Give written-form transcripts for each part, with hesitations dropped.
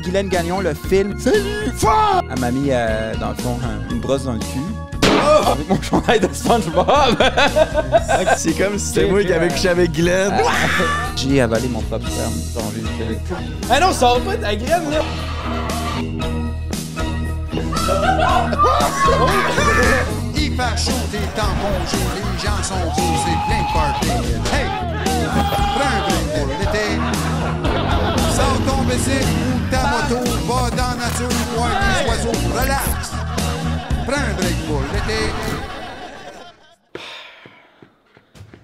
Guylaine Gagnon, le film. Salut, fort! Elle m'a mis, dans le fond, une brosse dans le cul. Oh! Avec mon chandail de SpongeBob! C'est comme si c'était moi qui avais couché avec Guylaine. J'ai avalé mon propre sperme. Ah non, sors pas ta graine, là! Il fait chaud, t'es en congé, les gens sont beaux, c'est plein de party. Hey! Prends un drink pour l'été. Sors ton bicycle ou ta moto, va dans la nature, voir les oiseaux, relax. Prends un drink pour l'été.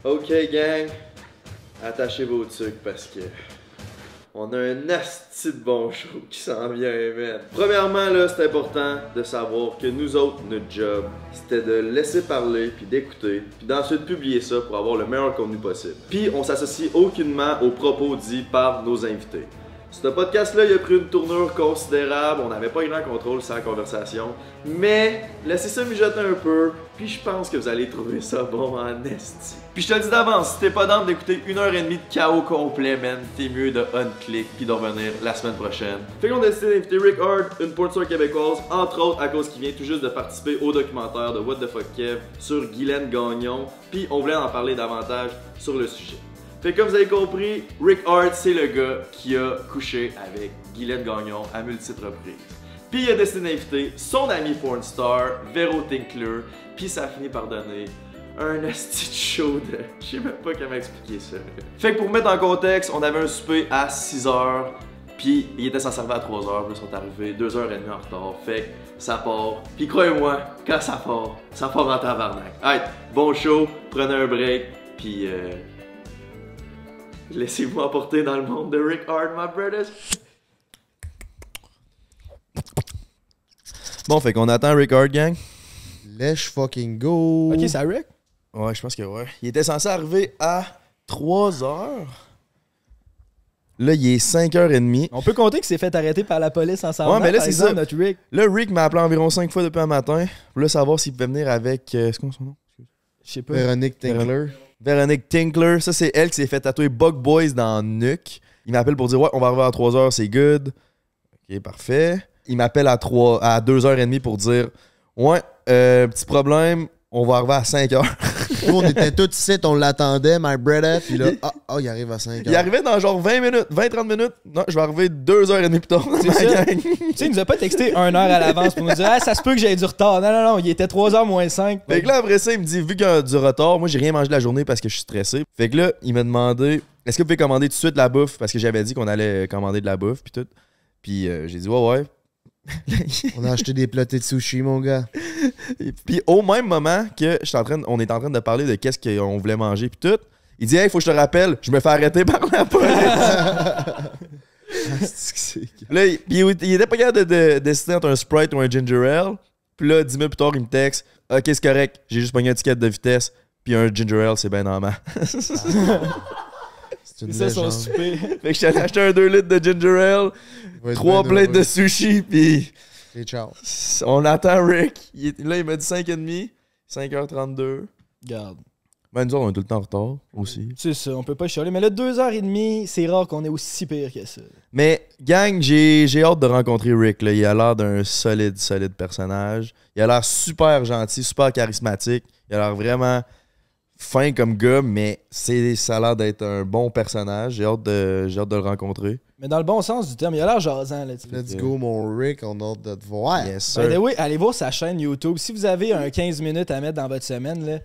Ok gang, attachez vos trucs parce que on a un asti de bon show qui s'en vient, man. Premièrement, là, c'est important de savoir que nous autres, notre job, c'était de laisser parler, puis d'écouter, puis d'ensuite publier ça pour avoir le meilleur contenu possible. Puis on s'associe aucunement aux propos dits par nos invités. Ce podcast-là, il a pris une tournure considérable, on n'avait pas grand contrôle sur la conversation, mais laissez ça mijoter un peu, puis je pense que vous allez trouver ça bon en esti. Puis je te le dis d'avance, si t'es pas dans d'écouter 1h30 de chaos complet, man, t'es mieux de unclick puis de revenir la semaine prochaine. Fait qu'on a décidé d'inviter Rick Hard, une porn star québécoise, entre autres à cause qu'il vient tout juste de participer au documentaire de What the Fuck Kev sur Guylaine Gagnon, puis on voulait en parler davantage sur le sujet. Fait que comme vous avez compris, Rick Hard, c'est le gars qui a couché avec Guylaine Gagnon à multiples reprises. Puis il a décidé d'inviter son ami porn star, Vero Tinkler, puis ça a fini par donner un asti de show de... Je sais même pas comment expliquer ça. Fait que pour mettre en contexte, on avait un souper à 6h, puis il était censé arriver à 3h, puis ils sont arrivés 2h30 en retard. Fait que ça part. Puis croyez-moi, quand ça part en tabarnak. Hey, bon show, prenez un break, puis laissez-vous emporter dans le monde de Rick Hard, my brothers. Bon, fait qu'on attend Rick Hard, gang. Let's fucking go! Ok, c'est Rick? Ouais, je pense que ouais. Il était censé arriver à 3h. Là, il est 5h30. On peut compter qu'il s'est fait arrêter par la police en s'en Ouais, mais là, c'est ça. notre Rick. Là, Rick m'a appelé environ 5 fois depuis un matin. Pour là, savoir s'il pouvait venir avec... c'est quoi son nom? Je sais pas. Véronique Tinkler. Véronique Tinkler. Ça, c'est elle qui s'est fait tatouer Bug Boys dans le nuque. Il m'appelle pour dire « Ouais, on va arriver à 3h, c'est good. » Ok, parfait. Il m'appelle à 2h30 pour dire « Ouais, petit problème, on va arriver à 5h. » Nous, on était tous ici, on l'attendait, my brother. Puis là, il arrive à 5h. Il arrivait dans genre 20 minutes, 20-30 minutes. Non, je vais arriver 2h30 plus tard. C'est ça. Tu sais, il nous a pas texté 1 heure à l'avance pour nous dire « Ah, ça se peut que j'aie du retard. » Non, il était 3h moins 5. Fait que là, après ça, il me dit, vu qu'il y a du retard, moi, j'ai rien mangé de la journée parce que je suis stressé. Fait que là, il m'a demandé, est-ce que vous pouvez commander tout de suite la bouffe? Parce que j'avais dit qu'on allait commander de la bouffe, puis tout. Puis j'ai dit, ouais. On a acheté des plotés de sushi, mon gars. Et puis au même moment que on est en train de parler de qu'est-ce qu'on voulait manger, puis tout, il dit, hey, faut que je te rappelle, je me fais arrêter par la police. Là, il était pas capable de décider entre un Sprite ou un Ginger Ale. Puis là, 10 minutes plus tard, il me texte, ok, c'est correct, j'ai juste pogné un ticket de vitesse, puis un Ginger Ale, c'est ben normal. C'est ça son souper. Fait que je suis allé acheter un 2 litres de Ginger Ale, 3 plates de sushi, puis et ciao. on attend Rick. Là, il m'a dit 5h30, 5h32. Garde. Ben, nous autres, on est tout le temps en retard aussi. C'est ça, on peut pas chialer. Mais là, 2h30, c'est rare qu'on est aussi pire que ça. Mais, gang, j'ai hâte de rencontrer Rick. Là. Il a l'air d'un solide personnage. Il a l'air super gentil, super charismatique. Il a l'air vraiment fin comme gars, mais ça a l'air d'être un bon personnage. J'ai hâte de le rencontrer. Mais dans le bon sens du terme, il a l'air jasant. Là, Let's go, mon Rick, on a hâte de te voir. Yes, sir. Oui, allez voir sa chaîne YouTube. Si vous avez un 15 minutes à mettre dans votre semaine, là,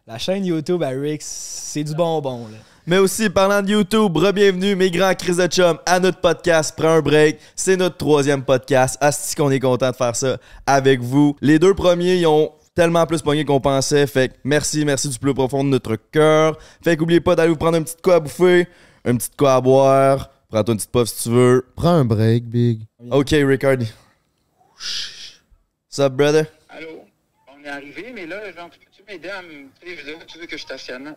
la chaîne YouTube à Rick, c'est du bonbon. Là. Mais aussi, parlant de YouTube, bienvenue mes grands Chris de chum à notre podcast Prends un break. C'est notre 3e podcast. Asti qu'on est content de faire ça avec vous. Les 2 premiers, ils ont tellement plus pogné qu'on pensait. Fait que merci du plus profond de notre cœur. Fait qu'oubliez pas d'aller vous prendre un petit quoi à bouffer, un petit quoi à boire. Prends-toi une petite puff si tu veux. Prends un break, big. Ok, Rickard. What's up, brother? Allô? On est arrivé, mais là, genre, peux-tu m'aider à me... Tu veux que je stationne?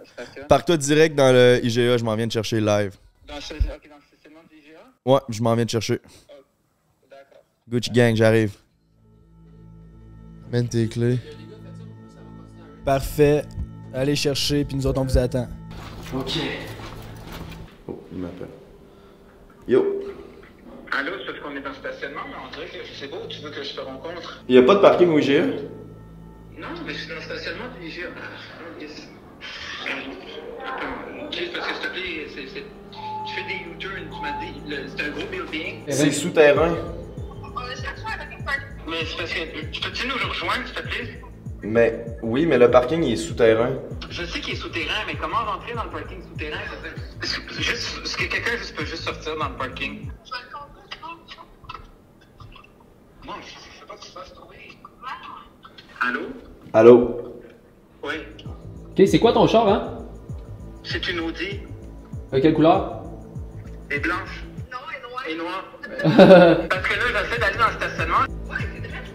Pars-toi direct dans le IGA, je m'en viens de chercher live. Dans le stationnement de l'IGA? Ouais, je m'en viens de chercher. Oh, d'accord. Gucci Gang, j'arrive. Mène tes clés. Parfait. Allez chercher, puis nous autres, on vous attend. Ok. Oh, il m'appelle. Yo. Allô, c'est parce qu'on est dans le stationnement, mais on dirait que c'est beau, tu veux que je te rencontre? Il y a pas de parking au IGA? Non, mais je suis dans le stationnement du IGA. Attends, Chris, parce que s'il te plaît, tu fais des U-turns, tu m'as dit, c'est un gros building. C'est souterrain. Mais c'est parce que, peux-tu nous rejoindre, s'il te plaît? Mais oui, mais le parking il est souterrain. Je sais qu'il est souterrain, mais comment rentrer dans le parking souterrain? Est-ce que quelqu'un peut juste sortir dans le parking? Non, je sais pas ce qui se passe, oui. Allô? Allô? Oui. Ok, c'est quoi ton char, hein? C'est une Audi. Quelle couleur? Elle est blanche. Non, elle est noire. Parce que là, j'essaie d'aller dans le stationnement.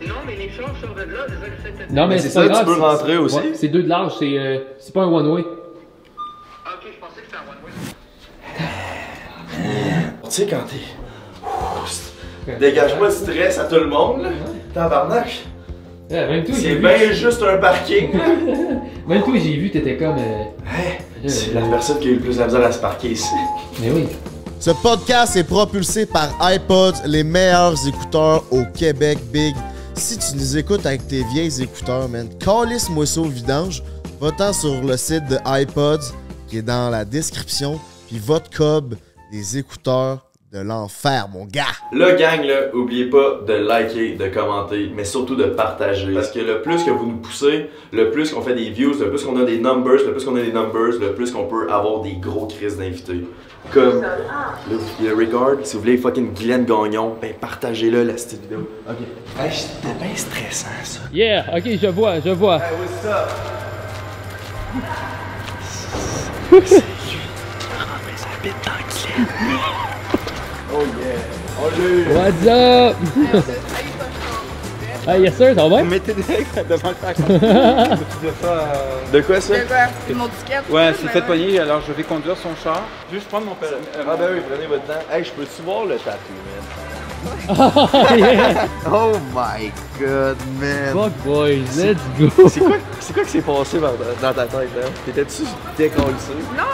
Non, mais les chars sortent de là, c'est ça que Non, mais c'est pas ça, grave, tu peux rentrer aussi? Ouais, c'est 2 de large, c'est pas un one-way. Ah, ok, je pensais que c'était un one-way. Tu sais quand t'es... Dégage-moi le stress à tout le monde, là. Tabarnak. Ouais, même toi, C'est bien juste un parking, là. Même toi, j'ai vu, t'étais comme... C'est la personne qui a eu le plus de misère à se parquer ici. Mais oui. Ce podcast est propulsé par iPods, les meilleurs écouteurs au Québec, Big. Si tu nous écoutes avec tes vieilles écouteurs, man, calisse-moi ça au vidange. Va-t'en sur le site de iPods qui est dans la description, puis votre cob des écouteurs de l'enfer, mon gars. Le gang, là, oubliez pas de liker, de commenter, mais surtout de partager. Parce que le plus que vous nous poussez, le plus qu'on fait des views, le plus qu'on a des numbers, le plus qu'on peut avoir des gros crises d'invités. Comme le Regard, si vous voulez fucking Guylaine Gagnon, ben partagez-le la petite vidéo. Ok. Hey, c'était bien stressant ça. Yeah, ok, je vois. Hey, what's up? Remplir sa bite dans Guylaine. Oh yeah. Oh What's up? Ah, yes sir, ça va bien? Mettez direct devant le parc. De quoi ça? De quoi? Mon ticket? Ouais, c'est fait pogner, alors je vais conduire son char. Juste prendre mon permis. Ah ben oui, prenez votre temps. Hey, je peux-tu voir le tatou, man? Oh my god, man. Fuck boys, let's go! C'est quoi qui s'est passé dans ta tête, hein? T'étais-tu décollé? Non.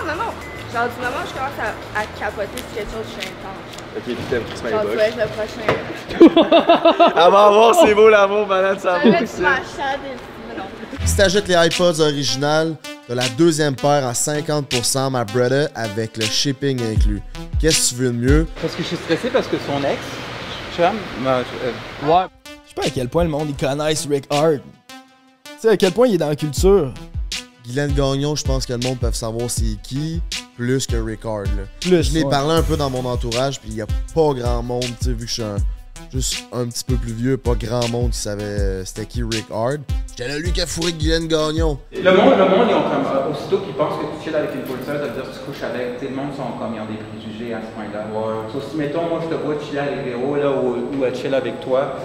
Genre, du moment où je commence à capoter sur quelque chose, je suis intense. Ok, puis t'aimes Chris Genre, tu Mailbox. vas être le prochain. Elle va avoir c'est beau l'amour, malade, ça Je va vais aussi. mettre ma chatte et... Non. Si t'achètes les iPods originales, t'as la deuxième paire à 50%, my brother, avec le shipping inclus. Qu'est-ce que tu veux de mieux? Parce que je suis stressé parce que son ex, chum, Ouais. Je sais pas à quel point le monde ils connaissent Rick Hard. Tu sais à quel point il est dans la culture. Guylaine Gagnon, je pense que le monde peut savoir c'est qui, plus que Rick Hard, là. Plus, Je l'ai ouais. parlé un peu dans mon entourage, puis il y a pas grand monde, tu sais, vu que je suis juste un petit peu plus vieux, pas grand monde qui savait c'était qui Rick Hard. J'étais là, lui qui a fourré Guylaine Gagnon. Le monde, ils ont comme, aussitôt qu'ils pensent que tu chilles avec une policeuse, ça veut dire que tu couches avec. Tu sais, le monde sont comme, ils ont des préjugés à ce point-là. Ouais. Sauf si, mettons, moi, je te vois chiller avec Véro, là, ou elle chill avec toi,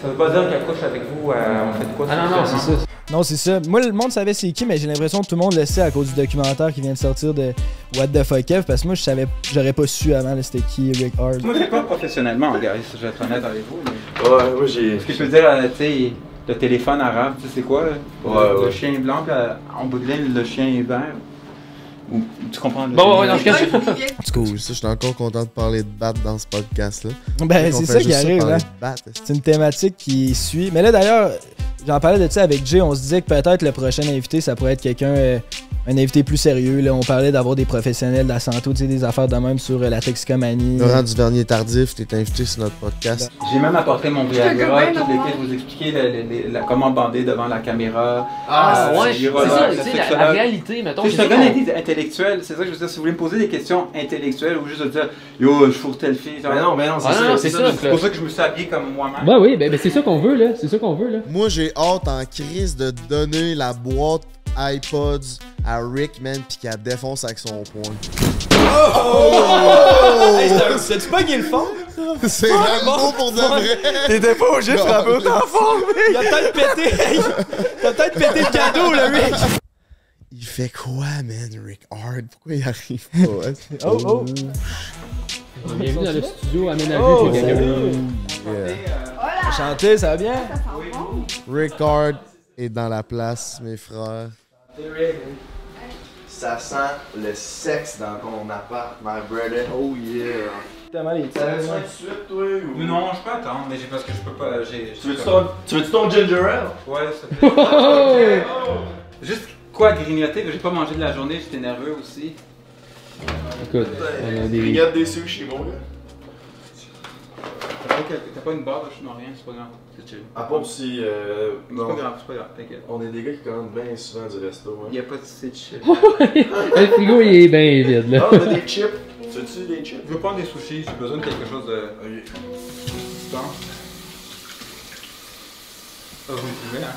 ça veut pas dire qu'elle couche avec vous, on fait quoi? Ah non, c'est ça. Non, c'est ça. Moi, le monde savait c'est qui, mais j'ai l'impression que tout le monde le sait à cause du documentaire qui vient de sortir de What the Fuck Kev, parce que moi, j'aurais pas su avant là, c'était qui Rick Hard. Moi, je pas professionnellement, gars, si je vais être honnête avec vous. Mais... Ouais, moi j'ai. Ce que je peux dire, tu sais, le téléphone arabe, tu sais, c'est quoi? Le chien blanc, puis en bout de ligne, le chien est vert. Ou, tu comprends? Bon, ouais, dans ce cas, En tout cas, je suis encore content de parler de bat dans ce podcast-là. Ben, c'est ça qui arrive, hein. Bat, C'est une thématique qui suit. Mais là, d'ailleurs, j'en parlais de ça avec Jay. On se disait que peut-être le prochain invité, ça pourrait être quelqu'un, un invité plus sérieux. Là. On parlait d'avoir des professionnels de la santé, tu sais, des affaires de même sur la toxicomanie. Laurent Duvernay-Tardif, t'es invité sur notre podcast. J'ai même apporté mon peux Viagra, bien tout avoir. l'été, vous expliquer comment bander devant la caméra. Ouais, c'est ça, tu sais, la sexologue. réalité, mettons. Tu sais, je c'est suis un ça gars intellectuel, c'est ça que je veux dire. Si vous voulez me poser des questions intellectuelles ou juste de dire yo, je fourre telle fille. Genre, Mais non, Ah non, c'est ça. C'est pour ça que je me suis habillé comme moi-même. Ouais, oui, ben c'est ça qu'on veut, là. C'est ça qu'on veut, là. Moi, j'ai hâte en crise de donner la boîte iPods à Rick, man, pis qu'elle défonce avec son poing. C'est-tu pas le fond? C'est Rambo pour de vrai! T'étais pas obligé de frapper autant fort, Il a peut-être pété. Il a peut-être pété le cadeau, le Rick. Il fait quoi, man, Rick Hard? Pourquoi il arrive pas? Oh. Bienvenue dans le studio aménagé Oh, chez Gagnon. Yeah. Chanter, ça va bien? Rick Hard est dans la place, mes frères. Ça sent le sexe dans ton appart, my brother. Oh yeah. Tellement les Ça reste tout de suite, toi? Ou... Non, je peux attendre, mais parce que je peux pas. Tu veux-tu ton ginger ale? Ouais, ça fait. Juste quoi grignoter? J'ai pas mangé de la journée, j'étais nerveux aussi. Écoute, on a des... Grignote des sushis, mon gars. T'as pas une barre de chinois, rien, c'est pas grave. C'est chill. À part si. C'est pas grave, t'inquiète. On est des gars qui commandent bien souvent du resto. Hein. Y'a pas de c'est chill. Le frigo, il est bien vide, là. Ah, on a des chips. Tu veux-tu des chips? Je veux prendre des sushis, j'ai besoin de quelque chose de. Bon. Ah, vous me pouvez, hein?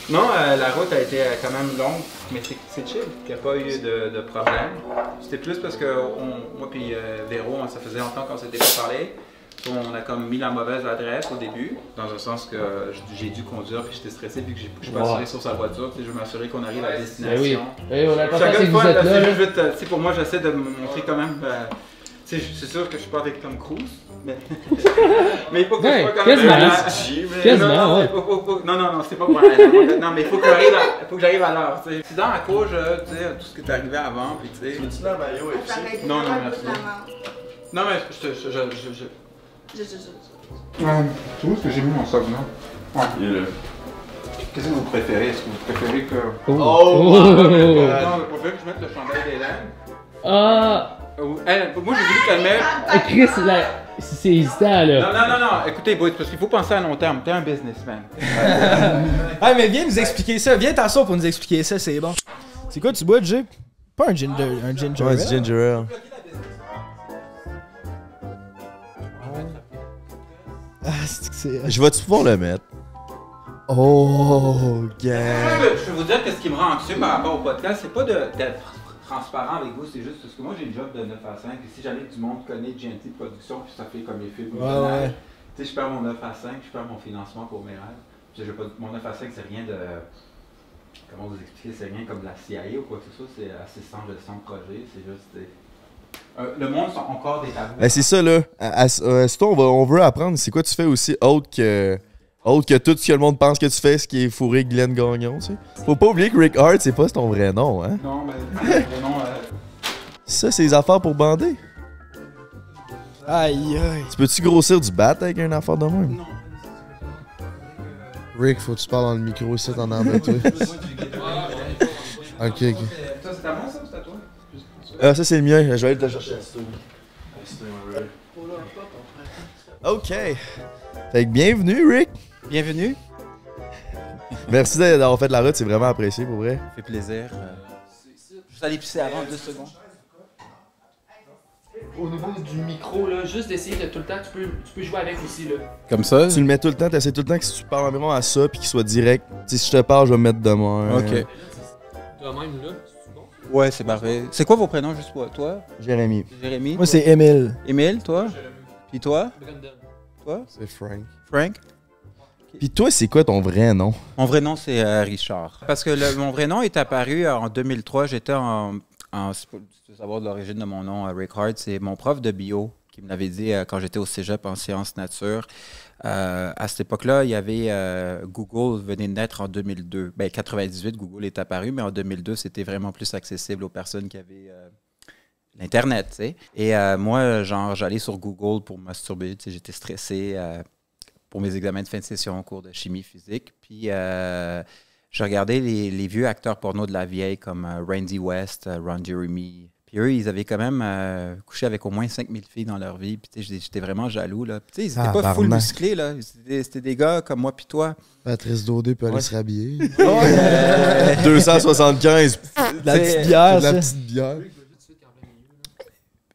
Non, la route a été quand même longue, mais c'est chill, il n'y a pas eu de problème. C'était plus parce que moi et Véro, ça faisait longtemps qu'on s'était pas parlé. On a comme mis la mauvaise adresse au début, dans un sens que j'ai dû conduire puis j'étais stressé vu que je suis pas assuré sur sa voiture. Je veux m'assurer qu'on arrive à destination. Oui, on a pas Chacun fait que vous êtes là. Pour moi, j'essaie de me montrer quand même. C'est sûr que je suis pas avec Tom Cruise, mais il faut que je sois quand même. Quasiment, ouais. Non, c'est pas pour aller. Non, mais il faut que j'arrive à l'heure. Si dans la cour, tu sais, tout ce qui est arrivé avant, puis tu sais. Tu la maillot et puis. Non, merci. Non, mais tu vois ce que j'ai mis mon sac, non? Qu'est-ce que vous préférez? Est-ce que vous préférez que. Oh! Non, vous préférez que je mette le chandail d'Hélène? Ah! Moi, j'ai voulu qu'elle mette. Chris, c'est hésitant, là. Non, écoutez, boys, parce qu'il faut penser à long terme. T'es un businessman. Ah, mais viens nous expliquer ça. Viens t'asseoir pour nous expliquer ça, c'est bon. C'est quoi tu bois, Jay? Pas un ginger Ouais, ale? du ginger ale. Ah, c'est... Je vais-tu pouvoir le mettre? Oh, gang! Je vais vous dire que ce qui me rend anxieux par rapport au podcast, c'est pas d'être transparent avec vous, c'est juste parce que moi j'ai une job de 9 à 5 et si jamais du monde connaît GNT Production puis ça fait comme les films, ouais. Tu sais, je perds mon 9 à 5, je perds mon financement pour mes rêves. Mon 9 à 5, c'est rien de. Comment vous expliquer? C'est rien comme de la CIA ou quoi que ce soit, c'est assistant gestion de projet, c'est juste. Le monde sont encore des tabous. C'est ça, là. On veut apprendre, c'est quoi tu fais aussi autre que tout ce que le monde pense que tu fais, ce qui est fourré Glenn Gagnon, tu sais. Faut pas oublier que Rick Hart, c'est pas ton vrai nom, hein? Non, mais le nom. Ça, c'est les affaires pour bander. Aïe, aïe. Tu peux-tu grossir du bat avec une affaire de même? Non. Rick, faut que tu parles dans le micro ici, t'en as de toi. Ok. Toi, c'est à moi, ça, ou c'est à toi? Ah, ça, c'est le mien. Je vais aller te chercher. OK. Fait que bienvenue, Rick. Bienvenue. Merci d'avoir fait la route, c'est vraiment apprécié, pour vrai. Ça fait plaisir. Juste aller pisser avant 2 secondes. Au niveau du micro, là, juste d'essayer de tout le temps, tu peux jouer avec aussi, là. Comme ça? Tu le mets tout le temps, t'essaies tout le temps que si tu parles environ à ça, puis qu'il soit direct. Tu sais, si je te parle, je vais me mettre de moi. OK. Toi-même, là, c'est bon? Ouais, c'est parfait. C'est quoi vos prénoms, juste pour toi? Jérémy. Jérémy? Moi, c'est Émile. Émile, toi? Puis toi? Toi? C'est Frank. Frank? Puis toi, c'est quoi ton vrai nom? Mon vrai nom, c'est Richard. Parce que mon vrai nom est apparu en 2003. J'étais si tu veux savoir de l'origine de mon nom, Rick Hart, c'est mon prof de bio qui me l'avait dit quand j'étais au cégep en sciences nature. À cette époque-là, il y avait Google venait de naître en 2002. Ben, 98, Google est apparu, mais en 2002, c'était vraiment plus accessible aux personnes qui avaient l'Internet, tu sais. Et moi, genre, j'allais sur Google pour masturber, tu sais, j'étais stressé pour mes examens de fin de session en cours de chimie physique. Puis, je regardais les vieux acteurs porno de la vieille comme Randy West, Ron Jeremy. Puis eux, ils avaient quand même couché avec au moins 5000 filles dans leur vie. Puis j'étais vraiment jaloux, là. Puis ils étaient pas full musclés, là. C'était des gars comme moi puis toi. Patrice Daudé peut aller se rhabiller. 275. La petite bière, La ça. petite bière.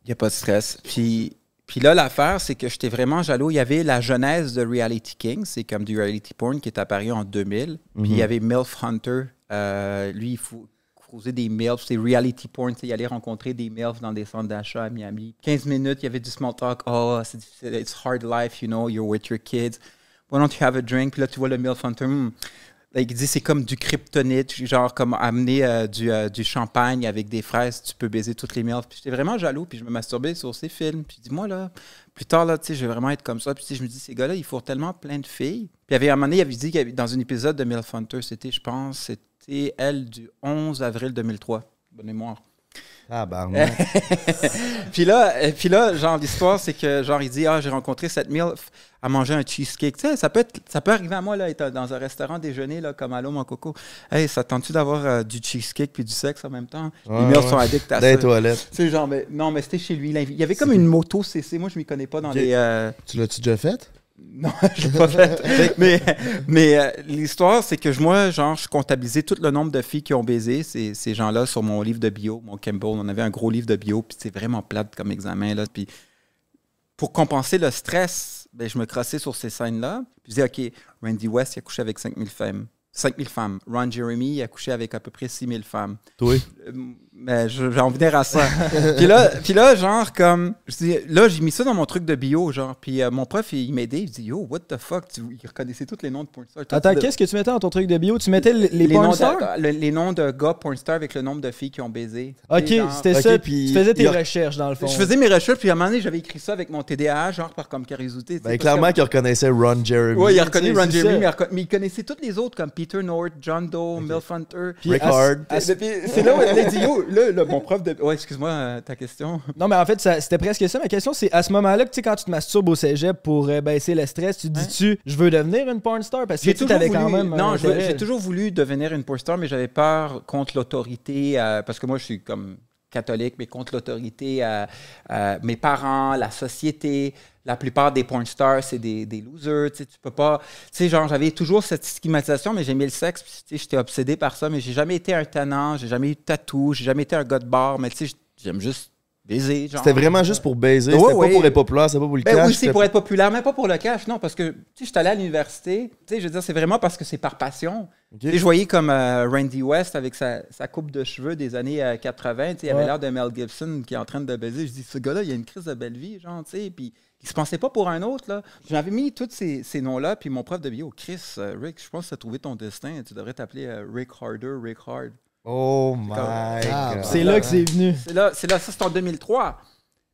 Il n'y a pas de stress. Puis là, l'affaire, c'est que j'étais vraiment jaloux. Il y avait la genèse de Reality King, c'est comme du reality porn qui est apparu en 2000. Puis il y avait MILF Hunter. Lui, il faisait des MILFs, c'est reality porn. Il allait rencontrer des MILFs dans des centres d'achat à Miami. 15 minutes, il y avait du small talk. Oh, c'est difficile, it's hard life, you know, you're with your kids. Why don't you have a drink? Puis là, tu vois le MILF Hunter. Là, il dit c'est comme du kryptonite, genre comme amener du champagne avec des fraises, tu peux baiser toutes les MILFs. Puis j'étais vraiment jaloux, puis je me masturbais sur ces films. Puis je dis, moi, là, plus tard, là, tu sais, je vais vraiment être comme ça. Puis je me dis, ces gars-là, ils font tellement plein de filles. Puis à un moment donné, il avait dit dans un épisode de MILF Hunter, c'était, je pense, c'était elle du 11 avril 2003, bonne mémoire. Ah, barman. puis là, genre, l'histoire, c'est que, genre, il dit, j'ai rencontré cette MILF à manger un cheesecake. Tu sais, ça peut arriver à moi, là, être dans un restaurant déjeuner, là, comme Allô, mon coco. Hey, ça tente-tu d'avoir du cheesecake puis du sexe en même temps? Les MILF sont addicts à ça. Dans les toilettes. Tu sais, genre, mais c'était chez lui. Il y avait comme une moto CC. Moi, je m'y connais pas dans les... Tu l'as-tu déjà fait? Non, je l'ai pas fait. mais l'histoire, c'est que moi, genre, je comptabilisais tout le nombre de filles qui ont baisé ces gens-là sur mon livre de bio, mon Campbell. On avait un gros livre de bio, puis c'est vraiment plate comme examen, là. Puis pour compenser le stress, ben, je me crossais sur ces scènes-là. Puis je disais, OK, Randy West, il a couché avec 5000 femmes. 5000 femmes. Ron Jeremy, il a couché avec à peu près 6000 femmes. Toi? Mais je vais en venir à ça. puis là, genre, comme... Je dis, là, j'ai mis ça dans mon truc de bio, genre. Puis mon prof, il m'aidait. Il dit, yo, what the fuck? Il reconnaissait tous les noms de pornstars. Attends, qu'est-ce que tu mettais dans ton truc de bio? Tu mettais les pornstars? Les noms de gars pornstars avec le nombre de filles qui ont baisé. OK, c'était ça. Puis tu faisais tes recherches, dans le fond. Je faisais mes recherches, puis à un moment donné, j'avais écrit ça avec mon TDAH, genre, par comme curiosité. Ben, clairement qu'il reconnaissait Ron Jeremy. Oui, il a reconnu Ron Jeremy, mais il connaissait tous les autres, comme Peter North, John Doe, Milf Hunter. Rick Hard. C'est là où elle a dit, yo, là, mon prof de... Ouais, excuse-moi, ta question. Non, mais en fait, c'était presque ça. Ma question, c'est à ce moment-là, que tu sais, quand tu te masturbes au cégep pour baisser le stress, tu te dis-tu, je veux devenir une porn star? Parce que tu avais quand même. Non, j'ai toujours voulu devenir une porn star, mais j'avais peur contre l'autorité, parce que moi, je suis comme catholique, mais contre l'autorité, mes parents, la société. La plupart des porn stars, c'est des losers. Tu peux pas. Tu sais, genre, j'avais toujours cette stigmatisation, mais j'aimais le sexe. Puis, tu sais, j'étais obsédé par ça, mais j'ai jamais été un tannant, j'ai jamais eu de tatou, j'ai jamais été un gars de bar, mais tu sais, j'aime juste baiser. C'était vraiment juste pour baiser, c'était pas pour être populaire, c'était pas pour le cash. Oui, c'est pour être populaire, mais pas pour le cash, non, parce que, tu sais, j'étais allé à l'université, tu sais, je veux dire, c'est vraiment parce que c'est par passion. Tu sais, je voyais comme Randy West avec sa coupe de cheveux des années 80, tu sais, il avait l'air de Mel Gibson qui est en train de baiser. Je dis, ce gars-là, il a une crise de belle vie, genre, tu sais, puis il se pensait pas pour un autre, là. J'avais mis tous ces noms-là, puis mon prof de bio, Chris, Rick, je pense que tu as trouvé ton destin, tu devrais t'appeler Rick Harder, Rick Hard. Oh my God. C'est là que c'est venu. C'est là, ça c'est en 2003.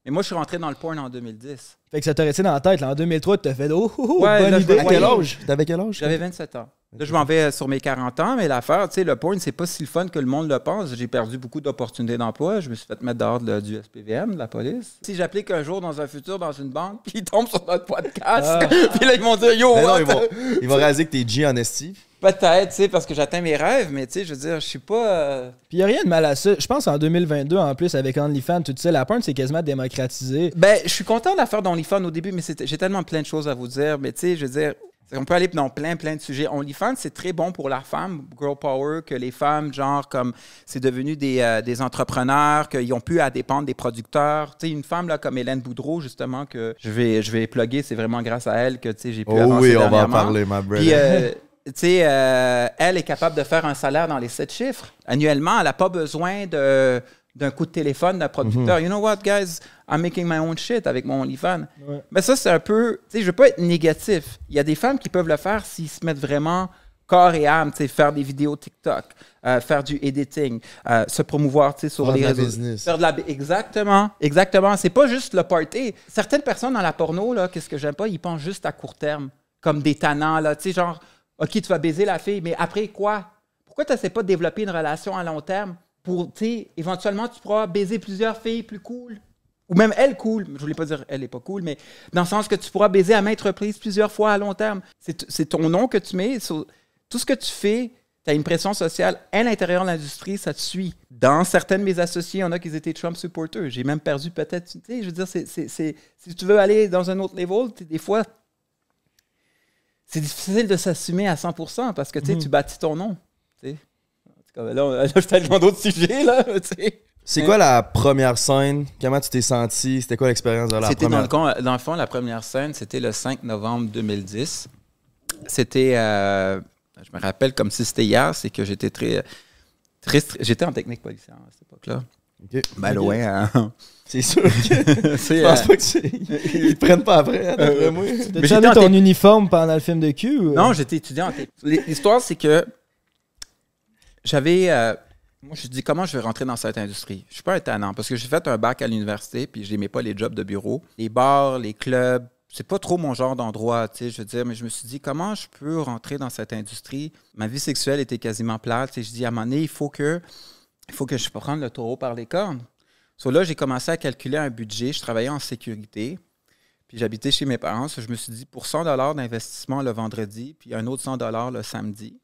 Mais moi, je suis rentré dans le porn en 2010. Fait que ça t'a resté dans la tête, là. En 2003, tu t'as fait bonne idée. À quel âge? T'avais quel âge? J'avais 27 ans. Là, je m'en vais sur mes 40 ans, mais l'affaire, tu sais, le porn, c'est pas si le fun que le monde le pense. J'ai perdu beaucoup d'opportunités d'emploi. Je me suis fait mettre dehors du SPVM, de la police. Si j'applique un jour dans un futur dans une banque, puis ils tombent sur notre podcast, puis là, ils vont dire, yo, ils vont réaliser que t'es G en esti. Peut-être, tu sais, parce que j'atteins mes rêves, mais tu sais, je veux dire, je suis pas... Puis il n'y a rien de mal à ça. Je pense en 2022, en plus, avec OnlyFans, tout ça, la porn, c'est quasiment démocratisé. Ben, je suis content de la faire d'OnlyFans au début, mais j'ai tellement plein de choses à vous dire. Mais tu sais, je veux dire, on peut aller dans plein de sujets. OnlyFans, c'est très bon pour la femme, girl power, que les femmes, genre, comme c'est devenu des entrepreneurs, qu'ils n'ont plus à dépendre des producteurs. Tu sais, une femme là, comme Hélène Boudreau, justement, que je vais plugger, c'est vraiment grâce à elle que, tu sais, j'ai pu avancer oui, on va en dernièrement. parler, ma brother. Puis, tu sais, elle est capable de faire un salaire dans les 7 chiffres. Annuellement, elle n'a pas besoin d'un coup de téléphone d'un producteur. You know what, guys? I'm making my own shit avec mon OnlyFans. Ouais. Mais ça, c'est un peu... Tu sais, je veux pas être négatif. Il y a des femmes qui peuvent le faire s'ils se mettent vraiment corps et âme, tu sais, faire des vidéos TikTok, faire du editing, se promouvoir, tu sais, sur les réseaux. Business. Faire de la exactement. C'est pas juste le party. Certaines personnes dans la porno, là, qu'est-ce que j'aime pas, ils pensent juste à court terme, comme des tannants, là, tu sais, genre... OK, tu vas baiser la fille, mais après quoi? Pourquoi tu n'essaies pas de développer une relation à long terme pour, tu sais, éventuellement, tu pourras baiser plusieurs filles plus cool? Ou même elle cool. Je voulais pas dire elle n'est pas cool, mais dans le sens que tu pourras baiser à maintes reprises plusieurs fois à long terme. C'est ton nom que tu mets. Tout ce que tu fais, tu as une pression sociale à l'intérieur de l'industrie, ça te suit. Dans certains de mes associés, il y en a qui étaient Trump supporters. J'ai même perdu peut-être, tu sais, je veux dire, si tu veux aller dans un autre level, des fois... C'est difficile de s'assumer à 100% parce que tu bâtis ton nom. T'sais. Là, je suis allé dans d'autres sujets. Là, c'est quoi la première scène? Comment tu t'es senti? C'était quoi l'expérience de la première? Dans le fond, la première scène, c'était le 5 novembre 2010. C'était, je me rappelle comme si c'était hier, c'est que j'étais j'étais en technique policière à cette époque-là. Okay. Ben ouais, c'est sûr que je pense pas qu'ils te prennent pas après. Moi. T'as-tu amené ton uniforme pendant le film de cul? Ou... Non, j'étais étudiant en technique. L'histoire, c'est que j'avais... moi, je me dis, comment je vais rentrer dans cette industrie? Je suis pas un tannant, parce que j'ai fait un bac à l'université, puis j'aimais pas les jobs de bureau. Les bars, les clubs, c'est pas trop mon genre d'endroit, tu sais, je veux dire, mais je me suis dit, comment je peux rentrer dans cette industrie? Ma vie sexuelle était quasiment plate, tu sais, je dis, à un moment donné, il faut que je prenne le taureau par les cornes. So là, j'ai commencé à calculer un budget. Je travaillais en sécurité. Puis j'habitais chez mes parents. So, je me suis dit, pour 100 $ d'investissement le vendredi, puis un autre 100 $ le samedi,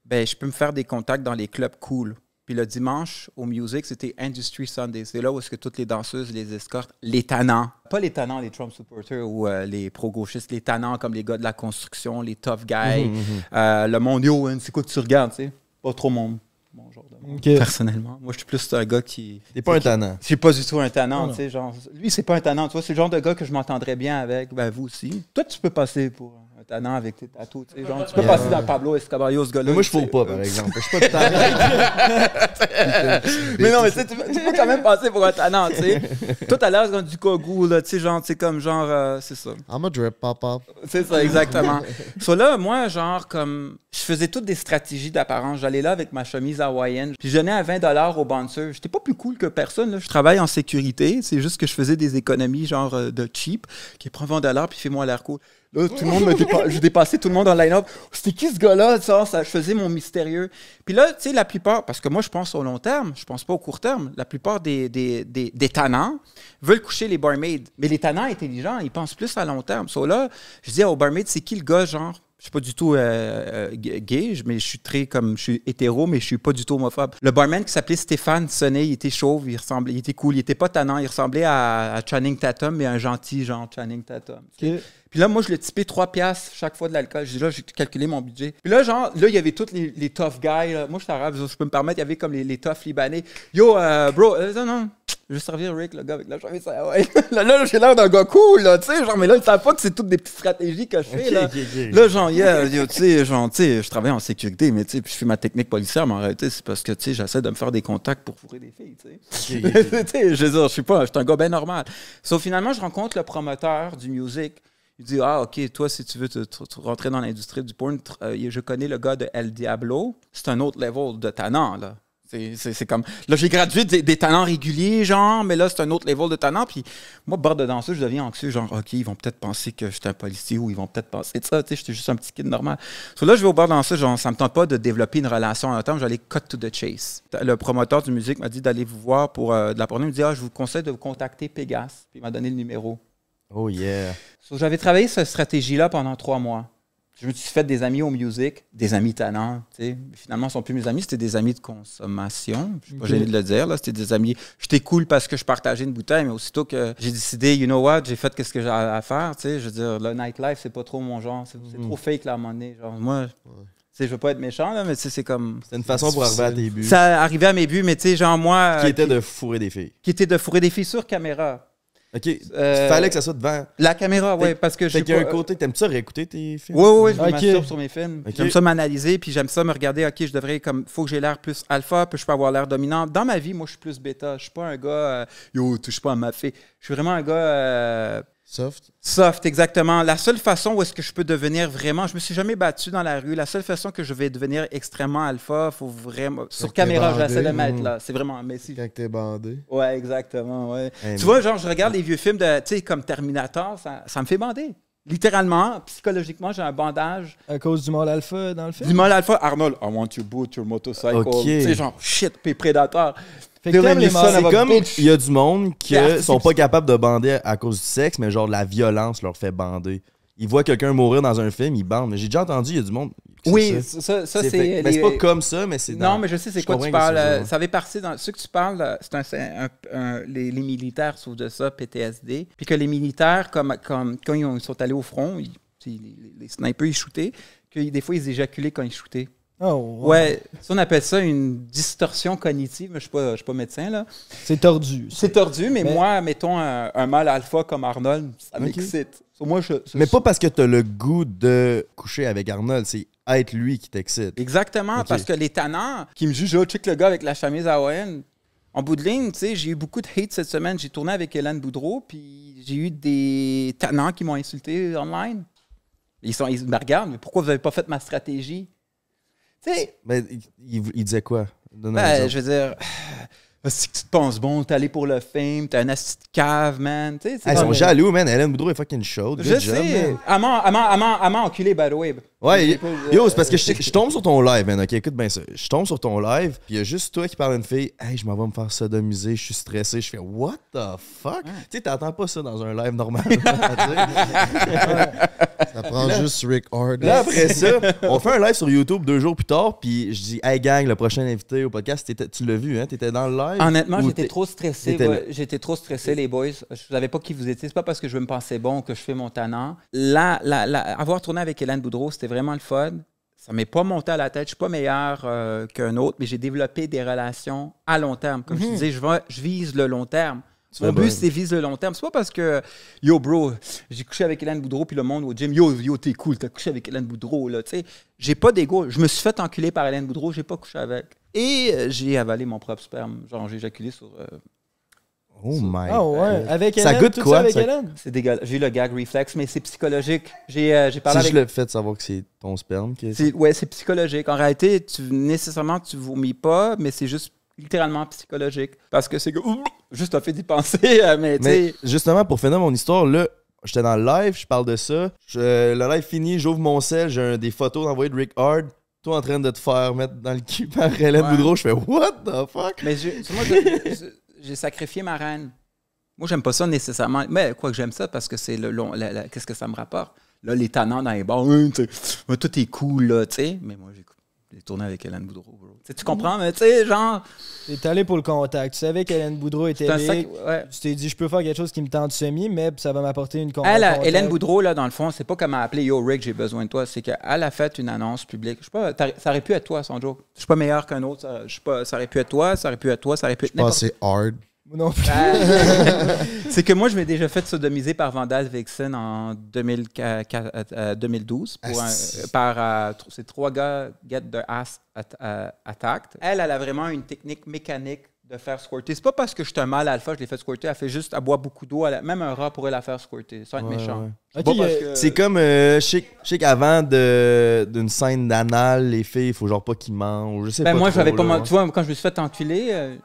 ben je peux me faire des contacts dans les clubs cool. Puis le dimanche, au Music, c'était Industry Sunday. C'est là où est-ce que toutes les danseuses, les escortes, les tannants, pas les tannants, les Trump supporters ou les pro-gauchistes, les tannants comme les gars de la construction, les tough guys, le monde, yo, c'est quoi que tu regardes, tu sais? Pas trop mon genre de monde, personnellement. Moi, je suis plus un gars qui... T'es pas un tannant. Je suis pas du tout un tannant, tu sais, genre... Lui, c'est pas un tannant, tu vois, c'est le genre de gars que je m'entendrais bien avec, ben vous aussi. Toi, tu peux passer pour... un tannant avec tes tatous, tu sais, genre, tu peux passer dans Pablo Escobar, ce gars-là. Mais moi, je fous pas, par exemple. Je suis pas de tannant. Mais non, mais tu peux quand même passer pour un tannant, tu sais. Toi, t'as l'air comme du kogou, là, tu sais, genre, c'est comme genre, c'est ça. I'm a drip, papa. C'est ça, exactement. So là, moi, genre, comme, je faisais toutes des stratégies d'apparence. J'allais là avec ma chemise hawaïenne, puis je donnais à 20 $ au bouncer. J'étais pas plus cool que personne, là. Je travaille en sécurité, c'est juste que je faisais des économies, genre, de cheap, qui prend 20 $ puis fais-moi l'air cool. Là, tout le monde je dépassais tout le monde dans le line-up. C'était qui ce gars-là? Ça, je faisais mon mystérieux. Puis là, tu sais, la plupart, parce que moi, je pense au long terme, je pense pas au court terme, la plupart des tannants veulent coucher les barmaids. Mais les tannants intelligents, ils pensent plus à long terme. So là, je dis aux barmaids, c'est qui le gars, genre? Je suis pas du tout gay, mais je suis hétéro, mais je suis pas du tout homophobe. Le barman qui s'appelait Stéphane sonnait, il était chauve, il était cool, il était pas tannant, il ressemblait à Channing Tatum, mais un gentil genre Channing Tatum. Okay. Puis là, moi, je le tipais 3 piastres chaque fois de l'alcool. Je dis là, j'ai calculé mon budget. Puis là, genre, là, il y avait tous les tough guys. Là. Moi, je suis arabe, je peux me permettre, il y avait comme les tough libanais. Yo, bro, non. Je vais servir Rick, le gars avec la chemise. Ouais. Là, j'ai l'air d'un gars cool, là, tu sais. Genre, mais là, ils savent pas que c'est toutes des petites stratégies que je fais, là. Là, genre, tu sais, je travaille en sécurité, mais tu sais, puis je fais ma technique policière, mais en réalité, c'est parce que, tu sais, j'essaie de me faire des contacts pour fourrer des filles, tu sais. Tu sais, je veux dire, je suis un gars bien normal. Sauf finalement, je rencontre le promoteur du music. Il dit, ah, OK, toi, si tu veux te rentrer dans l'industrie du porn, je connais le gars de El Diablo. C'est un autre level de tannant, là. C'est comme... Là, j'ai gradué des talents réguliers, genre, mais là, c'est un autre level de talent. Puis moi, bord de danseuse, je deviens anxieux, genre, OK, ils vont peut-être penser que j'étais un policier ou ils vont peut-être penser de ça, tu sais, j'étais juste un petit kid normal. So là, je vais au bord de danseuse, genre, ça me tente pas de développer une relation en temps, j'allais cut to the chase. Le promoteur du musique m'a dit d'aller vous voir pour de la porno. Il me dit, ah, je vous conseille de vous contacter Pégase. Puis il m'a donné le numéro. Oh yeah. So, j'avais travaillé cette stratégie-là pendant 3 mois. Je me suis fait des amis au music, des amis tannants, tu sais. Finalement, ce ne sont plus mes amis, c'était des amis de consommation. Je ne suis pas gêné de le dire, là. C'était des amis. J'étais cool parce que je partageais une bouteille, mais aussitôt que j'ai décidé, you know what, j'ai fait ce que j'ai à faire, tu sais. Je veux dire, le nightlife, c'est pas trop mon genre. C'est trop fake, là, à un moment donné. Genre, moi, tu sais, je veux pas être méchant, là, mais tu sais, c'est comme... C'est une façon pour arriver à tes buts. Ça arrivait à mes buts, mais tu sais, genre, moi... Qui était de fourrer des filles. Qui était de fourrer des filles sur caméra. OK. Il fallait que ça soit devant. La caméra, oui, parce que j'ai. Un côté, t'aimes ça réécouter tes films? Oui, je me masturbe sur mes films. J'aime ça m'analyser, puis j'aime ça me regarder. OK, je devrais, comme, faut que j'ai l'air plus alpha, puis je peux avoir l'air dominant. Dans ma vie, moi, je suis plus bêta. Je suis pas un gars, yo, touche pas à ma fille. Je suis vraiment un gars. Soft, exactement. La seule façon où est-ce que je peux devenir vraiment... Je me suis jamais battu dans la rue. La seule façon que je vais devenir extrêmement alpha, il faut vraiment... Sur caméra, j'essaie de mettre, là. C'est vraiment... Mais si... Quand t'es bandé. Ouais, exactement, ouais. Tu vois, genre, je regarde les vieux films de, tu sais, comme Terminator, ça me fait bander. Littéralement, psychologiquement, j'ai un bandage. À cause du mâle alpha dans le film? Du mâle alpha. Arnold, I want you boot your motorcycle. Okay. Tu sais, genre, shit, puis prédateur. Fait que c'est comme il y a du monde qui sont pas capables de bander à cause du sexe, mais genre la violence leur fait bander. Ils voient quelqu'un mourir dans un film, ils bandent. Mais j'ai déjà entendu, il y a du monde. Oui, ça c'est. Mais c'est pas comme ça, mais c'est. Non, mais je sais c'est quoi tu parles. Ça fait partie dans ce que tu parles. C'est les militaires souffrent de ça, PTSD. Puis que les militaires, comme quand ils sont allés au front, les snipers ils shootaient, que des fois ils éjaculaient quand ils shootaient. Oh, wow. Ouais, ça on appelle ça une distorsion cognitive. Je suis pas médecin, là. C'est tordu. C'est tordu, mais moi, mettons un mâle alpha comme Arnold, ça m'excite. Moi, mais pas parce que t'as le goût de coucher avec Arnold, c'est être lui qui t'excite. Exactement, parce que les tannants qui me jugent, check le gars avec la chemise hawaïenne. En bout de ligne, tu sais, j'ai eu beaucoup de hate cette semaine. J'ai tourné avec Hélène Boudreau, puis j'ai eu des tannants qui m'ont insulté online. Ils me regardent, mais pourquoi vous n'avez pas fait ma stratégie? T'sais, mais il disait quoi? Je veux dire, si tu te penses bon, t'es allé pour le fame, t'es un asti de cave, man. Ils sont jaloux, man. Hélène Boudreau est fucking chaude. Je sais. Elle m'a enculé, by the way. Ouais, yo, c'est parce que je tombe sur ton live, man. Ok, écoute bien ça. Je tombe sur ton live, puis il y a juste toi qui parle à une fille. Hey, je m'en vais me faire sodomiser, je suis stressé. Je fais, what the fuck? Tu sais, t'entends pas ça dans un live normal. Ça prend juste Rick Hard. Là, après ça, on fait un live sur YouTube 2 jours plus tard, puis je dis, hey, gang, le prochain invité au podcast, tu l'as vu, hein? T'étais dans le live? Honnêtement, Ou j'étais trop stressé. J'étais trop stressé, les boys. Je savais pas qui vous étiez. C'est pas parce que je me pensais bon que je fais mon tannant. Avoir tourné avec Hélène Boudreau, c'était vraiment le fun. Ça m'est pas monté à la tête. Je suis pas meilleur qu'un autre, mais j'ai développé des relations à long terme. Comme je disais, je vise le long terme. Mon but, c'est vise le long terme. C'est pas parce que, yo, bro, j'ai couché avec Hélène Boudreau, puis le monde au gym, yo, t'es cool, t'as couché avec Hélène Boudreau, là, tu sais. J'ai pas d'ego. Je me suis fait enculer par Hélène Boudreau, j'ai pas couché avec. Et j'ai avalé mon propre sperme. Genre, j'ai éjaculé sur... Oh my God. Oh ouais, avec Hélène, ça goûte quoi? Avec Hélène? C'est dégueulasse. J'ai eu le gag reflex, mais c'est psychologique. J'ai parlé avec... C'est juste le fait de savoir que c'est ton sperme qui est... Ouais, c'est psychologique. En réalité, nécessairement, tu vomis pas, mais c'est juste littéralement psychologique. Parce que c'est que... Juste, t'as fait d'y penser, mais justement, pour finir mon histoire, là, j'étais dans le live, je parle de ça. Le live fini, j'ouvre mon sel, j'ai des photos envoyées de Rick Hard. Toi en train de te faire mettre dans le cul par Hélène Boudreau. Je fais, what the fuck? Mais moi, j'ai sacrifié ma reine. Moi, j'aime pas ça nécessairement. Mais quoi que j'aime ça parce que c'est le long. Qu'est-ce que ça me rapporte? Là, les tannants dans les bars, tout est cool, là, tu sais. Mais moi, j'ai tourné avec Hélène Boudreau, bro. Tu comprends? Mais tu sais, genre. T'es allé pour le contact. Tu savais qu'Hélène Boudreau était big. Ouais. Tu t'es dit, je peux faire quelque chose qui me tente semi, mais ça va m'apporter une contact. Hélène Boudreau, là, dans le fond, c'est pas qu'elle m'a appelé Yo, Rick, j'ai besoin de toi. C'est qu'elle a fait une annonce publique. Je sais pas, ça aurait pu être toi, son joke. Je suis pas meilleur qu'un autre. Ça aurait pu être toi, ça aurait pu être toi, ça aurait pu être n'importe qui. Je pense que c'est hard. Non plus. C'est que moi, je m'ai déjà fait sodomiser par Vandal Vixen en 2012 par ces 3 gars Get the Ass Attacked. Elle a vraiment une technique mécanique de faire squirter. C'est pas parce que je suis un mâle alpha, je l'ai fait squirter. Elle fait juste, elle boit beaucoup d'eau. Même un rat pourrait la faire squirter. Ça va être méchant. Ouais. Okay, c'est comme, je sais qu'avant d'une scène d'anal, les filles, il faut genre pas qu'ils mangent. Je sais pas. Moi, trop, j'avais pas. Tu vois, quand je me suis fait enculer,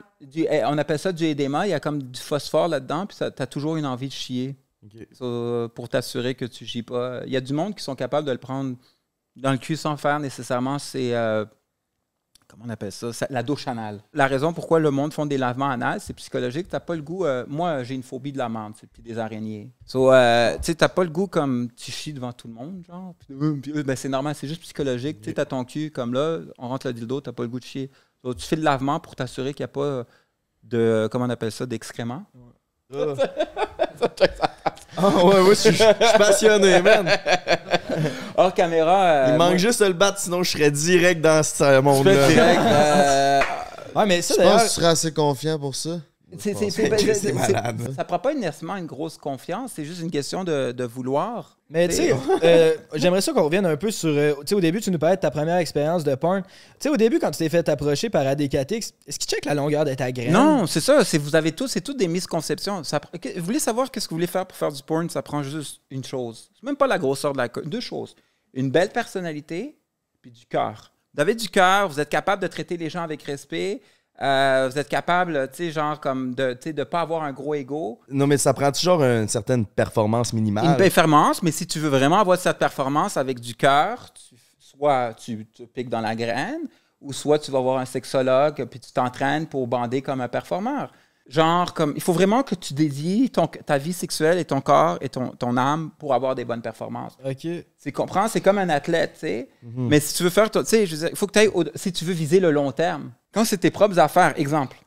on appelle ça du édéma. Il y a comme du phosphore là-dedans, puis t'as toujours une envie de chier. Okay. Pour t'assurer que tu chies pas. Il y a du monde qui sont capables de le prendre dans le cul sans faire nécessairement. C'est. Comment on appelle ça? La douche anale. La raison pourquoi le monde font des lavements anal, c'est psychologique. T'as pas le goût... moi, j'ai une phobie de la menthe, puis des araignées. Tu sais, t'as pas le goût comme tu chies devant tout le monde, genre. Ben, c'est normal, c'est juste psychologique. Tu sais, t'as ton cul comme là, on rentre le dildo, t'as pas le goût de chier. Tu fais le lavement pour t'assurer qu'il n'y a pas de... Comment on appelle ça? D'excréments. Ouais, je suis passionné, man. Hors caméra. Il manque juste de le battre, sinon je serais direct dans ce monde-là. Ouais, mais ça, je pense que tu serais assez confiant pour ça. C'est malade. Ça prend pas nécessairement une grosse confiance, c'est juste une question de vouloir. Mais tu sais, j'aimerais ça qu'on revienne un peu sur... tu sais, au début, tu nous parlais de ta première expérience de porn. Tu sais, au début, quand tu t'es fait approcher par ADKTX, est-ce qu'il check la longueur de ta graine? Non, c'est ça. Vous avez tous, c'est toutes des misconceptions. Vous voulez savoir qu'est-ce que vous voulez faire pour faire du porn? Ça prend juste une chose. C'est même pas la grosseur de la... 2 choses. Une belle personnalité, puis du cœur. Vous avez du cœur, vous êtes capable de traiter les gens avec respect... vous êtes capable, tu sais, genre, comme de pas avoir un gros ego. Non, mais ça prend toujours une certaine performance minimale. Une performance, mais si tu veux vraiment avoir cette performance avec du cœur, soit tu piques dans la graine, ou soit tu vas voir un sexologue, puis tu t'entraînes pour bander comme un performeur. Genre, comme, il faut vraiment que tu dédies ta vie sexuelle et ton corps et ton âme pour avoir des bonnes performances. OK. Tu comprends? C'est comme un athlète, tu sais. Mais si tu veux faire, tu sais, il faut que tu ailles, si tu veux viser le long terme. Quand c'est tes propres affaires, exemple,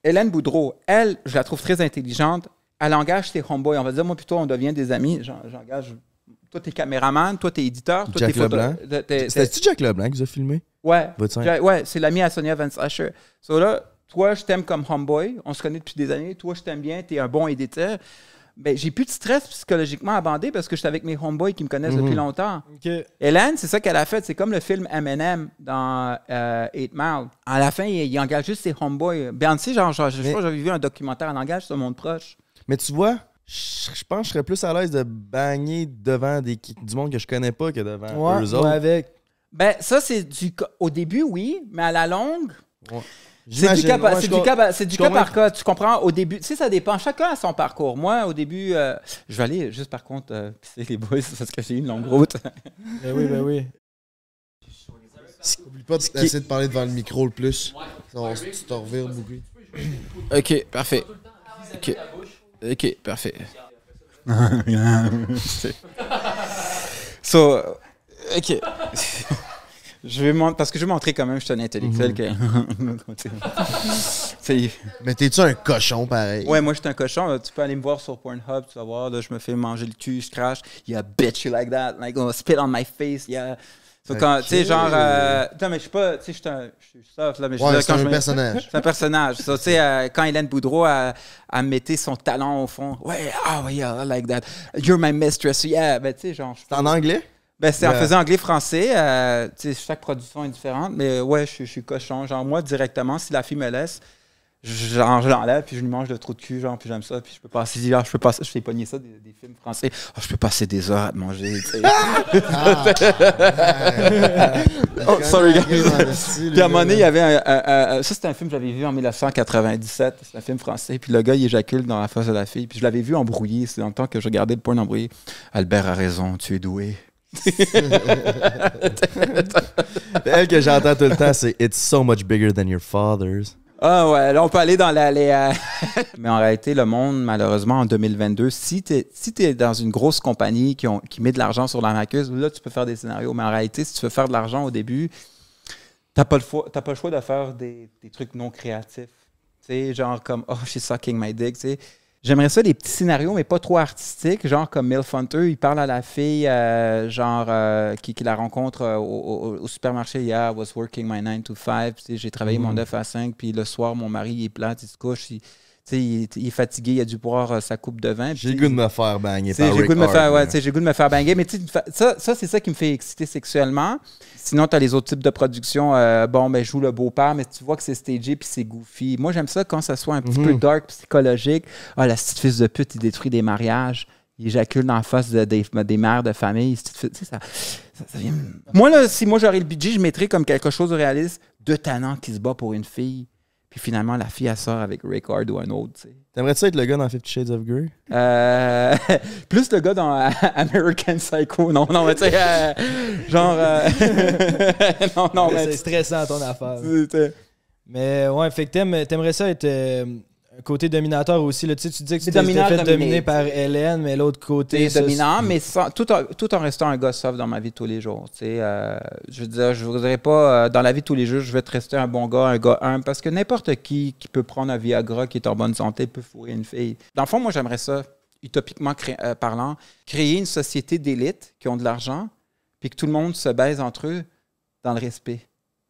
Hélène Boudreau, elle, je la trouve très intelligente. Elle engage ses homeboys. On va dire, moi, plutôt, on devient des amis. J'engage. Toi, t'es caméraman, toi, t'es éditeur, toi, t'es photographe. C'était-tu Jack Leblanc qui vous a filmé? Ouais. Ouais, c'est l'ami à Sonia Van Sacher. So là, toi, je t'aime comme homeboy. On se connaît depuis des années. Toi, je t'aime bien. T'es un bon éditeur. Ben, j'ai plus de stress psychologiquement à bander parce que j'étais avec mes homeboys qui me connaissent depuis longtemps. Okay. Hélène, c'est ça qu'elle a fait. C'est comme le film Eminem dans 8 Mile. À la fin, il engage juste ses homeboys. Beyoncé, je crois que j'avais vu un documentaire en langage sur Monde Proche. Mais tu vois, je pense que je serais plus à l'aise de bagner devant du monde que je connais pas que devant eux autres. Ouais, avec. Ben, ça, c'est au début, oui, mais à la longue... Ouais. J'imagine. Moi, C'est du cas par cas. Tu comprends? Au début, tu sais, ça dépend. Chacun a son parcours. Moi, au début, je vais aller juste par contre pisser les boys parce que j'ai eu une longue route. Ben oui. Oublie pas d'essayer de parler devant le micro le plus. Tu t'en revires beaucoup. OK, parfait. OK, parfait. So, OK. Parce que je vais montrer quand même que je suis un intellectuel. Mais t'es-tu un cochon pareil? Ouais, moi je suis un cochon. Tu peux aller me voir sur Pornhub, tu vas voir, là, je me fais manger le cul, je crache. Yeah, bitch, you like that. Like, oh, spit on my face. Yeah. So, quand, tu sais, genre. Non, mais je suis pas. Tu sais, je suis soft, là. Mais c'est un personnage. C'est un personnage. So, tu sais, quand Hélène Boudreau a mettait son talon au fond. Ouais, oh, yeah, I like that. You're my mistress. Yeah. Ben, tu sais, genre. C'est en anglais? Ben, c'est en faisant anglais-français. Tu sais, chaque production est différente. Mais ouais, je suis cochon. Genre, moi, directement, si la fille me laisse, je l'enlève, puis je lui mange le trou de cul, genre, puis j'aime ça, puis je peux passer, je fais pogner ça des films français. Oh, je peux passer des heures à te manger, tu sais. Oh, sorry, guys. Puis à un moment donné, il y avait ça, c'était un film que j'avais vu en 1997. C'est un film français, puis le gars, il éjacule dans la face de la fille, puis je l'avais vu embrouillé. C'est dans le temps que je regardais le porn embrouillé. Albert a raison, tu es doué. Elle que j'entends tout le temps, c'est It's so much bigger than your father's. Ah ouais, là, on peut aller dans Mais en réalité, le monde, malheureusement, en 2022, si t'es dans une grosse compagnie qui met de l'argent sur la maqueuse, là, tu peux faire des scénarios. Mais en réalité, si tu veux faire de l'argent au début, t'as pas le choix de faire des trucs non créatifs. Tu sais, genre comme « Oh, she's sucking my dick », tu sais. J'aimerais ça, des petits scénarios, mais pas trop artistiques, genre comme Milf Hunter, il parle à la fille, qui la rencontre au supermarché. Yeah, I was working my 9 to 5, j'ai travaillé mon 9 à 5, puis le soir, mon mari, il est plate, il se couche, il est fatigué, il a dû boire sa coupe de vin. J'ai le goût de me faire banger par J'ai le Rick Hard, goût de me faire banger, mais ça c'est ça qui me fait exciter sexuellement. Sinon, tu as les autres types de production. Je joue le beau-père, mais tu vois que c'est stagé puis c'est goofy. Moi, j'aime ça quand ça soit un petit peu dark, psychologique. Ah, la petite fils de pute, il détruit des mariages. Il éjacule dans la face des mères de famille. Ça vient... Moi, là, si moi j'aurais le budget, je mettrais comme quelque chose de réaliste. Deux tannants qui se bat pour une fille. Puis finalement, la fille, elle sort avec Rick Hard ou un autre. T'sais. T'aimerais-tu être le gars dans 50 Shades of Grey? Plus le gars dans American Psycho. Non, mais tu sais, non, mais c'est stressant ton affaire. Mais ouais, fait que t'aimerais ça être un côté dominateur aussi. Là. Tu sais, tu dis que tu t'es fait dominer par Hélène, mais l'autre côté... C'est dominant, mais tout en restant un gars soft dans ma vie de tous les jours. Tu sais, je veux dire, je ne voudrais pas, dans la vie de tous les jours, je vais te rester un bon gars, un gars humble, parce que n'importe qui peut prendre un Viagra, qui est en bonne santé, peut fourrer une fille. Dans le fond, moi, j'aimerais ça, utopiquement parlant, créer une société d'élite qui ont de l'argent, puis que tout le monde se baise entre eux dans le respect.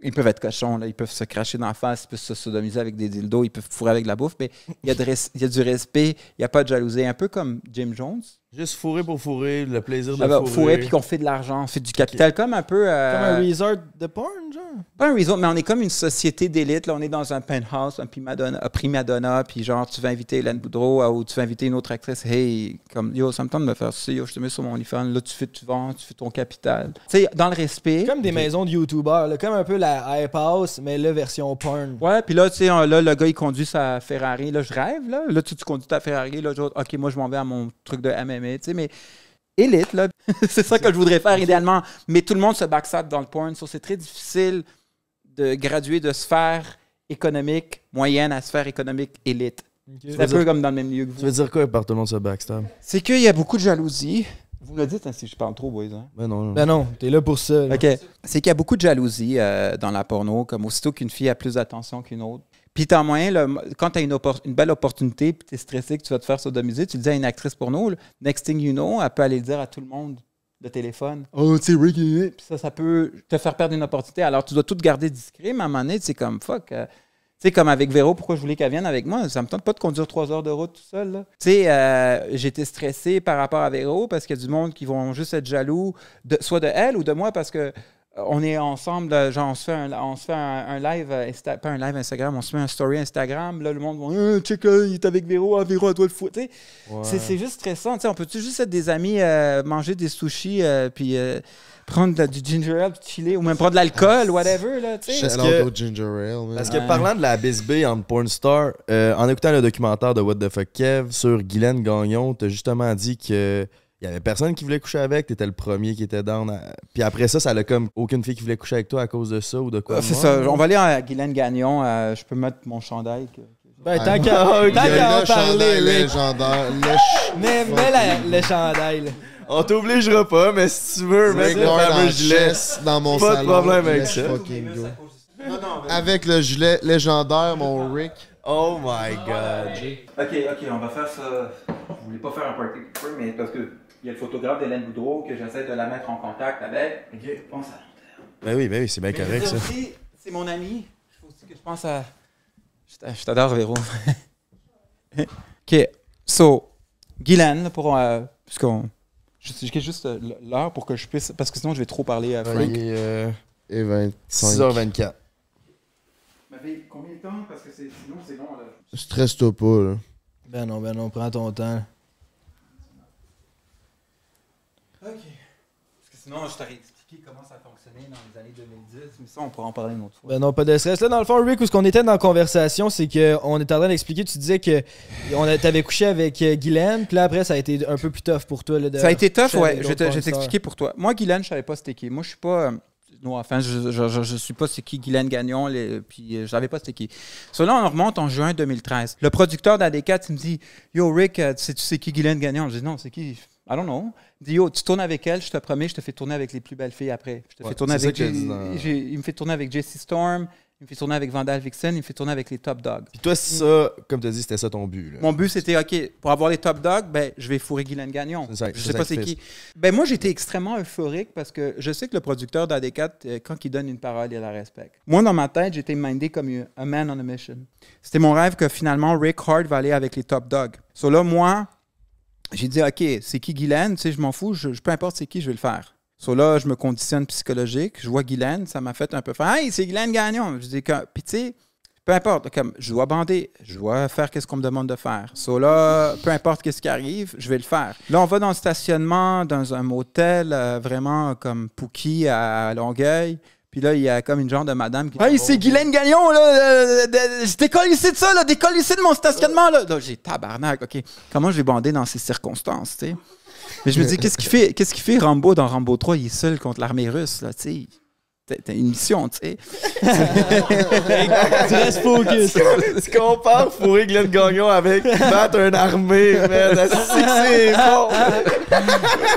Ils peuvent être cochons, là. Ils peuvent se cracher dans la face, ils peuvent se sodomiser avec des dildos, ils peuvent fourrer avec de la bouffe, mais il y a du respect, il n'y a pas de jalousie. Un peu comme Jim Jones. Juste fourrer pour fourrer, le plaisir de fourrer. Puis qu'on fait de l'argent, on fait du capital, comme un peu... Comme un resort de porn, genre? Pas un resort, mais on est comme une société d'élite. Là, on est dans un penthouse, un prima donna, puis genre, tu vas inviter Hélène Boudreau ou tu vas inviter une autre actrice. Hey, comme, yo, ça me tente de me faire ça, yo, je te mets sur mon OnlyFans. Là, tu vends, tu fais ton capital. Tu sais, dans le respect. Comme des maisons de YouTubers, comme un peu la Hype House, mais là, version porn. Ouais, puis là, tu sais, là, le gars, il conduit sa Ferrari. Là, je rêve, là. Là, tu conduis ta Ferrari. Là, OK, moi, je m'en vais à mon truc de MMA, tu sais, mais... élite, là. C'est ça que je voudrais faire idéalement. Mais tout le monde se backstab dans le porn. So, c'est très difficile de graduer de sphère économique moyenne à sphère économique élite. Okay. C'est un peu comme dans le même lieu que vous. Tu veux dire quoi par tout le monde se backstab? C'est qu'il y a beaucoup de jalousie. Vous me le dites hein, si je parle trop, boys. Hein? Ben non. Ben non, t'es là pour ça. Là. OK. C'est qu'il y a beaucoup de jalousie dans la porno, comme aussitôt qu'une fille a plus d'attention qu'une autre. Puis t'as moyen, là, quand t'as une belle opportunité, puis t'es stressé que tu vas te faire sodomiser, tu le dis à une actrice porno, là, next thing you know, elle peut aller le dire à tout le monde de téléphone. Oh, tu sais, Ricky. Puis ça peut te faire perdre une opportunité. Alors tu dois tout garder discret, mais à un moment donné, c'est comme fuck. Tu sais, comme avec Véro, pourquoi je voulais qu'elle vienne avec moi? Ça me tente pas de conduire 3 heures de route tout seul. Tu sais, j'étais stressé par rapport à Véro parce qu'il y a du monde qui vont juste être jaloux, soit de elle ou de moi parce que On est ensemble, genre on se fait un live, pas un live Instagram, on se fait un story Instagram. Là, le monde va check, il est avec Véro, Véro, à toi le foot. Ouais. C'est juste stressant. T'sais, on peut-tu juste être des amis, manger des sushis, puis prendre du ginger ale, puis chiller, ou même prendre de l'alcool, whatever. Là, Parce que parlant de la bisbée en porn star, en écoutant le documentaire de What the Fuck Kev sur Guylaine Gagnon, t'as justement dit que il y avait personne qui voulait coucher avec, t'étais le premier qui était down. Puis après ça l'a comme aucune fille qui voulait coucher avec toi à cause de ça ou de quoi? C'est ça. On va aller à Guylaine Gagnon. Je peux mettre mon chandail. Ben, tant qu'à en parler, légendaire. Mets le chandail. Là. On t'obligera pas, mais si tu veux, mets le fameux gilet dans mon pas salon. Pas de problème avec ça. Avec le gilet légendaire, mon Rick. Oh my God. Ok, on va faire ça. Je voulais pas faire un party pooper, mais parce que il y a le photographe d'Hélène Boudreau que j'essaie de la mettre en contact avec. Ok, pense à long terme. Ben oui, c'est bien correct ça. C'est mon ami. Il faut aussi que je pense à. Je t'adore, Véro. Ok, so, Guylaine, pour. Puisqu'on. J'ai juste l'heure pour que je puisse. Parce que sinon, je vais trop parler à Frank. Et 25. 6h24. Mais combien de temps? Parce que sinon, c'est long. Là. Stresse-toi pas, là. Ben non, prends ton temps. Ok. Parce que sinon, je t'aurais expliqué comment ça fonctionnait dans les années 2010, mais ça, on pourra en parler une autre fois. Ben non, pas de stress. Là, dans le fond, Rick, où on était dans la conversation, c'est qu'on était en train d'expliquer, tu disais que t'avais couché avec Guylaine, puis là, après, ça a été un peu plus tough pour toi. Là, ça a été tough, ouais. Je vais t'expliquer pour toi. Moi, Guylaine, je savais pas c'était qui. Moi, je suis pas... Non, enfin, je suis pas c'est qui Guylaine Gagnon, puis je savais pas c'était qui. So, là, on remonte en juin 2013. Le producteur d'AD4, il me dit « Yo, Rick, tu sais qui Guylaine Gagnon? » Je dis « Non, c'est qui? I don't know. » Il dit « Yo, tu tournes avec elle, je te promets, je te fais tourner avec les plus belles filles après. Je te fais tourner avec... Il me fait tourner avec Jessie Storm, il me fait tourner avec Vandal Vixen, il me fait tourner avec les Top Dogs. » Puis toi, ça, comme tu as dit, c'était ça ton but. Là. Mon but, c'était, OK, pour avoir les Top Dogs, ben, je vais fourrer Guylaine Gagnon. Je sais pas c'est qui. Ben, moi, j'étais extrêmement euphorique parce que je sais que le producteur d'AD4, quand il donne une parole, il la respecte. Moi, dans ma tête, j'étais mindé comme un man on a mission. C'était mon rêve que finalement, Rick Hart va aller avec les Top Dogs. So là, moi, j'ai dit, OK, c'est qui Guylaine? Tu sais, je m'en fous, peu importe c'est qui, je vais le faire. So là, je me conditionne psychologique. Je vois Guylaine, ça m'a fait un peu faire « Hey, c'est Guylaine Gagnon! » Je dis, puis tu sais, peu importe, comme je dois bander, je dois faire ce qu'on me demande de faire. So là, peu importe ce qui arrive, je vais le faire. Là, on va dans le stationnement, dans un motel vraiment comme Pookie à Longueuil. Puis là, il y a comme une genre de madame qui dit « Hey, c'est Guylaine Gagnon, là! Je décolle ici de ça, là! Décolle ici de mon stationnement, là! » Là, j'ai tabarnak, OK. Comment je vais bander dans ces circonstances, tu sais? Mais je me dis, qu'est-ce qu'il fait Rambo dans Rambo 3? Il est seul contre l'armée russe, là, tu sais. T'as une mission, tu sais. Tu restes focus. Tu compares fourrer Guylaine Gagnon avec battre une armée, man. C'est bon.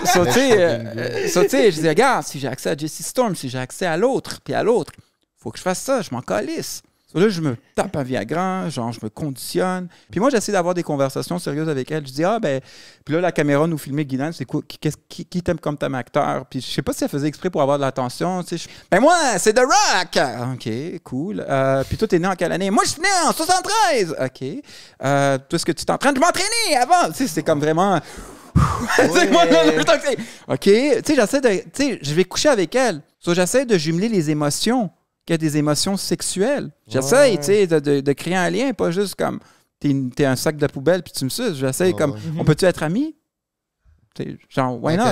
Tu sais, je dis, regarde, si j'ai accès à Jessie Storm, si j'ai accès à l'autre, puis à l'autre, faut que je fasse ça, je m'en calisse. So là, je me tape un Viagra, genre, je me conditionne. Puis moi, j'essaie d'avoir des conversations sérieuses avec elle. Je dis, puis là, la caméra nous filmait Guylaine, c'est quoi, qui t'aime comme t'aimes acteur? Puis je sais pas si elle faisait exprès pour avoir de l'attention, tu sais. Ben moi, c'est The Rock! OK, cool. Puis toi, t'es né en quelle année? Moi, je suis né en 73! OK. Toi, est-ce que tu t'es en train de m'entraîner avant? Tu sais, c'est comme vraiment... OK, tu sais, j'essaie de... Tu sais, je vais coucher avec elle. So, j'essaie de jumeler les émotions. Qu'il y a des émotions sexuelles. J'essaie, tu sais, de créer un lien, pas juste comme t'es un sac de poubelle puis tu me suces. J'essaie comme, on peut-tu être amis? T'sais, genre, why not?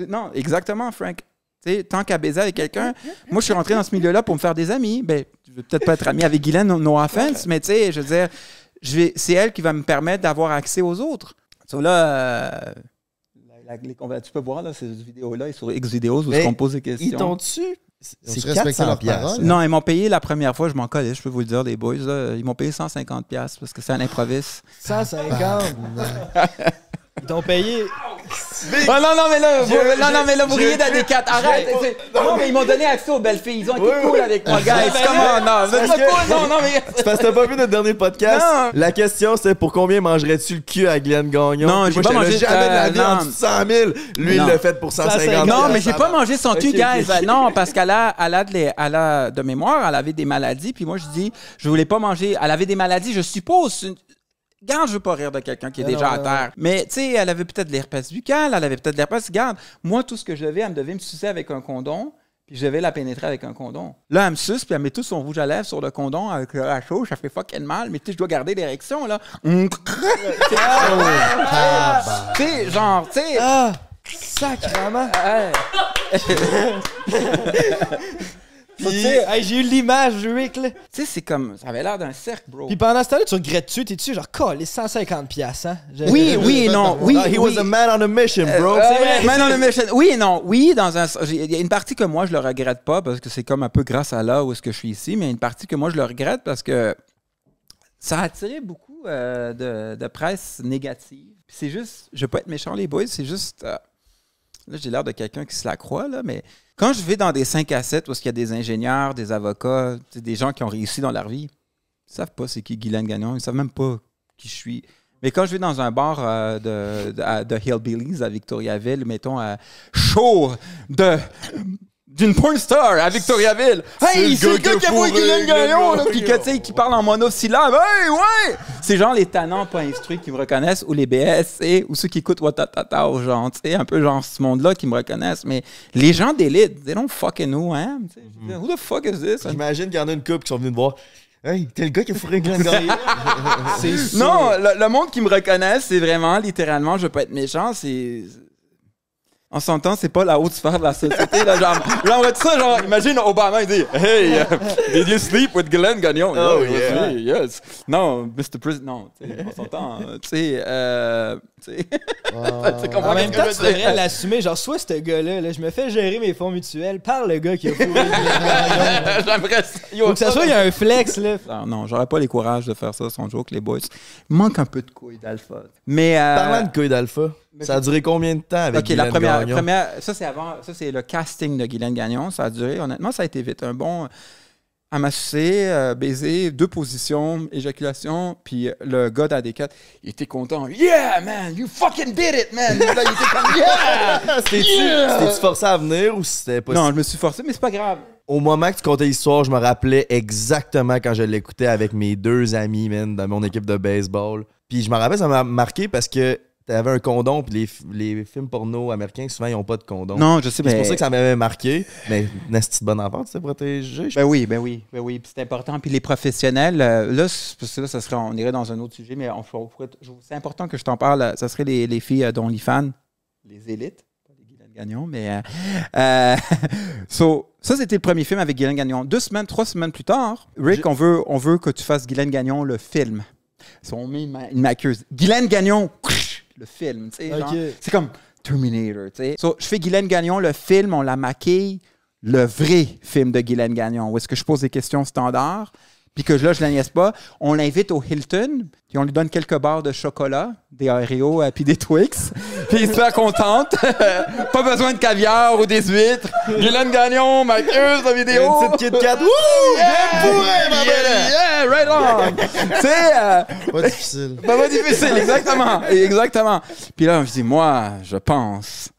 Non, exactement, Frank. T'sais, tant qu'à baiser avec quelqu'un, moi, je suis rentré dans ce milieu-là pour me faire des amis. Ben, je vais peut-être pas être ami avec Guylaine, no offense, mais tu sais, je veux dire, c'est elle qui va me permettre d'avoir accès aux autres. So là, tu peux voir là, ces vidéos-là, sur X-Videos où on pose des questions. Ils t'ont dessus? C'est 400 piastres. Non, ils m'ont payé la première fois, je m'en collais, je peux vous le dire, les boys. Là, ils m'ont payé 150 piastres parce que c'est un improviste. 150? Ils t'ont payé... Oh non, mais là, vous riez d'AD4. Arrête! Non, mais ils m'ont donné accès aux belles filles. Ils ont été cool avec moi, guys. Non, mais... C'est parce que t'as pas vu notre dernier podcast? Non. La question, c'est pour combien mangerais-tu le cul à Guylaine Gagnon? Non, j'ai pas mangé... jamais de la vie en dessous de 100 000. Lui, il l'a fait pour 150 Non, mais j'ai pas mangé son cul, guys. Non, parce qu'elle a de mémoire, elle avait des maladies. Puis moi, je dis, je voulais pas manger... Elle avait des maladies, je suppose... Garde, je veux pas rire de quelqu'un qui est déjà à terre. Mais, tu sais, elle avait peut-être de l'herpès buccal, elle avait peut-être de l'herpès. Garde, moi, tout ce que je devais, elle me devait me sucer avec un condom. Puis je vais la pénétrer avec un condom. Là, elle me suce, puis elle met tout son rouge à lèvres sur le condom avec la chose. Ça fait fucking mal, mais tu sais, je dois garder l'érection, là. Tu sais, genre, tu sais... Ah! Sacrément! Puis, hey, j'ai eu l'image, Rick, là. Tu sais, c'est comme... Ça avait l'air d'un cercle, bro. Puis pendant ce temps-là, tu regrettes-tu? T'es-tu genre, les 150 piastres, hein? Oui, oui et non. Oui, He was a man on a mission, bro. C'est vrai. Man on a mission. Oui et non. Oui, il y a une partie que moi, je le regrette pas parce que c'est comme un peu grâce à là où est-ce que je suis ici, mais une partie que moi, je le regrette parce que ça a attiré beaucoup de presse négative. Puis c'est juste... Je veux pas être méchant, les boys, c'est juste... là, j'ai l'air de quelqu'un qui se la croit, là, mais... Quand je vais dans des 5 à 7 où il y a des ingénieurs, des avocats, des gens qui ont réussi dans leur vie, ils savent pas c'est qui Guylaine Gagnon, ils savent même pas qui je suis. Mais quand je vais dans un bar de Hillbillies à Victoriaville, mettons show d'une porn star à Victoriaville. Hey, c'est le gars qui a vu Guylaine Gagnon, là, puis qui parle en monosyllabe. Hey, ouais! C'est genre les tannants pas instruits qui me reconnaissent, ou les BS, ou ceux qui écoutent Watatata, ou genre, tu sais, un peu genre ce monde-là qui me reconnaissent. Mais les gens d'élite, they don't fucking know, hein? Who the fuck is this? J'imagine qu'il y en a une couple qui sont venus me voir. Hey, t'es le gars qui a fourré Guylaine Gagnon. Non, le monde qui me reconnaît, c'est vraiment, littéralement, je veux pas être méchant, c'est... On s'entend, c'est pas la haute sphère de la société. Là, genre, ça, genre, imagine Obama, il dit Hey, did you sleep with Guylaine Gagnon? Oh, yeah. Yes. Non, Mr. President, non. On s'entend. Tu sais, en même temps, tu devrais l'assumer. Genre, soit ce gars-là, là, je me fais gérer mes fonds mutuels par le gars qui a fourré Guylaine Gagnon. J'aimerais ça. Faut que ça soit, il y a un flex, là. Non, j'aurais pas les courages de faire ça, son joke, les boys. Il manque un peu de couilles d'alpha. Mais. Parlant de couilles d'alpha. Ça a duré combien de temps avec Guylaine Gagnon? Ça, c'est le casting de Guylaine Gagnon. Ça a duré, honnêtement, ça a été vite. Un bon... Elle m'a sucé, baiser, 2 positions, éjaculation, puis le gars d'AD4, il était content. Yeah, man, you fucking did it, man! Là, il était comme, yeah! T'es-tu forcé à venir ou c'était pas... Non, je me suis forcé, mais c'est pas grave. Au moment que tu comptais l'histoire, je me rappelais exactement quand je l'écoutais avec mes 2 amis, man, dans mon équipe de baseball. Puis je me rappelle, ça m'a marqué parce que t'avais un condom, puis les films porno américains, souvent, ils n'ont pas de condom. Non, je sais, mais... C'est pour ça que ça m'avait marqué. Mais une petite bonne enfant, tu sais, protégé. Ben oui. Puis c'est important. Puis les professionnels, là, parce que là, on irait dans un autre sujet, mais c'est important que je t'en parle. Ça serait les filles d'OnlyFans, les élites, pas les Guylaine Gagnon, mais... ça, c'était le premier film avec Guylaine Gagnon. 3 semaines plus tard, Rick, on veut que tu fasses Guylaine Gagnon, le film. On met une maquilleuse. Guylaine Gagnon... le film, tu sais, c'est comme Terminator, tu sais. Je fais Guylaine Gagnon, le film, on la maquille, le vrai film de Guylaine Gagnon, où est-ce que je pose des questions standards, puis que là, je la niaise pas. On l'invite au Hilton, puis on lui donne quelques barres de chocolat, des Oreos, puis des Twix, puis il se fait contente. Pas besoin de caviar ou des huîtres. Guylaine Gagnon, maquilleuse, la vidéo. Une petite Kit Kat. Wouh! Yeah, right on! Tu sais... Pas difficile. Pas difficile, exactement. Puis là, je dis, moi, je pense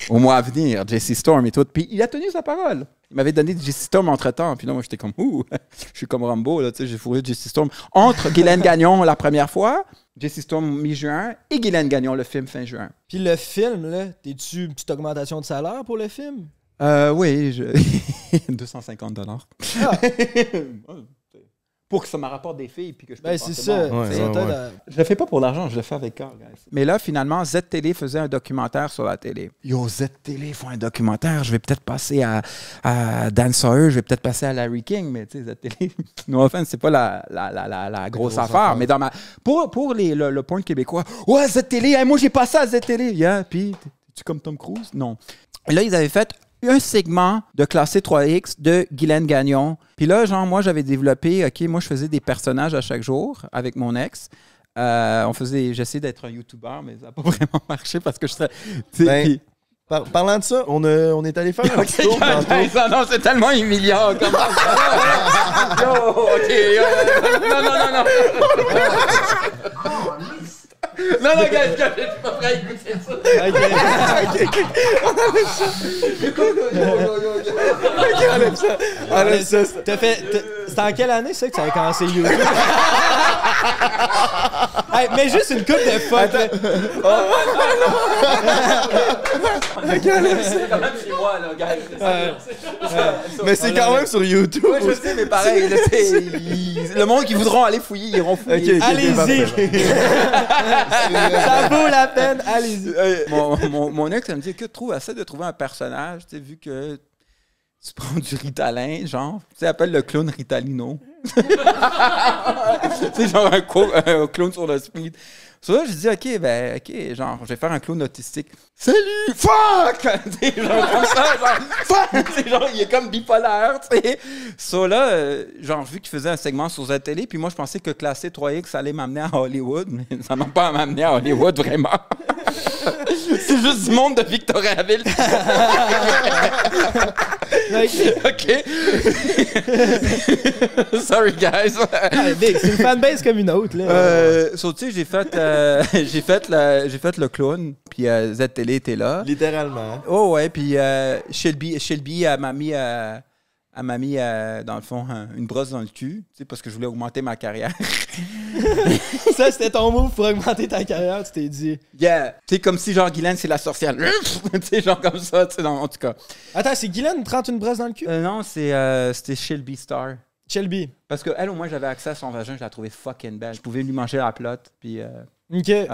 au mois à venir, Jesse Storm et tout. Puis il a tenu sa parole. Il m'avait donné Jesse Storm entre-temps. Puis là, moi, j'étais comme, je suis comme Rambo, là, tu sais, j'ai fourré Jesse Storm. Entre Guylaine Gagnon la première fois, Jesse Storm mi-juin, et Guylaine Gagnon, le film, fin juin. Puis le film, là, t'es-tu une petite augmentation de salaire pour le film? Oui, 250 $. Ah. Pour que ça me rapporte des filles puis que je peux c'est ça. Je le fais pas pour l'argent, je le fais avec cœur, guys. Mais là, finalement, Z-Télé faisait un documentaire sur la télé. Yo, Z-Télé font un documentaire, je vais peut-être passer à Dan Sawyer, je vais peut-être passer à Larry King, mais tu sais, Z-Télé, no offense, c'est pas la grosse affaire. Mais dans pour le point québécois, ouais, Z-Télé, moi j'ai passé à Z-Télé. Yeah, puis, es-tu comme Tom Cruise? Non. Et là, ils avaient fait un segment de classé 3X de Guylaine Gagnon. Puis là, genre, moi, j'avais développé, moi, je faisais des personnages à chaque jour avec mon ex. J'essayais d'être un YouTuber, mais ça n'a pas vraiment marché parce que je serais... Parlant de ça, on est allé faire un petit tour tantôt. Non, c'est tellement humiliant. Comme ça. Non. Non, gars, je suis pas prêt à écouter ça. On enlève ça. C'était en quelle année, ça, que ça avait commencé YouTube? Hey, mais juste une coupe de fuck. là. C'est quand même chez moi, là, gars. Mais c'est quand même sur YouTube. Ouais, je sais, mais pareil, là, le monde qui voudront aller fouiller, ils iront fouiller. Ok, Allez-y. Ça vaut la peine, allez-y. Mon ex, elle me dit, écoute, essaie de trouver un personnage, tu sais, vu que tu prends du Ritalin, genre, tu sais, appelle le clown Ritalino. Tu sais, genre un clown sur le speed. Sur là, je dis, OK, genre, je vais faire un clown autistique. Salut, fuck! Tu sais, genre, comme ça, genre, fuck! Tu sais, genre, il est comme bipolaire, tu sais. Sur là, genre, vu qu'il faisait un segment sur la télé, puis moi, je pensais que classer 3X allait m'amener à Hollywood, mais ça m'a pas amené à Hollywood, vraiment. C'est juste du monde de Victoriaville. OK. Sorry, guys. Big, c'est une fanbase comme une autre. Là. Tu sais, j'ai fait le clown, puis Z-Télé était là. Littéralement. Oh ouais, puis Shelby elle m'a mis dans le fond une brosse dans le cul, tu sais, parce que je voulais augmenter ma carrière. Ça, c'était ton move pour augmenter ta carrière, tu t'es dit. Yeah, tu sais, comme si genre Guylaine c'est la sorcière. Tu sais, genre comme ça, tu sais, en tout cas. Attends, c'est Guylaine, 31 brosses dans le cul? Non, c'était Shelby Star. Shelby. Parce qu'elle, au moins, j'avais accès à son vagin, je la trouvais fucking belle. Je pouvais lui manger la plotte, puis... OK. Ouais.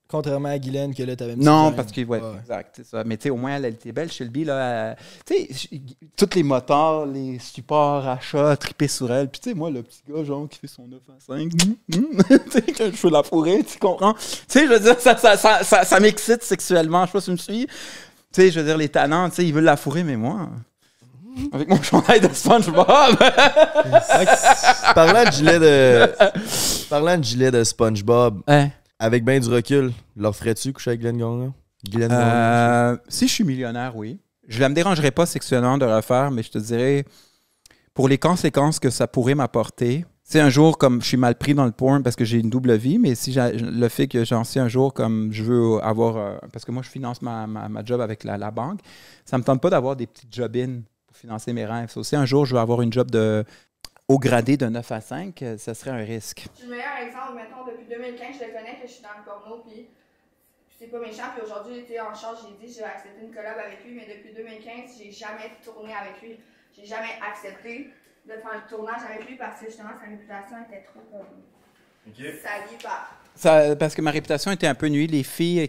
Contrairement à Guylaine, que là, t'avais mis. Non, parce que, ouais, exact, c'est ça. Mais tu sais, au moins, elle était belle, Shelby, là. Tu sais, tous les moteurs, les supports, achats, triper sur elle. Puis tu sais, moi, le petit gars, genre, qui fait son 9 à 5, tu sais, que je veux la fourrer, tu comprends? Tu sais, je veux dire, ça m'excite sexuellement, je sais pas si tu me suis. Tu sais, je veux dire, les talents, tu sais, ils veulent la fourrer, mais moi... Avec mon chandail de SpongeBob! Parlant de gilet de SpongeBob, avec ben du recul, leur ferais-tu coucher avec Glenn Gagnon? Si je suis millionnaire, oui. Je ne me dérangerais pas sexuellement de le faire, mais je te dirais, pour les conséquences que ça pourrait m'apporter, c'est un jour comme je suis mal pris dans le porn parce que j'ai une double vie, mais si le fait que j'en sais un jour comme je veux avoir, parce que moi je finance ma job avec la banque, ça me tente pas d'avoir des petits job-in pour financer mes rêves. C'est aussi un jour je veux avoir une job au gradé de 9 à 5, ça serait un risque. Le meilleur exemple, mettons, depuis 2015, je le connais que je suis dans le porno, puis c'est pas méchant, puis aujourd'hui, j'étais en charge, j'ai dit, je vais accepter une collab avec lui, mais depuis 2015, j'ai jamais tourné avec lui. J'ai jamais accepté de faire un tournage avec lui parce que justement, sa réputation était trop salie par... Parce que ma réputation était un peu nulle. Les filles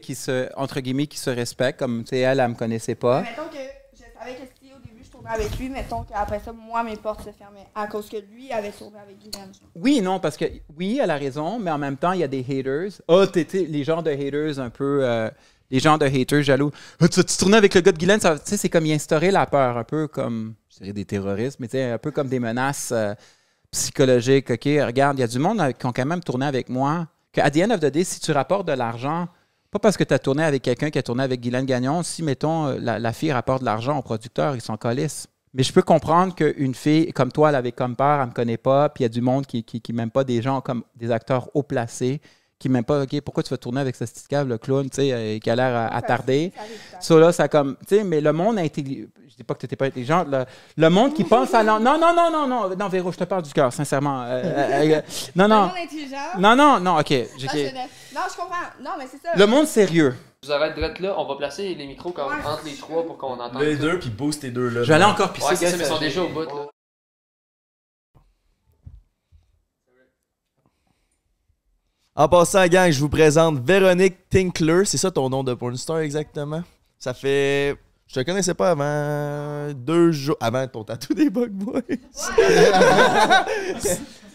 entre guillemets, qui se respectent, comme, tu sais, elle me connaissait pas. Mais mettons que je savais que si au début je tournais avec lui, mettons qu'après ça, moi, mes portes se fermaient à cause que lui avait tourné avec Guylaine. Oui, non, parce que, oui, elle a raison, mais en même temps, il y a des haters. Les genres de haters un peu... les genres de haters jaloux. Tu tournais avec le gars de Guylaine, c'est comme y instaurer la peur, un peu comme, je dirais des terroristes, mais un peu comme des menaces psychologiques. OK, regarde, il y a du monde qui ont quand même tourné avec moi. Qu'à the end of the day, si tu rapportes de l'argent, pas parce que tu as tourné avec quelqu'un qui a tourné avec Guylaine Gagnon, si, mettons, la fille rapporte de l'argent au producteur, ils s'en colissent. Mais je peux comprendre qu'une fille comme toi, elle avait comme peur, elle me connaît pas, puis il y a du monde qui m'aime pas, des gens comme des acteurs haut placés, qui m'aiment pas, OK, pourquoi tu vas tourner avec ce petit cave, le clown, tu sais, qui a l'air attardé. Ça, là, ça comme, tu sais, mais le monde intelligent, je dis pas que tu n'étais pas intelligent, le monde qui pense à... Non, Véro, je te parle du cœur, sincèrement. Non. Le monde intelligent? Non, OK. Non, je comprends. Non, mais c'est ça. Le monde sérieux. Vous arrêtez direct là, on va placer les micros entre les trois pour qu'on entende. Les deux, puis boost tes deux là. Je vais aller encore pisser. Ouais, c'est ça, mais ils sont déjà au bout, là. En passant, gang, je vous présente Véronique Tinkler. C'est ça ton nom de pornstar exactement? Ça fait... Je te connaissais pas avant 2 jours... Avant ton tatou des Bug Boys.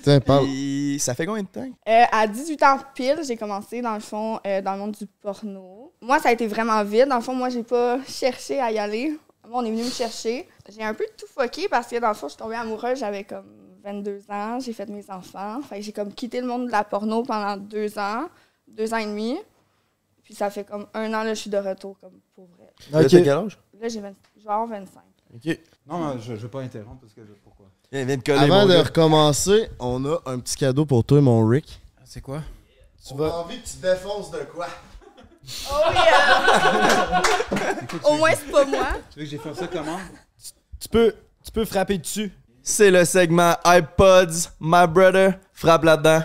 Tiens, parle. Et ça fait combien de temps? À 18 ans pile, j'ai commencé, dans le fond, dans le monde du porno. Moi, ça a été vraiment vite. Dans le fond, moi, j'ai pas cherché à y aller. Moi, on est venu me chercher. J'ai un peu tout fucké parce que, dans le fond, je suis tombée amoureuse. J'avais comme 22 ans. J'ai fait mes enfants. Fait que j'ai comme quitté le monde de la porno pendant 2 ans. 2 ans et demi. Puis ça fait comme 1 an, là, je suis de retour, comme pour vrai. Okay. T'as quel âge? Là, je vais avoir 25. OK. Non, je veux pas interrompre parce que... Pourquoi? Viens de coller, avant de gars. recommencer, on a un petit cadeau pour toi, mon Rick. C'est quoi? On a envie que tu défonces de quoi? Oh oui! Au moins, c'est pas moi. Tu veux que j'ai fait ça comment? Tu peux frapper dessus. C'est le segment iPods, My Brother. Frappe là-dedans.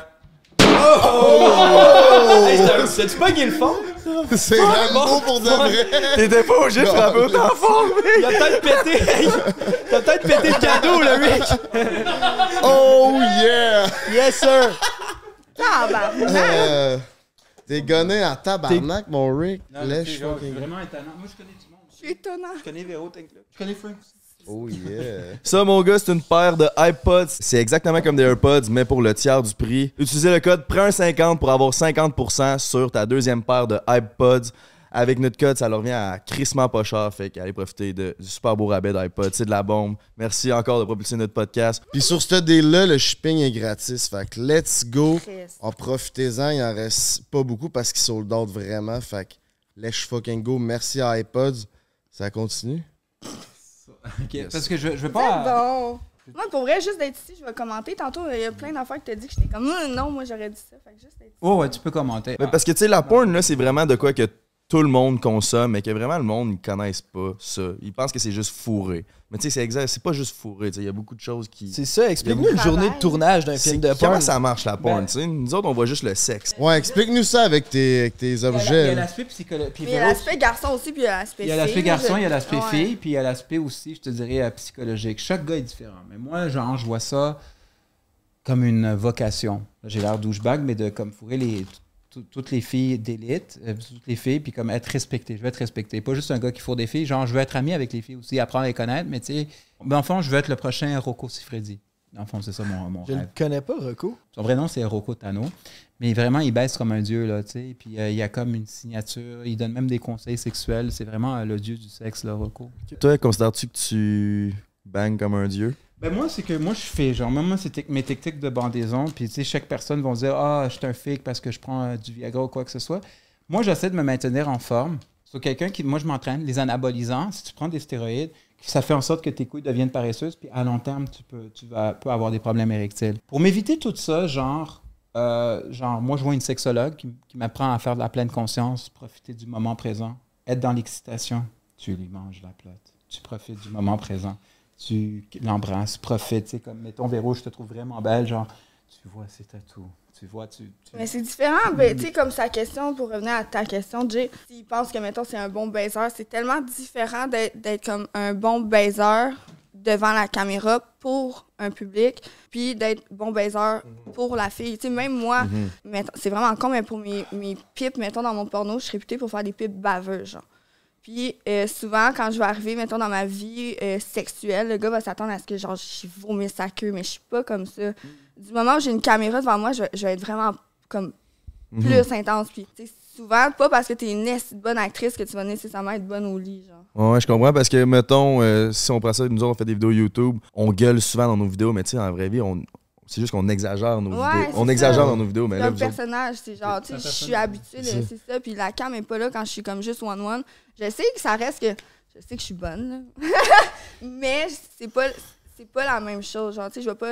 T'as-tu pogné le fond? C'est Rambo pour de vrai. T'étais pas obligé de frapper autant fort, Il a peut-être pété. T'as peut-être pété le cadeau, le Rick. Oh yeah! Yes, sir. Tabarnak! T'es gonné en tabarnak, mon Rick. Lèche fucking. vraiment étonnant. Moi, je connais du monde. Je suis étonnant. Je connais Véro, je connais Frank. Oh yeah. Ça, mon gars, c'est une paire de iPods. C'est exactement comme des AirPods, mais pour le tiers du prix. Utilisez le code PREUN50 pour avoir 50% sur ta deuxième paire de iPods. Avec notre code, ça leur revient à crissement pas cher. Fait qu'allez profiter du super beau rabais d'iPod. C'est de la bombe. Merci encore de propulser notre podcast. Puis sur ce deal-là, le shipping est gratis. Fait que let's go. En profitez-en. Il en reste pas beaucoup parce qu'ils sold out vraiment. Fait que let's fucking go. Merci à iPods. Ça continue? Ok, Yes. parce que je veux C'est pas. bon. Moi, pour vrai, juste d'être ici, je vais commenter. Tantôt, il y a plein d'affaires que t'as dit que j'étais comme, non, moi, j'aurais dit ça. Fait que juste d'être ici. Oh, ouais, tu peux commenter. Mais parce que, tu sais, la porn, là, c'est vraiment de quoi que tout le monde consomme, mais que vraiment le monde, ils connaissent pas ça. Ils pensent que c'est juste fourré. Mais tu sais, c'est exact, c'est pas juste fourré. Il y a beaucoup de choses qui. C'est ça, explique-nous une journée de tournage d'un film de Comment porn. ça marche, la porn, tu sais? Nous autres, on voit juste le sexe. Ouais, explique-nous ça avec tes Il y a objets. là. l'aspect psychologique. Puis il y a l'aspect garçon aussi, puis il y a l'aspect Il y a l'aspect fille, garçon, là, il y a l'aspect ouais. fille, puis il y a l'aspect aussi, je te dirais, psychologique. Chaque gars est différent. Mais moi, genre, je vois ça comme une vocation. J'ai l'air douchebag, mais de comme fourrer toutes les filles d'élite, toutes les filles, puis comme être respecté. Je veux être respecté. Pas juste un gars qui fourre des filles. Genre, je veux être ami avec les filles aussi, apprendre à les connaître, mais tu sais, en fond, je veux être le prochain Rocco Siffredi. En fond, c'est ça mon Je ne rêve. connais pas, Rocco. Son vrai nom, c'est Rocco Tano. Mais vraiment, il baisse comme un dieu, là, tu sais. Puis il y a comme une signature. Il donne même des conseils sexuels. C'est vraiment le dieu du sexe, là, Rocco. Toi, considères-tu que tu bangs comme un dieu? Ben moi, c'est que moi, je fais, genre, moi, c'est mes techniques de bandaison. Puis, tu sais, chaque personne va dire, ah, je suis un fake parce que je prends du Viagra ou quoi que ce soit. Moi, j'essaie de me maintenir en forme. C'est quelqu'un qui, moi, je m'entraîne. Les anabolisants, si tu prends des stéroïdes, ça fait en sorte que tes couilles deviennent paresseuses. Puis, à long terme, tu peux avoir des problèmes érectiles. Pour m'éviter tout ça, genre, moi, je vois une sexologue qui m'apprend à faire de la pleine conscience, profiter du moment présent, être dans l'excitation. Tu lui manges la plotte. Tu profites du moment présent. Tu l'embrasses, profites. Tu sais, comme, mettons, Véro, je te trouve vraiment belle. Genre, tu vois ses tatous. Tu vois, Mais c'est différent. Ben, tu sais, comme sa question, pour revenir à ta question, Jay, s'il pense que, mettons, c'est un bon baiser, c'est tellement différent d'être comme un bon baiser devant la caméra pour un public, puis d'être bon baiser pour la fille. Tu sais, même moi, mettons, c'est vraiment con, mais pour mes pipes, mettons, dans mon porno, je suis réputée pour faire des pipes baveuses, genre. Puis souvent, quand je vais arriver, mettons, dans ma vie sexuelle, le gars va s'attendre à ce que, genre, je vomisse sa queue, mais je suis pas comme ça. Du moment où j'ai une caméra devant moi, je vais être vraiment, comme, plus intense. Puis, tu sais, souvent, pas parce que t'es une bonne actrice que tu vas nécessairement être bonne au lit, genre. Ouais, je comprends parce que, mettons, si on prend ça, nous autres, on fait des vidéos YouTube, on gueule souvent dans nos vidéos, mais tu sais, en vraie vie, c'est juste qu'on exagère nos vidéos. On exagère dans nos vidéos, mais là, Le vous autres- personnage, c'est genre, tu sais, je suis habituée, c'est ça. Puis la cam est pas là quand je suis comme juste one-one. Je sais que ça reste que. Je sais que je suis bonne, là. Mais c'est pas la même chose. Genre, tu sais, je vois pas.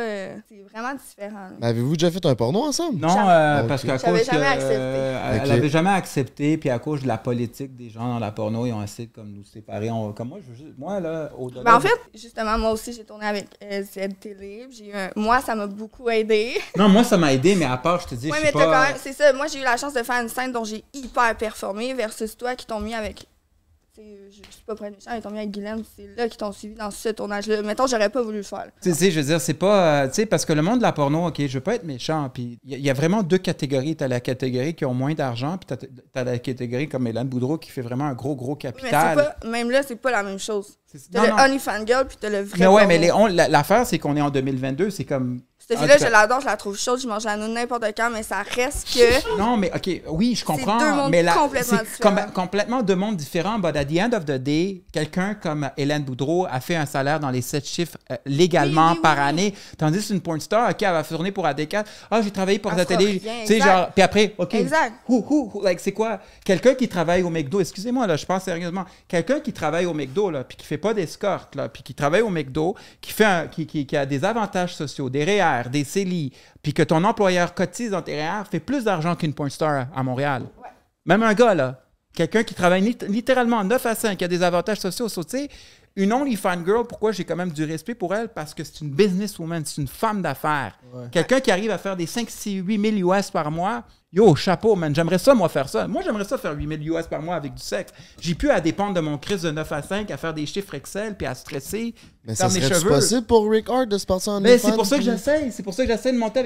C'est vraiment différent. Mais avez-vous déjà fait un porno ensemble? Non, Jamais. parce qu'à J'avais cause que, jamais accepté. elle Ok. avait jamais accepté, puis à cause de la politique des gens dans la porno, ils ont essayé de comme, nous séparer. Comme moi, moi, là, au-delà... Ben, en fait, justement, moi aussi, j'ai tourné avec Z-Télé. Moi, ça m'a beaucoup aidé. Non, moi, ça m'a aidé, mais à part, je te dis, Oui, je mais suis t'as pas... quand même. C'est ça, moi, j'ai eu la chance de faire une scène dont j'ai hyper performé versus toi qui t'ont mis avec. Je suis pas près de méchant, ils t'ont mis avec Guylaine, c'est là qu'ils t'ont suivi dans ce tournage-là. Mettons, j'aurais pas voulu le faire. Tu sais, je veux dire, c'est pas... tu sais, parce que le monde de la porno, OK, je veux pas être méchant, puis il y a vraiment deux catégories. T'as la catégorie qui ont moins d'argent, puis t'as la catégorie comme Hélène Boudreau qui fait vraiment un gros Mais capital. c'est pas, même là, c'est pas la même chose. Non, T'as non. le OnlyFangirl, puis t'as le vrai. Mais ouais, porno. mais l'affaire, c'est qu'on est en 2022, c'est comme... Cette en fille-là, tout cas- je l'adore, je la trouve chaude, je mange la noune n'importe quand, mais ça reste que. Non, mais OK, oui, je comprends. deux mondes mais complètement c'est différents. complètement deux mondes différents. But at the end of the day, quelqu'un comme Hélène Boudreau a fait un salaire dans les 7 chiffres légalement Oui, par année. Tandis qu'une porn star, OK, elle va tourner pour AD4. Ah, j'ai travaillé pour Elle la fera télé. rien, Tu sais, exact. genre, puis après, OK. Exact. Like, c'est quoi? Quelqu'un qui travaille au McDo, excusez-moi, là, je pense sérieusement. Quelqu'un qui travaille au McDo, là, puis qui fait pas d'escorte, là, puis qui travaille au McDo, qui a des avantages sociaux, des REER, des CELI, puis que ton employeur cotise dans tes REER, fait plus d'argent qu'une porn star à Montréal. Ouais. Même un gars, là, quelqu'un qui travaille littéralement 9 à 5, qui a des avantages sociaux, tu sais, une OnlyFans girl, pourquoi j'ai quand même du respect pour elle? Parce que c'est une businesswoman, c'est une femme d'affaires. Ouais. Quelqu'un qui arrive à faire des 5, 6, 8 000 US par mois, yo, chapeau, man, j'aimerais ça, moi, faire ça. Moi, j'aimerais ça faire 8 000 US par mois avec du sexe. J'ai pu à dépendre de mon Chris de 9 à 5, à faire des chiffres Excel, puis à stresser, mais faire mes cheveux. C'est possible pour Rick Hard de se passer en OnlyFans? C'est pour ça que j'essaie. C'est pour ça que j'essaie de monter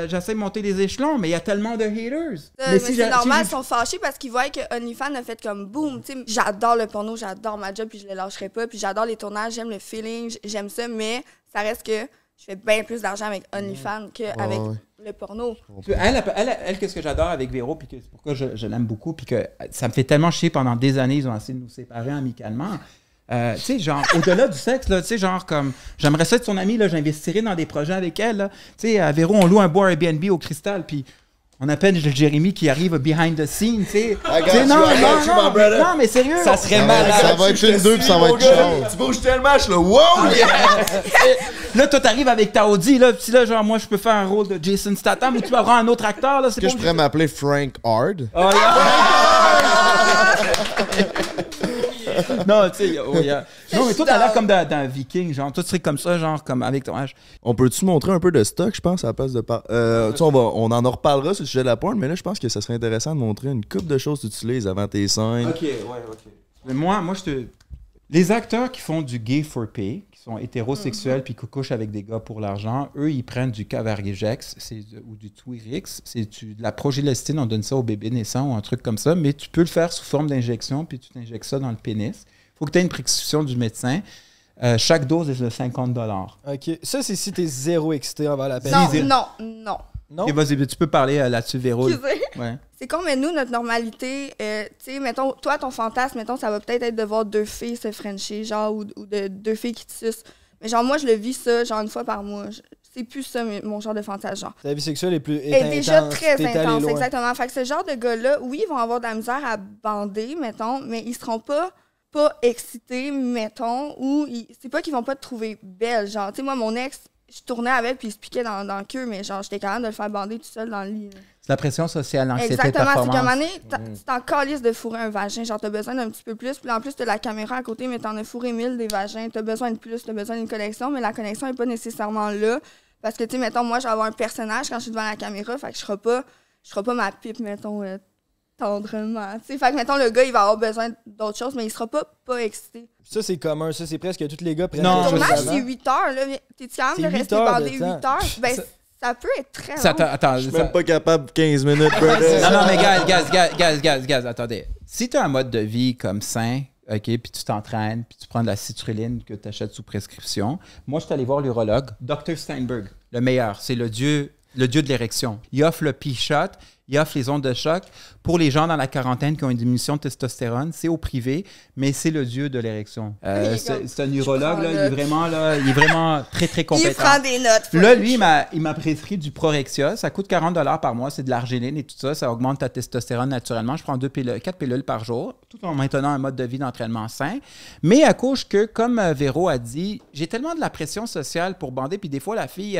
j'essaie de monter les échelons, mais il y a tellement de haters. Mais c'est normal, ils sont fâchés parce qu'ils voient que OnlyFans a fait comme boom. J'adore le porno, j'adore ma job, puis je le lâcherai pas. Puis j'adore les tournages, j'aime le feeling, j'aime ça, mais ça reste que je fais bien plus d'argent avec OnlyFans qu'avec le porno. Elle, qu'est-ce que j'adore avec Véro, puis c'est pourquoi je l'aime beaucoup, puis que ça me fait tellement chier pendant des années, ils ont essayé de nous séparer amicalement. Tu sais, genre, au-delà du sexe, là, tu sais, genre, comme, j'aimerais ça être son amie, là, j'investirais dans des projets avec elle, là. Tu sais, à Véro, on loue un beau Airbnb au Cristal, puis on appelle Jérémy qui arrive behind the scene, tu sais. Non, mais sérieux. Ça serait malade. Ça va être une 2 puis ça va être chaud. Tu bouges tellement, je suis là, wow! Là, toi, t'arrives avec ta Audi, là, puis là, genre, moi, je peux faire un rôle de Jason Statham ou tu vas prendre un autre acteur, là. Est-ce que je pourrais m'appeler Frank Hard? Oh, non, tu sais, non, mais toi, t'as l'air comme d'un viking, genre, toi, tu serais comme ça, genre, comme avec ton âge. On peut-tu montrer un peu de stock, je pense, à la place de on en reparlera sur le sujet de la porn, mais là, je pense que ça serait intéressant de montrer une couple de choses que tu utilises avant tes scènes. OK. Mais moi, les acteurs qui font du gay for pay, qui sont hétérosexuels puis qui couchent avec des gars pour l'argent, eux, ils prennent du Cavargex ou du Twirix. C'est de la progélestine, on donne ça au bébé naissant ou un truc comme ça, mais tu peux le faire sous forme d'injection puis tu t'injectes ça dans le pénis. Il faut que tu aies une prescription du médecin. Chaque dose est de 50 $. OK. Ça, c'est si t'es zéro excité envers la peine. Non. Okay, vas-y, tu peux parler là-dessus, Véro. Ouais. C'est comme nous, notre normalité, tu sais, mettons, toi, ton fantasme, mettons, ça va peut-être être de voir 2 filles se frencher, genre, ou de 2 filles qui te sucent. Mais genre, moi, je le vis ça, genre, une fois par mois. C'est plus ça, mon genre de fantasme, genre. Ta vie sexuelle est plus intense. Déjà très intense, exactement. Fait que ce genre de gars-là, oui, ils vont avoir de la misère à bander, mettons, mais ils seront pas excités, mettons, ou c'est pas qu'ils vont pas te trouver belle, genre. Tu sais, moi, mon ex, je tournais avec puis il se piquait dans le queue, mais genre, j'étais capable de le faire bander tout seul dans le lit. C'est la pression sociale, l'anxiété de performance. Exactement, c'est qu'à un moment donné, tu t'en calisses de fourrer un vagin, genre, t'as besoin d'un petit peu plus, puis en plus, t'as la caméra à côté, mais t'en as fourré 1000 des vagins, t'as besoin de plus, t'as besoin d'une connexion, mais la connexion est pas nécessairement là, parce que, tu sais, mettons, moi, je vais avoir un personnage quand je suis devant la caméra, fait que je ferai pas ma pipe, mettons, tendrement, tu sais. Fait que, mettons, le gars, il va avoir besoin d'autres choses, mais il sera pas excité. Ça, c'est commun. Ça, c'est presque tous les gars prennent le tournage, c'est 8 heures, là. T'es-tu capable de rester bandé 8 heures? Ben, ça peut être très long. Je suis même pas capable 15 minutes, brother. Non, mais gaz, attendez. Si tu as un mode de vie comme sain, OK, puis tu t'entraînes, puis tu prends de la citrulline que tu achètes sous prescription, moi, je suis allé voir l'urologue, Dr. Steinberg, le meilleur. C'est le dieu de l'érection. Il offre le P-shot, il offre les ondes de choc. Pour les gens dans la quarantaine qui ont une diminution de testostérone, c'est au privé, mais c'est le dieu de l'érection. C'est un urologue, là, il est vraiment très, très compétent. Il prend des notes. Là, lui, il m'a prescrit du Prorexia. Ça coûte 40 $ par mois. C'est de l'arginine et tout ça. Ça augmente ta testostérone naturellement. Je prends 4 pilules par jour, tout en maintenant un mode de vie d'entraînement sain. Mais à cause que, comme Véro a dit, j'ai tellement de la pression sociale pour bander, puis des fois, la fille...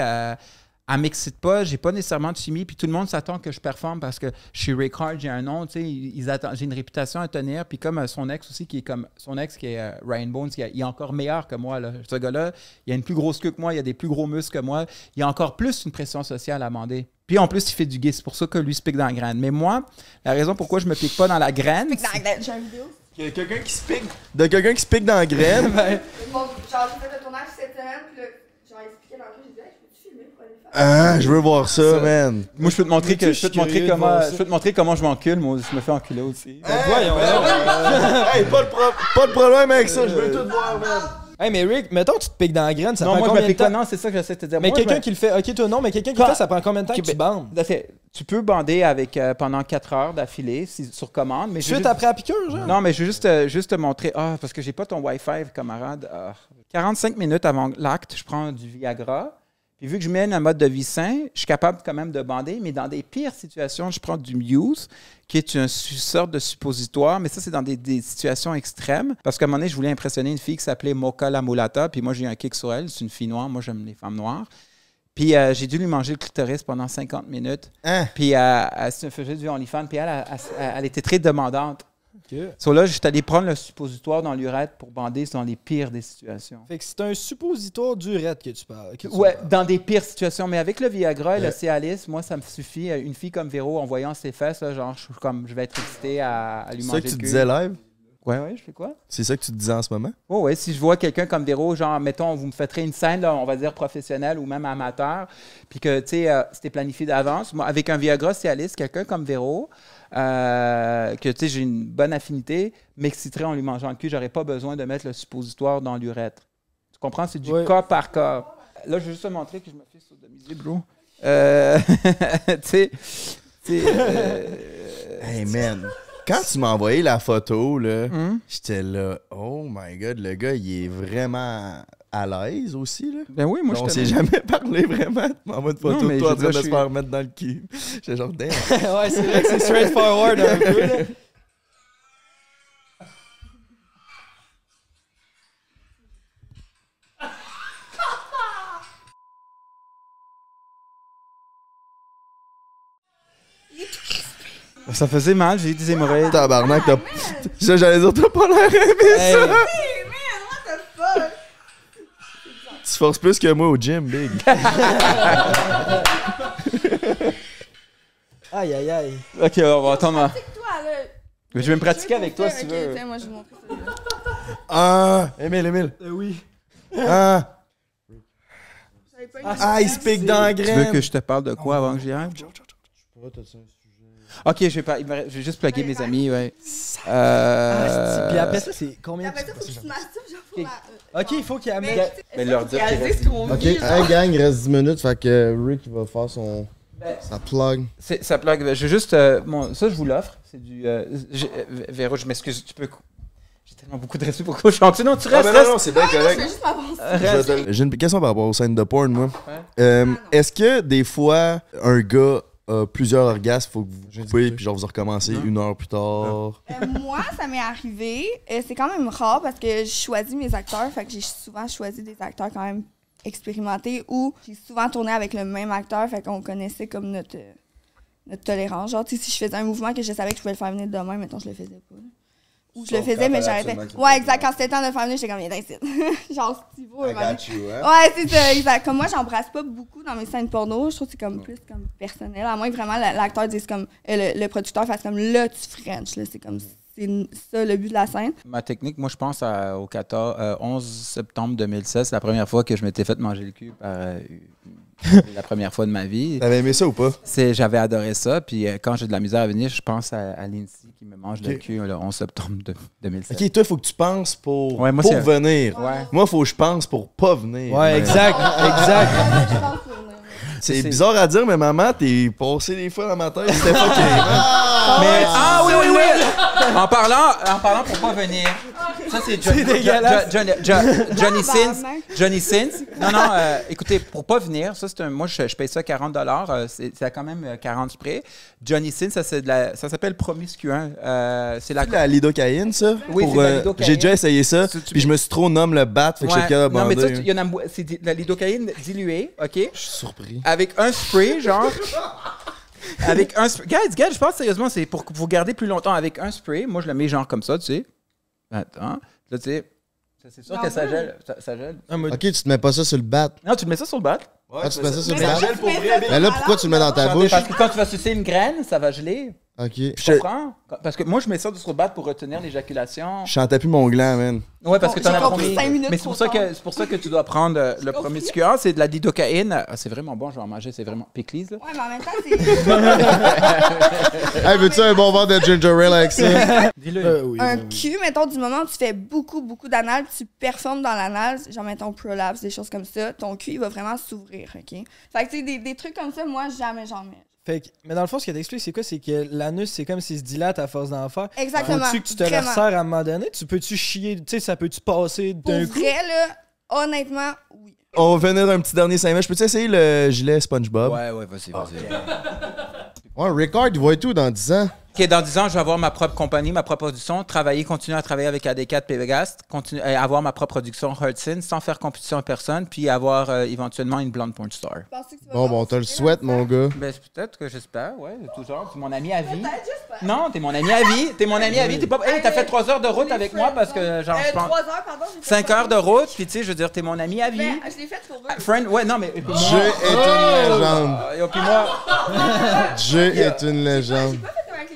elle m'excite pas, j'ai pas nécessairement de chimie, puis tout le monde s'attend que je performe parce que je suis Rick Hard, j'ai un nom, tu sais, j'ai une réputation à tenir, puis comme son ex aussi, qui est Ryan Bones, il est encore meilleur que moi, là. Ce gars-là, il a une plus grosse queue que moi, il a des plus gros muscles que moi, il a encore plus une pression sociale à demander. Puis en plus, il fait du gay, c'est pour ça que lui se pique dans la graine. Mais moi, la raison pourquoi je me pique pas dans la graine... Pique dans la graine, j'ai une vidéo. Quelqu'un qui se pique... De quelqu'un qui se pique dans la graine. Bon, genre, j'ai fait le tournage cette semaine, puis là, genre, il se piquait dans le queue, j'ai dit, hey, je peux-tu filmer pour aller faire? Ah, je veux voir ça, man. Moi, je peux te montrer comment je m'encule. Moi, je me fais enculer aussi. Voyons. Hey, pas de problème avec ça, je veux tout voir, man. Hey, mais Rick, mettons que tu te piques dans la graine, ça prend moi, combien de temps? Non, c'est ça que j'essaie de te dire. Mais quelqu'un qui le fait, ok, toi non, mais quelqu'un qui le fait, ça prend combien de temps que tu bandes? Tu peux bander avec pendant 4 heures d'affilée sur commande. Mais suite après la piqûre, genre? Non, mais je veux juste te montrer. Parce que j'ai pas ton Wi-Fi, camarade. 45 minutes avant l'acte, je prends du Viagra. Puis vu que je mène un mode de vie sain, je suis capable quand même de bander, mais dans des pires situations, je prends du Muse, qui est une sorte de suppositoire, mais ça, c'est dans des situations extrêmes. Parce qu'à un moment donné, je voulais impressionner une fille qui s'appelait Mocha la Mulata, puis moi, j'ai eu un kick sur elle. C'est une fille noire. Moi, j'aime les femmes noires. Puis j'ai dû lui manger le clitoris pendant 50 minutes. Puis elle se faisait du OnlyFans, puis elle était très demandante. So là, j'étais allé prendre le suppositoire dans l'urètre pour bander dans les pires des situations. Fait que c'est un suppositoire d'urètre que tu parles. Dans des pires situations. Mais avec le Viagra et le Cialis, moi, ça me suffit. Une fille comme Véro, en voyant ses fesses, là, genre, je vais être excité à lui manger le cul. C'est ça que tu disais live? Ouais, je fais quoi? C'est ça que tu te disais en ce moment? Oh, ouais, si je vois quelqu'un comme Véro, genre, mettons, vous me faites une scène, là, on va dire professionnelle ou même amateur, puis que, tu sais, c'était planifié d'avance. Moi, avec un Viagra Cialis, quelqu'un comme Véro, que, tu sais, j'ai une bonne affinité, m'exciterait en lui mangeant le cul, j'aurais pas besoin de mettre le suppositoire dans l'urètre. Tu comprends? C'est du cas par cas. Là, je vais juste te montrer que je me fais sodomiser, bro. Tu sais... Hey, man... Quand tu m'as envoyé la photo, là, j'étais là, oh my god, le gars, il est vraiment à l'aise aussi, là. Ben oui, moi, on s'est jamais parlé vraiment. Tu m'envoies une photo de toi en train de se faire mettre dans le cul. J'étais genre, damn. Ouais, c'est vrai que c'est straightforward un peu, là. Ça faisait mal, j'ai eu des hémorroïdes. Tabarnak, j'allais dire, t'as pas l'air aimé ça! Hey, man, what the fuck? Tu forces plus que moi au gym, big. Aïe, aïe, aïe. Ok, on va attendre. Toi, là. Je vais me pratiquer avec toi si tu veux. Tiens, moi, je vais montrer ça. Ah, Émile. Oui. Ah. Ah, il se pique dans la graine. Tu veux que je te parle de quoi avant que j'y aille? Ok, je vais juste plugger mes amis, ouais. Puis après ça, c'est combien? Après ça, faut que tu te masturbes, genre, Ok, il faut qu'il amène. Mais leur dire qu'il reste... Ok, hey gang, il reste 10 minutes, fait que Rick va faire sa plug. Ça plug. Je vais juste... ça, je vous l'offre. C'est du... Véro, je m'excuse, tu peux... J'ai tellement beaucoup de respect pour que je chante. Non, tu restes. Non, c'est bien correct. je vais juste m'avancer. J'ai une question par rapport aux scènes de porn, moi. Est-ce que des fois, un gars a plusieurs orgasmes, faut que vous coupez, puis genre vous recommencez une heure plus tard? Moi, ça m'est arrivé. C'est quand même rare parce que je choisis mes acteurs. Fait que j'ai souvent choisi des acteurs quand même expérimentés ou j'ai souvent tourné avec le même acteur. Fait qu'on connaissait comme notre tolérance. Genre, tu sais, si je faisais un mouvement que je savais que je pouvais le faire venir demain, mettons, je le faisais pas. Ou je le faisais, mais j'arrêtais. Ouais, exact. Quand c'était temps de le faire venir, j'étais comme, viens ici. Genre, Stivo. Ouais, c'est ça, exact. Comme moi, j'embrasse pas beaucoup dans mes scènes porno. Je trouve que c'est comme plus comme personnel. À moins que vraiment l'acteur dise comme, le producteur fasse comme, là, tu French. Là, c'est comme, c'est ça le but de la scène. Ma technique, moi, je pense au 11 septembre 2016, la première fois que je m'étais fait manger le cul par la première fois de ma vie. T'avais aimé ça ou pas? J'avais adoré ça. Puis quand j'ai de la misère à venir, je pense à Lindsay qui me mange le cul le 11 septembre 2016. Ok, toi, il faut que tu penses pour venir. Ouais. Moi, il faut que je pense pour pas venir. Ouais, exact. C'est bizarre à dire, mais maman, t'es passé des fois dans ma tête. C'était pas oui. En parlant pour pas venir. Ça, c'est Johnny Sins. Johnny Sins. Non, écoutez, pour pas venir, ça, c'est moi, je paye ça $40. C'est quand même 40 sprays. Johnny Sins, ça s'appelle promiscuant. C'est la lidocaïne, ça? Oui, c'est la lidocaïne. J'ai déjà essayé ça, puis je me suis trop nommé le bat, fait que j'ai qu'à non, mais bander. c'est de la lidocaïne diluée, OK? Je suis surpris. Avec un spray, genre... Avec un spray... Guys, je pense sérieusement, c'est pour vous garder plus longtemps avec un spray. Moi, je le mets genre comme ça, tu sais. Attends. Là, tu sais, c'est sûr que ça gèle. Ça gèle. Ok, tu te mets pas ça sur le bat. Non, tu te mets ça sur le bat. Ouais, tu te mets ça sur le bat. Mais là, pourquoi tu le mets dans ta bouche? Parce que quand tu vas sucer une graine, ça va geler. Ok. Tu comprends? Parce que moi, je mets ça sur le bat pour retenir l'éjaculation. Je chantais plus mon gland, man. Ouais, parce que t'en as compris promis. 5 minutes Mais c'est pour ça que tu dois prendre le promiscuant. C'est de la lidocaïne. C'est vraiment bon, je vais en manger. C'est vraiment pickles. Ouais, mais en même temps, c'est. Hey, veux-tu un bon verre de ginger ale avec ça? Dis-le. Un cul, mettons, du moment où tu fais beaucoup d'anal, tu performes dans l'anal, genre, mettons, prolapse, des choses comme ça, ton cul, il va vraiment s'ouvrir, OK? Fait que, tu sais, des trucs comme ça, moi, jamais j'en mets. Fait que, mais dans le fond, ce qu'elle t'explique, c'est quoi? C'est que l'anus, c'est comme s'il se dilate à force d'en faire. Exactement. Faut-tu que tu te le Vraiment. resserres à un moment donné? Peux-tu chier? Tu sais, ça peut-tu passer d'un Pour coup? vrai, là, honnêtement, oui. On va venir un petit dernier 5 minutes. Je peux-tu essayer le gilet SpongeBob? Ouais, vas-y. Ouais, Ricard, il va être où dans 10 ans? OK, dans 10 ans, je vais avoir ma propre compagnie, ma propre production, continuer à travailler avec AD4 Pégast, avoir ma propre production Hudson sans faire compétition à personne, puis avoir éventuellement une blonde porn star. Bon, on te le souhaite, mon gars. Ben, peut-être que j'espère, ouais, tout genre. T'es mon ami à vie. Non, t'es mon ami à vie. T'es mon ami à vie. Hey, t'as fait 3 heures de route avec moi parce que, genre, je pense... 3 heures, pardon. 5 heures de route, puis tu sais, je veux dire, t'es mon ami à vie. Ben, je l'ai fait pour vous. Friend, ouais, non, mais... Jay est une légende. Et puis moi... Jay est une légende.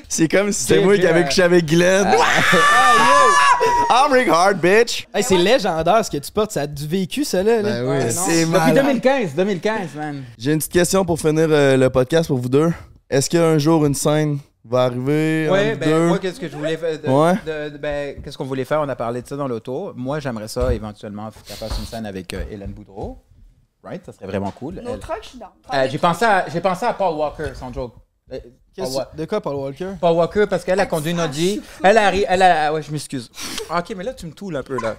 C'est comme si c'était moi qui avais couché avec Glenn. I'm Rick Hard, bitch. Hey, c'est légendaire ce que tu portes. Ça a du vécu, ça, là. Ben oui. C'est Depuis malade. 2015, man. J'ai une petite question pour finir le podcast pour vous deux. Est-ce qu'un jour une scène va arriver Oui, entre ben deux? moi, qu'est-ce que je voulais faire? Qu'est-ce qu'on voulait faire? On a parlé de ça dans l'auto. Moi, j'aimerais ça éventuellement qu'elle fasse une scène avec Hélène Boudreau. Right? Ça serait vraiment cool. Nos trucks, je suis dans. J'ai pensé à Paul Walker, sans joke. De quoi, Paul Walker? Paul Walker, parce qu'elle a conduit une Audi. Ouais, je m'excuse. OK, mais là, tu me toules un peu, là.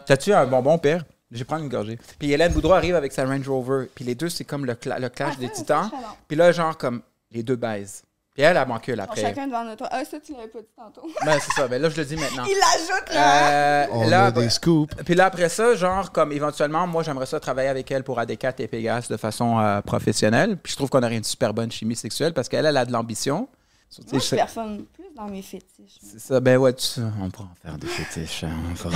T'as-tu un bonbon, père? Je vais prendre une gorgée. Puis Hélène Boudreau arrive avec sa Range Rover. Puis les deux, c'est comme le clash des titans. Puis là, genre, comme les deux baisent. Puis elle a manqué après. Chacun devant notre. Ah, ça, tu l'avais pas dit tantôt. Ben, c'est ça. Ben là, je le dis maintenant. Il l'ajoute, là. On a des scoops. Puis là, après ça, genre, comme éventuellement, moi, j'aimerais ça travailler avec elle pour AD4 et Pégase de façon professionnelle. Puis je trouve qu'on aurait une super bonne chimie sexuelle parce qu'elle a de l'ambition. Moi, je personne plus dans mes fétiches. C'est ça. Ben ouais, on pourra en faire des fétiches. On fera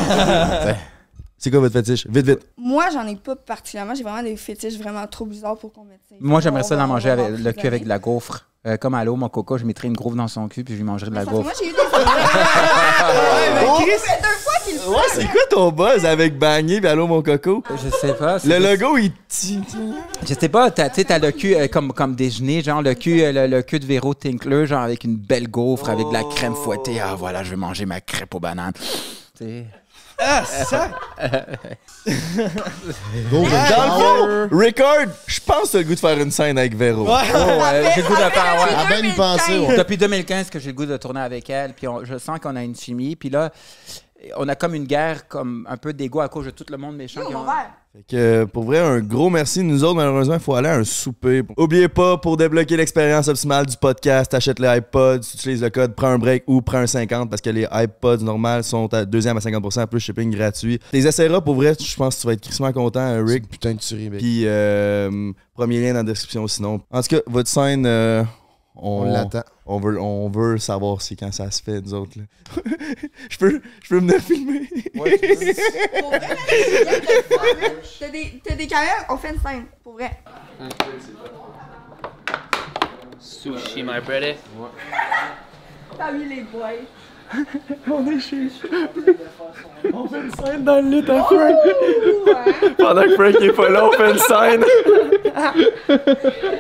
C'est quoi votre fétiche? Vite, vite. Moi, j'en ai pas particulièrement. J'ai vraiment des fétiches vraiment trop bizarres pour qu'on mette ça. Moi, j'aimerais ça d'en manger avec le cul avec de la gaufre. Comme à l'eau, mon coco, je mettrais une gaufre dans son cul puis je lui mangerais de la gaufre. Moi, j'ai eu des fait 2 fois qu'il le fait. Ouais, c'est quoi ton buzz avec Bagné et Allô mon coco? Je sais pas. Le logo, il Je sais pas, t'as le cul comme déjeuner, genre le cul de Véro Tinkler, genre avec une belle gaufre, avec de la crème fouettée. Ah voilà, je vais manger ma crêpe aux bananes. T'sais. Ah, ça! Dans le fond, Rickard, je pense que t'as le goût de faire une scène avec Véro. J'ai le goût de faire, ouais. À bien y penser, ouais. Depuis 2015 que j'ai le goût de tourner avec elle, puis je sens qu'on a une chimie, puis là, on a comme une guerre, comme un peu d'égo à cause de tout le monde méchant. Fait que, pour vrai, un gros merci. Nous autres, malheureusement, il faut aller à un souper. Oubliez pas, pour débloquer l'expérience optimale du podcast, achète les iPods, tu utilises le code prends un break ou prends un 50 parce que les iPods normales sont à 2e à 50% plus shipping gratuit. T'es essaieras, pour vrai, je pense que tu vas être crissement content, Rick. Putain de tuerie, mec. Puis, premier lien dans la description sinon. En tout cas, votre scène, on l'attend. On veut savoir si quand ça se fait, nous autres. Là. je peux venir filmer. Ouais, pour vrai, t'as des caméras, on fait une scène, pour vrai. Sushi, my brother. T'as mis les boys. On est chez On fait une scène dans le lit à Frank. Pendant que Frank est pas là, on fait une scène.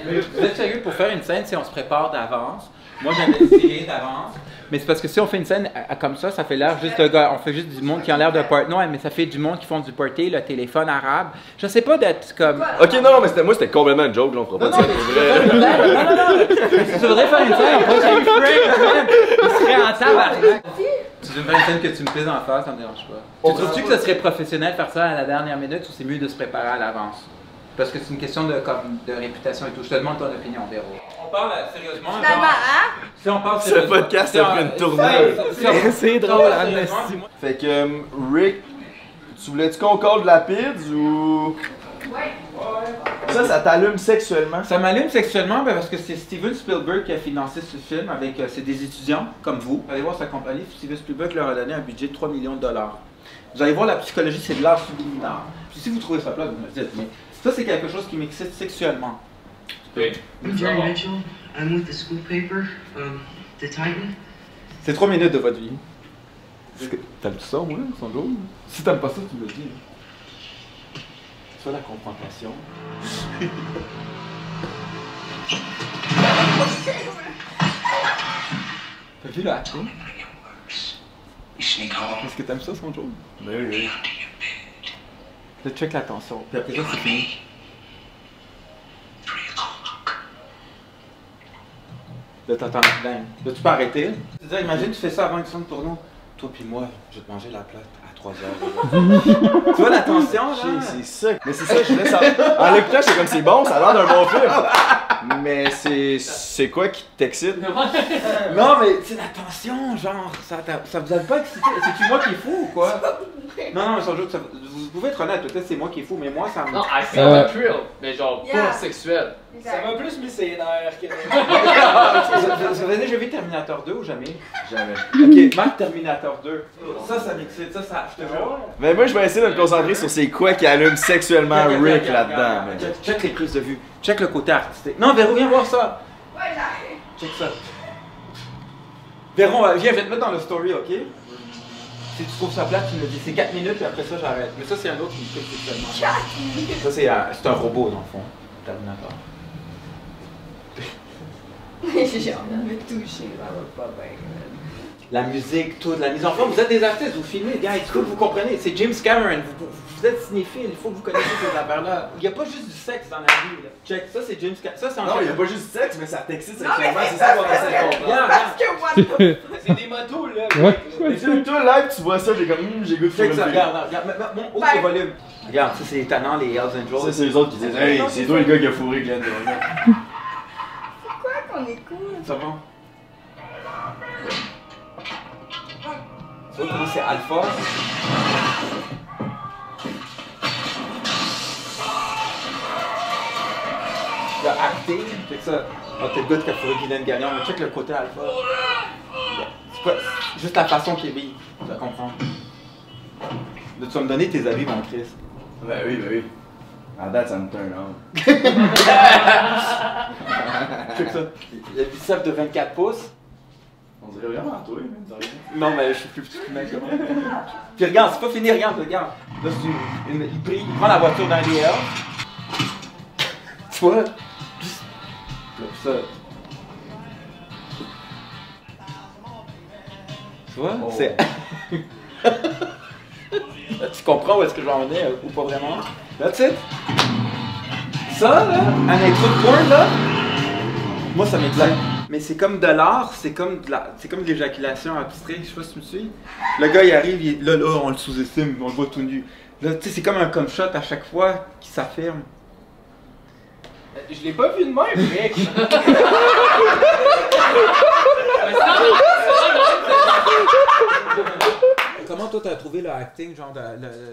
Mais vous êtes sérieux, pour faire une scène, si on se prépare d'avance, moi j'avais essayé d'avance, mais c'est parce que si on fait une scène comme ça fait l'air juste de gars, on fait juste du monde qui a l'air de party. Non, mais ça fait du monde qui font du party, le téléphone arabe. Je sais pas d'être comme. Ok, non, mais c'était complètement une joke, là, on fera pas de scène. Non. Tu voudrais faire une scène, on pourrait faire une Frank, il serait en tabarnak. Tu veux me faire une scène que tu me plaises en face, ça me dérange pas. Tu trouves-tu que ça serait professionnel de faire ça à la dernière minute ou c'est mieux de se préparer à l'avance? Parce que c'est une question de réputation et tout. Je te demande ton opinion, Véro. On parle sérieusement. Si on parle sérieusement. Ce podcast a pris une tournée. C'est drôle, Amnesty. Fait que, Rick, tu voulais-tu qu'on colle de la pizza ou. Ouais. Ça t'allume sexuellement? Ça m'allume sexuellement parce que c'est Steven Spielberg qui a financé ce film avec c'est des étudiants comme vous. Allez voir sa compagnie. Steven Spielberg leur a donné un budget de $3 millions. Vous allez voir, la psychologie, c'est de l'art subliminal. Puis si vous trouvez ça plat, vous me dites. Mais ça, c'est quelque chose qui m'excite sexuellement. Oui. Jerry Mitchell, I'm with the school paper, The Titan. C'est 3 minutes de votre vie. T'aimes ça, moi, son jour? Si t'aimes pas ça, tu me le dis. C'est la confrontation. T'as vu le acting? Est-ce que t'aimes ça, son jour? Oui. Là, check l'attention. Puis après ça, c'est fini. Là, t'entends la plainte. Là, tu peux arrêter. C'est-à-dire, imagine, tu fais ça avant une scène pour nous. Toi puis moi, je vais te manger la plate à 3 heures. Tu vois l'attention, là? C'est ça. Mais c'est ça, je voulais savoir. En l'écoutant, c'est comme c'est bon, ça a l'air d'un bon film. Mais c'est quoi qui t'excite? Non, mais c'est la tension, genre, ça vous a pas excité? C'est-tu moi qui est fou ou quoi? Non, mais sans jeu, vous pouvez être honnête, peut-être c'est moi qui est fou, mais moi ça me... Non, I feel the thrill, mais genre pas sexuel. Ça m'a plus mis ses nerfs que... Vous avez déjà vu Terminator 2 ou jamais? Jamais. Ok, Marc Terminator 2. Ça m'excite, ça, je te jure. Mais moi, je vais essayer de me concentrer sur c'est quoi qui allume sexuellement Regarde, Rick regarde, là-dedans. regarde. mais- Check les prises de vue, check le côté artistique. Non, Véro, viens voir ça. Ouais, j'arrive. Check ça. Véro, viens, je vais te mettre dans le story, ok? Si tu trouves ça plate, tu me le dis. C'est 4 minutes et après ça, j'arrête. Mais ça, c'est un autre qui me tripe sexuellement. 4 minutes. Ça, c'est un robot, dans le fond. Terminator. J'ai envie de me toucher, ça va pas bien. La musique, toute la mise en forme. Vous êtes des artistes, vous filmez, gars, il faut que vous compreniez. C'est James Cameron, vous êtes cinéphile, il faut que vous connaissiez ces affaires-là. Il n'y a pas juste du sexe dans la vie. Là. Check, ça c'est James Cameron. Ça c'est Non, il n'y a pas juste du sexe, mais ça t'excite Non, mais sexuellement. C'est ça qu'on essaie de comprendre. Parce que what the... C'est des motos, là. Ouais. Mais tu toi, live, tu vois ça, j'ai comme, j'ai goût de Check ça, filmer. regarde. Mon haut le volume. Regarde, ça c'est étonnant, les Hells Angels. Ça, c'est les autres qui disent, hey, c'est toi le gars qui a fourré Glenn Dorman. Pourquoi qu'on écoute? Ça va? Tu vois comment c'est alpha? Le acting, check ça. Oh, t'es le gars qui a fourré Guylaine Gagnon, mais check le côté alpha. C'est pas juste la façon qu'il est mis, tu vas comprendre. Là, tu vas me donner tes avis, mon Chris. Ben oui. À date, ça me turn on. Check ça. Le biceps de 24 pouces. On dirait vraiment toi, même. Non, mais je suis plus petit que mec, comment? Puis regarde, c'est pas fini, regarde. Là, il prend la voiture dans les airs. Tu vois? Ça. Tu vois? Oh. C'est. Tu comprends où est-ce que j'en ai ou pas vraiment? That's it. Ça, là, un intro de porn, là, moi, ça m'excite. Mais c'est comme de l'art, c'est comme de l'éjaculation abstraite, je sais pas si tu me suis. Le gars, il arrive, là, on le sous-estime, on le voit tout nu. Là, tu sais, c'est comme un come shot à chaque fois qui s'affirme. Je l'ai pas vu de même, mec. Comment toi t'as trouvé le acting, genre,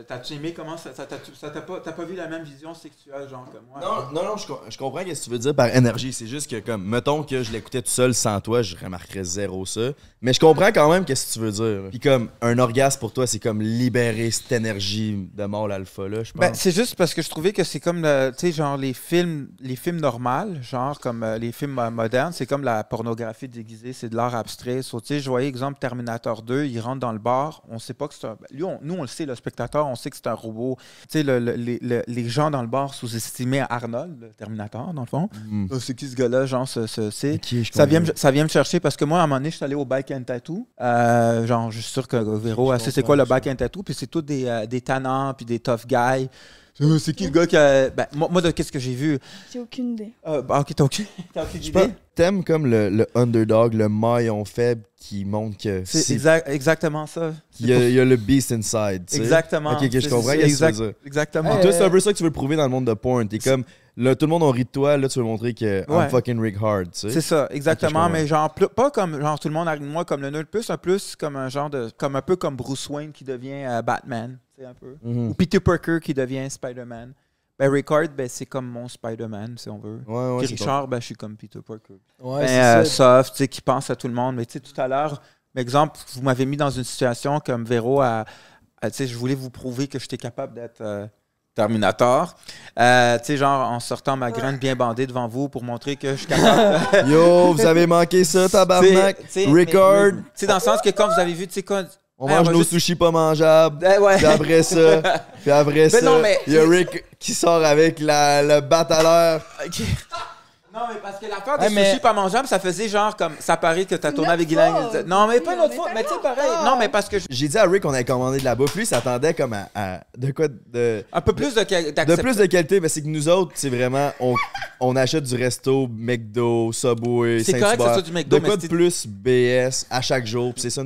t'as-tu aimé, comment t'as pas vu la même vision sexuelle, genre, que moi? Non, je comprends ce que tu veux dire par énergie. C'est juste que, comme, mettons que je l'écoutais tout seul sans toi, je remarquerais zéro ça. Mais je comprends quand même ce que tu veux dire. Puis comme, un orgasme pour toi, c'est comme libérer cette énergie de mâle alpha, là, je pense. Ben, c'est juste parce que je trouvais que c'est comme, tu sais, genre les films normaux, genre comme les films modernes, c'est comme la pornographie déguisée, c'est de l'art abstrait. So, tu sais, je voyais, exemple, Terminator 2, il rentre dans le bar, on sait pas que c'est un... Lui, nous, on le sait, le spectateur, on sait que c'est un robot. Tu sais, les gens dans le bar sous-estimaient Arnold, le Terminator, dans le fond. C'est qui ce gars-là, genre, ça vient me chercher parce que moi, à un moment donné, je suis allé au Bike and Tattoo. Genre, je suis sûr que Véro, c'est quoi le Bike and Tattoo? Puis c'est tous des tannants, puis des tough guys. C'est qui le gars qui a... Ben, moi, qu'est-ce que j'ai vu? J'ai aucune idée. Ok, t'as aucune idée? T'aimes comme le underdog, le maillon faible qui montre que c'est exactement ça. Il y a le beast inside, tu sais. Exactement. Ok, je comprends ce que tu veux dire. Exactement. Toi, c'est un peu ça que tu veux prouver dans le monde de porn. T'es comme, là, tout le monde a ri de toi, là, tu veux montrer que I'm fucking Rick Hard, tu sais. C'est ça, exactement. Okay, mais genre, pas comme genre tout le monde arrive de moi comme le nerd, plus comme un genre de. Comme un peu comme Bruce Wayne qui devient Batman, tu sais, un peu. Ou Peter Parker qui devient Spider-Man. Ben, Rick Hard, ben, c'est comme mon Spider-Man, si on veut. Ouais, puis Richard, ben, je suis comme Peter Parker. Ouais, ben, soft, tu sais, qui pense à tout le monde. Mais tu sais, tout à l'heure, par exemple, vous m'avez mis dans une situation comme Véro tu sais, je voulais vous prouver que j'étais capable d'être Terminator. Tu sais, genre, en sortant ma graine bien bandée devant vous pour montrer que je suis capable. Yo, vous avez manqué ça, tabarnak. Rickard. Tu sais, dans le sens que quand vous avez vu, tu sais, quoi. On mange nos sushis pas mangeables. Ouais. Puis après ça, il y a Rick qui sort avec le bat à l'heure. Non, mais parce que l'affaire des sushis pas mangeables, ça faisait genre comme. Ça paraît que t'as tourné avec Guylaine. Non, mais pas une autre fois. Mais tu sais, pareil. Non, mais parce que. J'ai dit à Rick qu'on avait commandé de la bouffe. Lui, il s'attendait comme à. De quoi de. Un peu plus de plus de qualité. Mais c'est que nous autres, c'est vraiment. On achète du resto, McDo, Subway, c'est correct que ce soit du McDo, de quoi de plus BS à chaque jour. Puis c'est ça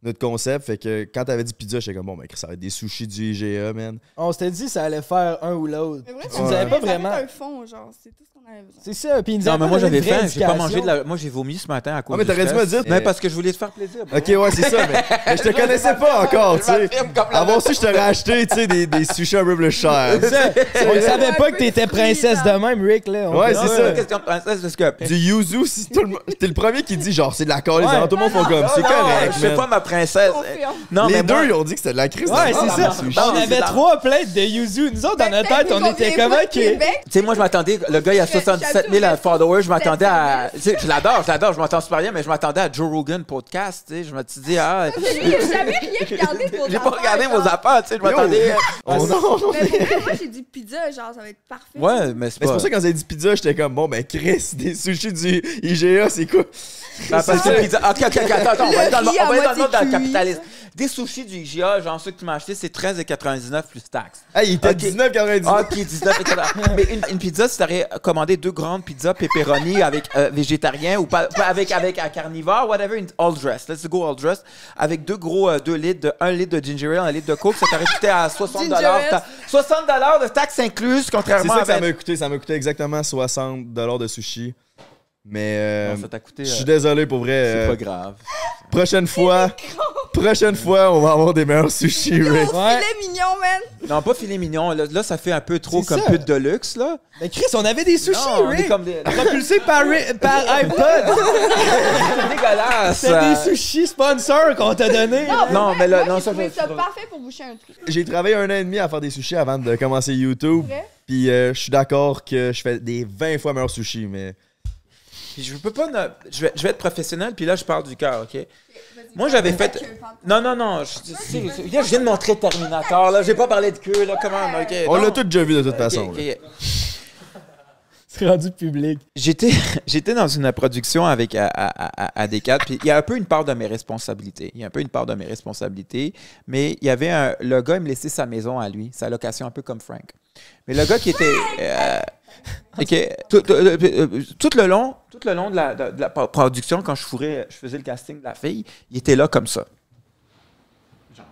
notre concept. Fait que quand t'avais dit pizza, j'étais comme, bon, ben, ça va être des sushis du IGA, man. On s'était dit ça allait faire un ou l'autre. Mais vrai, Tu nous avais pas vraiment. un fond, genre, c'est tout ce qu'on avait besoin. C'est ça, puis ils nous Non, avaient mais pas moi donné j'avais de vraie faim, j'ai pas mangé de indication. la. Moi j'ai vomi ce matin à cause Ah, mais du t'aurais dû stress. me dire. Mais parce que je voulais te faire plaisir. bro. Ok, ouais, c'est ça, mais je te connaissais pas encore, tu sais. Avant aussi, je t'aurais acheté, tu sais, des sushis un peu plus chers. On savait pas que t'étais princesse de même, Rick, là. Ouais, c'est ça. Question de princesse, parce que. Du yuzu, si t'es le premier qui dit genre c'est de la calice, alors tout le monde font comme c'est correct. Je suis man. pas ma princesse. Non, Les mais deux, moi- ils ont dit que c'était de la crise. Ouais, c'est ça. On avait 3 plates de yuzu. Nous autres, dans notre tête, on était comment que. Tu sais, moi, je m'attendais, le gars, il a 77 000 followers, je m'attendais à. Tu sais, je l'adore, je m'entends super bien, mais je m'attendais à Joe Rogan podcast, tu sais. Je me suis dit, ah. J'ai jamais rien regardé de vos J'ai pas affaires, regardé genre. vos affaires, tu sais, je m'attendais. Oh non. Mais pour vrai, moi, j'ai dit pizza, genre, ça va être parfait. Ouais, mais c'est Mais c'est pas. pour ça que quand vous avez dit pizza, j'étais comme bon ben Chris, des sushis du IGA, c'est quoi? Ah, parce que pizza. Ok, attends, on va aller dans le riz à monde moitié dans le cuit. capitalisme. Des sushis du IGA, genre ceux que tu m'as acheté, c'est 13,99 plus taxes. Hey, il était Ok. 19,99. Ah, ok, 19,99. Mais une pizza, si t'aurais commandé 2 grandes pizzas pepperoni avec végétarien ou pas avec un carnivore, whatever, une all dressed. Let's go all dressed. Avec 2 litres, 1 litre de ginger ale, 1 litre de coke, ça t'aurait coûté à 60 $. 60 $ de taxes incluses, C'est contrairement ça à. que ça m'a coûté. Ça m'a coûté exactement 60 $ de sushi. Mais Non, ça t'a coûté. je suis désolé pour vrai. C'est pas grave. Prochaine fois, on va avoir des meilleurs sushis, Yo, Rick. filet mignon, man. Non, pas filet mignon. Là, ça fait un peu trop C'est comme ça. pute de luxe, là. Mais Chris, on avait des sushis, Non, on est Rick. comme des. Propulsés par iPod. C'est dégueulasse. C'était des sushis sponsors qu'on t'a donné. Non, mais là, Moi, non, j'ai ça trouvé je- ça parfait pour boucher un truc. J'ai travaillé 1 an et demi à faire des sushis avant de commencer YouTube. Vrai? Puis je suis d'accord que je fais des 20 fois meilleurs sushis, mais Puis je peux pas. Je vais être professionnel, puis là, je parle du cœur, OK? Moi, j'avais fait. Non. Je viens de montrer Terminator, là. J'ai pas parlé de queue, là. Comment? OK. on non. l'a tous déjà vu de toute OK, façon. OK. là. C'est rendu public. J'étais dans une production avec AD4, puis il y a un peu une part de mes responsabilités. Mais il y avait le gars, il me laissait sa maison à lui, sa location un peu comme Frank. Mais le gars qui était... tout le long de la production, quand je faisais le casting de la fille, il était là comme ça. Genre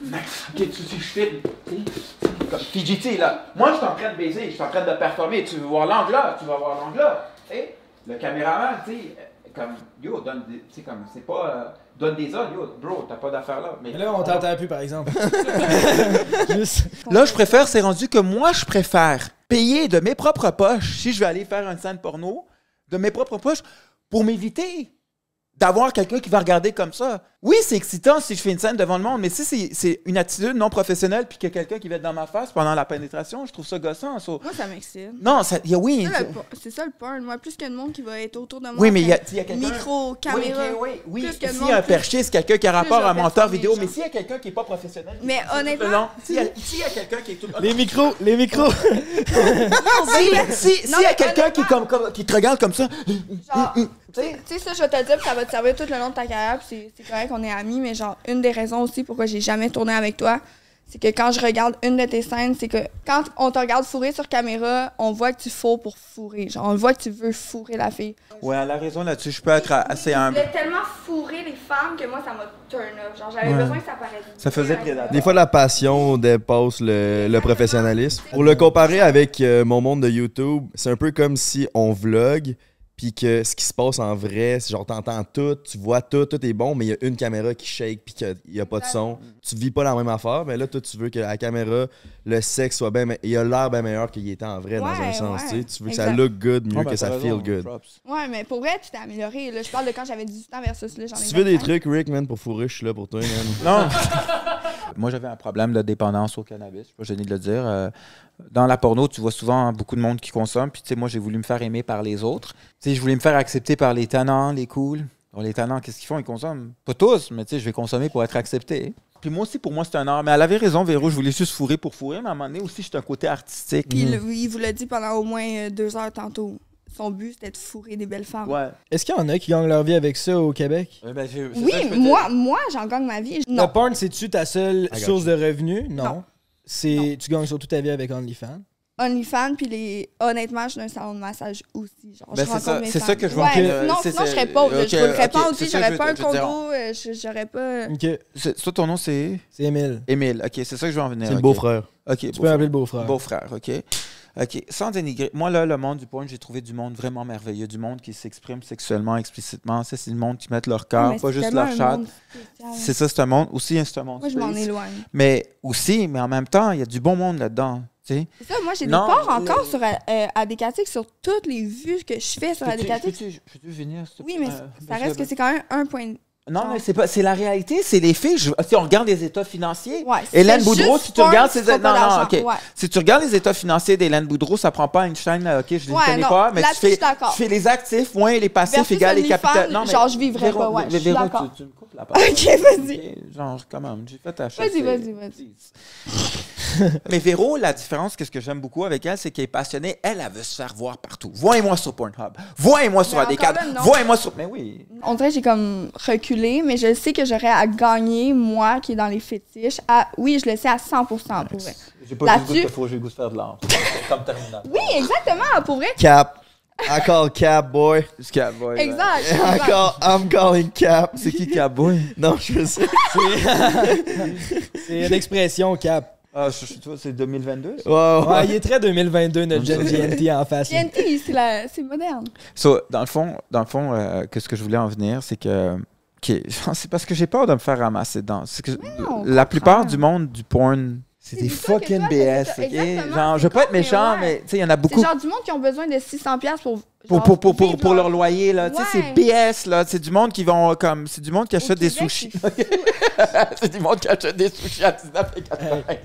comme... Ok, je filme. Comme fidgety, là. Moi, je suis en train de baiser, je suis en train de performer. Tu veux voir l'angle là? Tu vas voir l'angle là. Et le caméraman, tu sais, comme, yo, donne des, tu sais, comme, c'est pas, donne des ordres, yo, bro, t'as pas d'affaire là. Mais Là, on t'entend plus, par exemple. Juste. là, je préfère, c'est rendu que moi, je préfère payer de mes propres poches, si je vais aller faire une scène porno, de mes propres poches, pour m'éviter d'avoir quelqu'un qui va regarder comme ça. Oui, c'est excitant si je fais une scène devant le monde, mais si c'est une attitude non professionnelle puis qu'il y a quelqu'un qui va être dans ma face pendant la pénétration, je trouve ça gossant. So- Moi, ça m'excite. Non, oui. C'est ça le porn. Moi, plus qu'il y a de monde qui va être autour de moi. Oui, mais il y a que quelqu'un... micro, caméra. Oui. Plus que de S'il monde, y a un plus- perché, c'est quelqu'un qui a rapport je à un vais monteur performer, vidéo, genre. mais s'il y a quelqu'un qui n'est pas professionnel... Mais honnêtement, Non, s'il y a quelqu'un qui est tout... Les micros. S'il y a quelqu'un qui te regarde comme ça... genre, tu sais, ça, je vais te le dire, puis ça va te servir tout le long de ta carrière, puis c'est correct qu'on est amis, mais genre, une des raisons aussi pourquoi j'ai jamais tourné avec toi, c'est que quand je regarde une de tes scènes, c'est que quand on te regarde fourrer sur caméra, on voit que tu fourres pour fourrer. Genre, on voit que tu veux fourrer la fille. Ouais, elle a raison là-dessus, je peux être assez Je humble. voulais tellement fourrer les femmes que moi, ça m'a turn off. Genre, j'avais besoin que ça paraisse. Ça faisait prédateur. Des fois, la passion dépasse le professionnalisme. Pour le comparer avec mon monde de YouTube, c'est un peu comme si on vlog, puis que ce qui se passe en vrai, c'est genre t'entends tout, tu vois tout est bon, mais il y a une caméra qui shake puis qu'il n'y a pas de son. Tu vis pas la même affaire, mais là, toi, tu veux que la caméra, le sexe soit bien, il a l'air bien meilleur qu'il était en vrai dans un sens. Ouais, tu sais. Tu veux que exact. ça look good mieux Ah, ben, que ça t'as feel raison, good. props. Ouais, mais pour vrai, tu t'es amélioré. Là, je parle de quand j'avais 18 ans versus là, j'en ai Si tu veux des 25. trucs, Rick, man, pour fourrer, je suis là pour toi, man. Non. Moi, j'avais un problème de dépendance au cannabis. Je suis pas gêné de le dire. Dans la porno, tu vois souvent beaucoup de monde qui consomme. Puis, tu sais, moi, j'ai voulu me faire aimer par les autres. Tu sais, je voulais me faire accepter par les tannants, les cools. Bon, les tannants, qu'est-ce qu'ils font? Ils consomment. Pas tous, mais tu sais, je vais consommer pour être accepté. Puis moi aussi, pour moi, c'est un art. Mais elle avait raison, Véro. Je voulais juste fourrer pour fourrer. Mais à un moment donné aussi, j'étais un côté artistique. Puis il vous l'a dit pendant au moins 2 heures tantôt. Son but, c'était de fourrer des belles femmes. Ouais. Est-ce qu'il y en a qui gagnent leur vie avec ça au Québec? Ben, c'est Oui, ça que je peux moi, j'en gagne ma vie. Le Non. porn, c'est-tu ta seule I got source you. de revenus? Non. Non. Tu gagnes surtout ta vie avec OnlyFans? OnlyFans, puis honnêtement, je suis dans un salon de massage aussi. Genre, Ben, je rencontre mes c'est fans. ça que je veux ouais, en dire. sinon, je serais pauvre. Ok, je roulerais pas ok, aussi, c'est ça que j'aurais pas un je veux dire. condo, j'aurais pas... Ok. Toi, ton nom, c'est? C'est Émile. Émile, ok, c'est ça que je veux en venir. C'est le ok. beau-frère. Ok, Tu peux appeler le beau-frère. Beau-frère, ok. OK. Sans dénigrer. Moi, là, le monde du porn, j'ai trouvé du monde vraiment merveilleux. Du monde qui s'exprime sexuellement, explicitement. Ça, c'est du monde qui met leur cœur, mais pas c'est juste tellement leur un chat. monde spécial. C'est ça, c'est un monde. Aussi, c'est un monde. Moi, je m'en space. éloigne. Mais en même temps, il y a du bon monde là-dedans. Tu sais. C'est ça, moi, j'ai des Non, parts encore sur Adécatique, sur toutes les vues que je fais sur Adécatique. Peux-tu venir, s'il te Oui, plaît? mais ça reste que c'est quand même un point. Non, mais c'est la réalité, c'est les filles. Si on regarde les états financiers, Ouais, Hélène c'est Boudreau, juste si tu regardes ses pas non, non, d'argent, ok. ouais. Si tu regardes les états financiers d'Hélène Boudreau, ça prend pas une chaîne, ok, je les Ouais, connais non, pas, mais là-dessus, tu je suis d'accord. fais les actifs moins les passifs Versus égale les OnlyFans, capitaux. Non, mais genre, je vivrais Véro, pas, ouais, je suis Véro, d'accord. tu me coupes la parole. Ok, vas-y. Ok, genre, quand même, j'ai fait ta chaîne. Vas-y. Mais Véro, la différence, qu'est-ce que j'aime beaucoup avec elle, c'est qu'elle est passionnée. Elle veut se faire voir partout. Voyez-moi sur Pornhub. Voyez-moi sur Mais AD4. encore là, non. Voyez-moi sur. Mais oui. On dirait que j'ai comme reculé, mais je sais que j'aurais à gagner, moi qui est dans les fétiches. Oui, je le sais à 100% pour vrai. J'ai pas le goût j'ai le goût de faire de l'art. Comme terminal. Oui, exactement, pour vrai. Cap. I call Cap, boy. C'est Cap, boy. Exact. I'm calling Cap. C'est qui Cap, boy? Non, je sais. C'est une expression, Cap. Ah, toi, c'est 2022? Ça? Ouais, il est très 2022, notre jeune GNT en face. là. TNT, c'est moderne. So, dans le fond, qu'est-ce que je voulais en venir, c'est que. C'est parce que j'ai peur de me faire ramasser dedans. C'est que non, la plupart du monde du porn, c'est des fucking toi, BS. c'est ça, ok? exactement, Genre, je c'est veux pas être con, mais méchant, ouais. mais tu sais, il y en a C'est beaucoup. genre du monde qui ont besoin de 600$ Pour leur loyer, là. Tu sais, c'est Ouais. BS, là. C'est du monde qui vont comme. C'est du monde qui achète des Québec, sushis. c'est C'est du monde qui achète des sushis à 19,90$. Oh my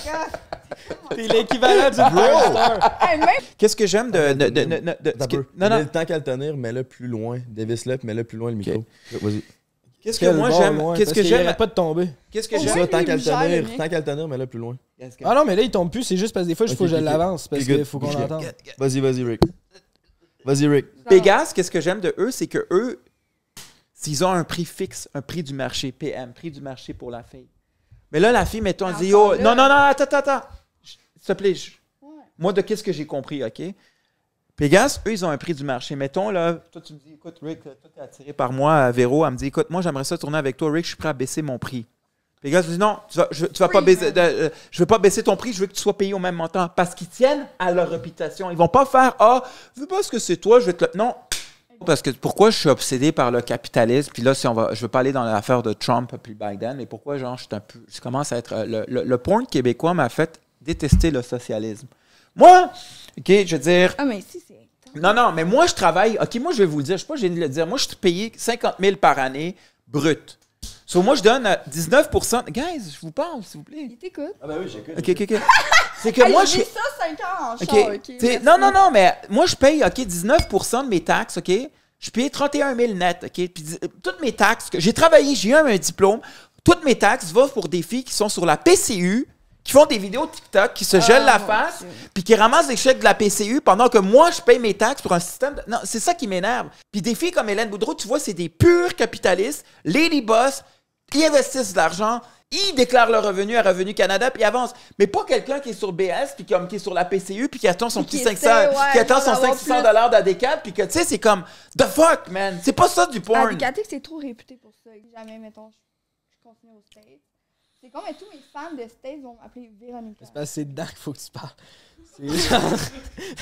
god! T'es l'équivalent du Bro. Hey, même... Qu'est-ce que j'aime de. Non, non. Tant qu'à le tenir, mets-le plus loin. Dévisse-le, puis mets-le plus loin le micro. Vas-y. Qu'est-ce que moi j'aime? Qu'est-ce que j'aime? pas de tomber. Qu'est-ce que Au j'aime? moins, Ça, tant lui, qu'à le il gère le tenir, mien. tant qu'à le tenir, mets-le plus loin. Ah non, mais là, il tombe plus. C'est juste parce que des fois, il faut que je l'avance. Parce qu'il faut qu'on l'entende. Vas-y, Rick. Vas-y, Rick. Pégase, qu'est-ce que j'aime de eux, c'est que eux, s'ils ont un prix fixe, un prix du marché, PM, prix du marché pour la fille. Mais là, la fille, mettons, elle dit, oh, non, attends. S'il te plaît, moi, de qu'est-ce que j'ai compris, OK? Pégase, eux, ils ont un prix du marché. Mettons, là, toi, tu me dis, écoute, Rick, toi, t'es attiré par moi, Véro, elle me dit, écoute, moi, j'aimerais ça tourner avec toi, Rick, je suis prêt à baisser mon prix. Pégase dit, non, tu vas pas baisser, je veux pas baisser ton prix, je veux que tu sois payé au même montant. Parce qu'ils tiennent à leur réputation. Ils vont pas faire, vu parce que c'est toi, je vais te le. Non. Parce que pourquoi je suis obsédé par le capitalisme, puis là, je veux pas aller dans l'affaire de Trump puis Biden, mais pourquoi, genre, je commence à être. Le porn québécois m'a fait détester le socialisme. Moi, OK, je veux dire. Ah, mais si, c'est... Non, mais moi, je travaille. OK, moi, je vais vous le dire, je suis pas gêné de le dire. Moi, je suis payé 50 000 par année, brut. So, moi, je donne 19%. Guys, je vous parle, s'il vous plaît. Il t'écoute. Ah, ben oui, j'écoute. OK. C'est que moi, je. J'ai ça 5 ans en OK. char, OK. T'sais, non, mais moi, je paye, OK, 19% de mes taxes, OK? Je paye 31 000 net, OK? Puis toutes mes taxes, j'ai travaillé, j'ai eu un diplôme. Toutes mes taxes vont pour des filles qui sont sur la PCU, qui font des vidéos TikTok, qui se gèlent la face, puis qui ramassent des chèques de la PCU pendant que moi, je paye mes taxes pour un système de... Non, c'est ça qui m'énerve. Puis des filles comme Hélène Boudreau, tu vois, c'est des purs capitalistes, lady boss, ils investissent de l'argent, ils déclarent leur revenu à Revenu Canada, puis ils avancent. Mais pas quelqu'un qui est sur BS, puis qui est sur la PCU, puis qui attend son petit 500, qui attend son 500 $ d'AD4, puis que, tu sais, c'est comme, the fuck, man. C'est pas ça du porn. Adécatique, c'est trop réputé pour ça. Jamais, mettons, je continue au States. C'est comme, mais tous mes fans de States vont m'appeler Véronica. C'est parce que c'est dedans qu'il faut que tu parles. C'est genre...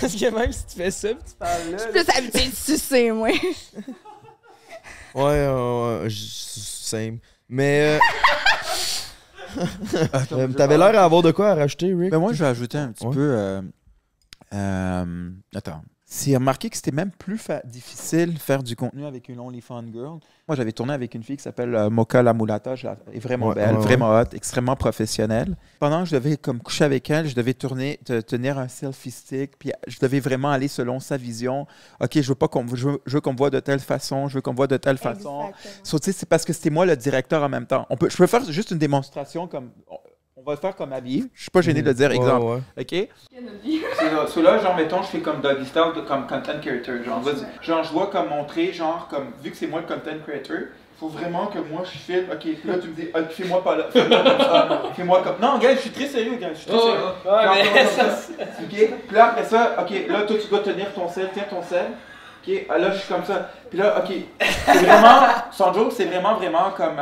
Parce que même si tu fais ça, puis tu parles là... Je suis plus habituée de sucer, moi. Ouais, same. Mais... T'avais l'air à avoir de quoi à rajouter, Rick? Ben moi, je vais ajouter un petit peu... Attends. C'est remarqué que c'était même plus difficile de faire du contenu avec une OnlyFans girl. Moi, j'avais tourné avec une fille qui s'appelle Mocha La Mulata. Elle est vraiment belle, vraiment hot, extrêmement professionnelle. Pendant que je devais comme coucher avec elle, je devais tenir un selfie stick, puis je devais vraiment aller selon sa vision. OK, je veux qu'on me voit de telle façon, je veux qu'on me voit de telle façon. So, c'est parce que c'était moi le directeur en même temps. Je peux faire juste une démonstration comme... On On va le faire comme habillé. Je suis pas gêné de dire exemple. Ouais. OK? C'est là, genre, mettons, je fais comme doggy style, comme content creator. Genre, je dois comme montrer, genre, comme, vu que c'est moi le content creator, il faut vraiment que moi je filme. Ok, puis là tu me dis, fais-moi pas là, fais-moi comme ça, fais-moi comme. Non, gars, je suis très sérieux, gars, je suis très sérieux. Ouais, mais ça. Ok, puis là après ça, ok, là toi tu dois tenir ton sel, tiens ton sel. Ok, là je suis comme ça. Puis là, ok, c'est vraiment, sans joke, c'est vraiment comme.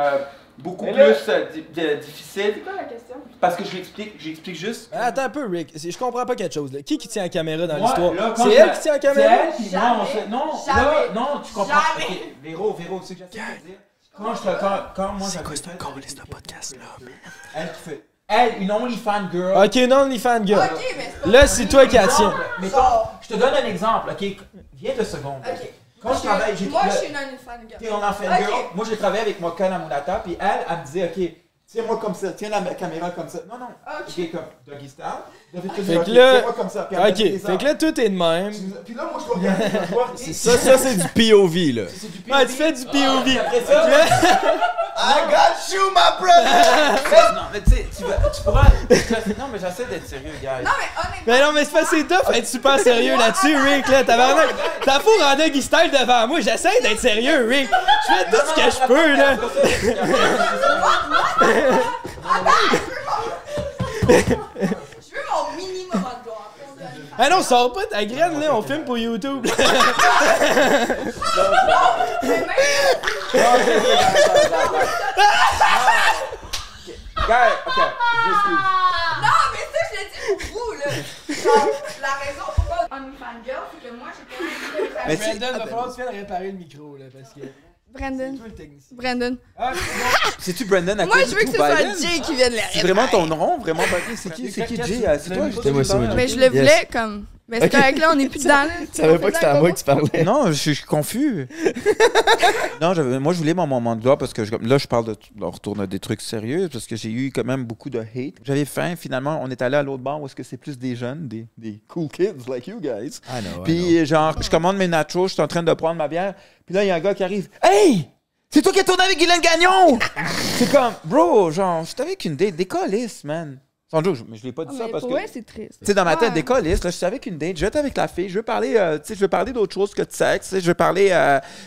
Beaucoup plus difficile. C'est quoi la question? Parce que j'explique juste. Attends un peu, Rick. Je comprends pas quelque chose. Là. Qui tient la caméra dans Moi, l'histoire? là, quand C'est elle qui tient la caméra? C'est elle, puis moi, on se... Non, Jamais. là, non, tu comprends. Jamais. Ok, Véro, c'est ce que j'essaie de dire. Quand moi, c'est quoi ce call-list de podcast là? Elle qui fait. Elle, une OnlyFans girl. Ok, une OnlyFans girl. Ok, mais c'est pas Là, c'est toi qui la tiens. Mettons, je te donne un exemple, ok? Viens 2 secondes. Ok. Quand je travaille, Moi, je suis une OnlyFans girl. T'es on en fait Ok. girl. Moi, j'ai travaillé avec Mokan Amunata, puis elle me disait, ok, tiens-moi comme ça, tiens la caméra comme ça. Non, ok, comme doggy style. Fait que là, tiens-moi comme ça. Puis elle me dit ok, des fait que là, tout est de même. Puis là, moi, je dois regarder. Ça, c'est du POV, là. C'est du Ah, tu fais du POV. Après ça, I got you, my brother! non, mais tu sais, tu pourras. Non, mais j'essaie d'être sérieux, gars. Non, mais honnêtement. Mais non, mais c'est pas c'est tough être super sérieux là-dessus, Rick. Là, t'as fou rendre Doggy Style devant moi. J'essaie d'être sérieux, Rick. Je fais tout ce que je peux, là. Je veux mon mini moment de gloire. Ah non, sors pas ta graine, là. On filme pour YouTube. Gars, ok, je m'excuse. Non, mais ça, je l'ai dit pour vous, là. Genre, la raison pourquoi OnlyFans girl, c'est que moi, j'ai pas Mais Brandon, va falloir que tu viennes réparer le micro, là, parce que... Brandon. toi le technicien. Brandon. C'est-tu Brandon à Moi, cause je du veux que ce Joe soit Biden? Jay qui vienne les C'est vraiment ton nom? Vraiment pas. C'est qui Jay? C'est toi? C'est moi, c'est moi. Mais je le voulais comme. Mais c'est correct, là, on est plus dedans, là. Tu savais pas que c'était à moi que tu parlais. Non, je suis confus. Non, moi, je voulais mon moment de gloire parce que là, je parle on retourne à des trucs sérieux parce que j'ai eu quand même beaucoup de hate. J'avais faim, finalement, on est allé à l'autre bar où est-ce que c'est plus des jeunes, des cool kids like you guys. Puis, genre, je commande mes nachos, je suis en train de prendre ma bière. Puis là, il y a un gars qui arrive. Hey! C'est toi qui as tourné avec Guylaine Gagnon! C'est comme, bro, genre, j'étais avec une date, des colisses, man. Sans joke, mais je l'ai pas dit ça parce que. Ouais, c'est triste. Tu sais, dans ma tête, des colisses, là, je suis avec une date, je vais être avec la fille, je veux parler, tu sais, je veux parler d'autre chose que de sexe, tu sais, je veux parler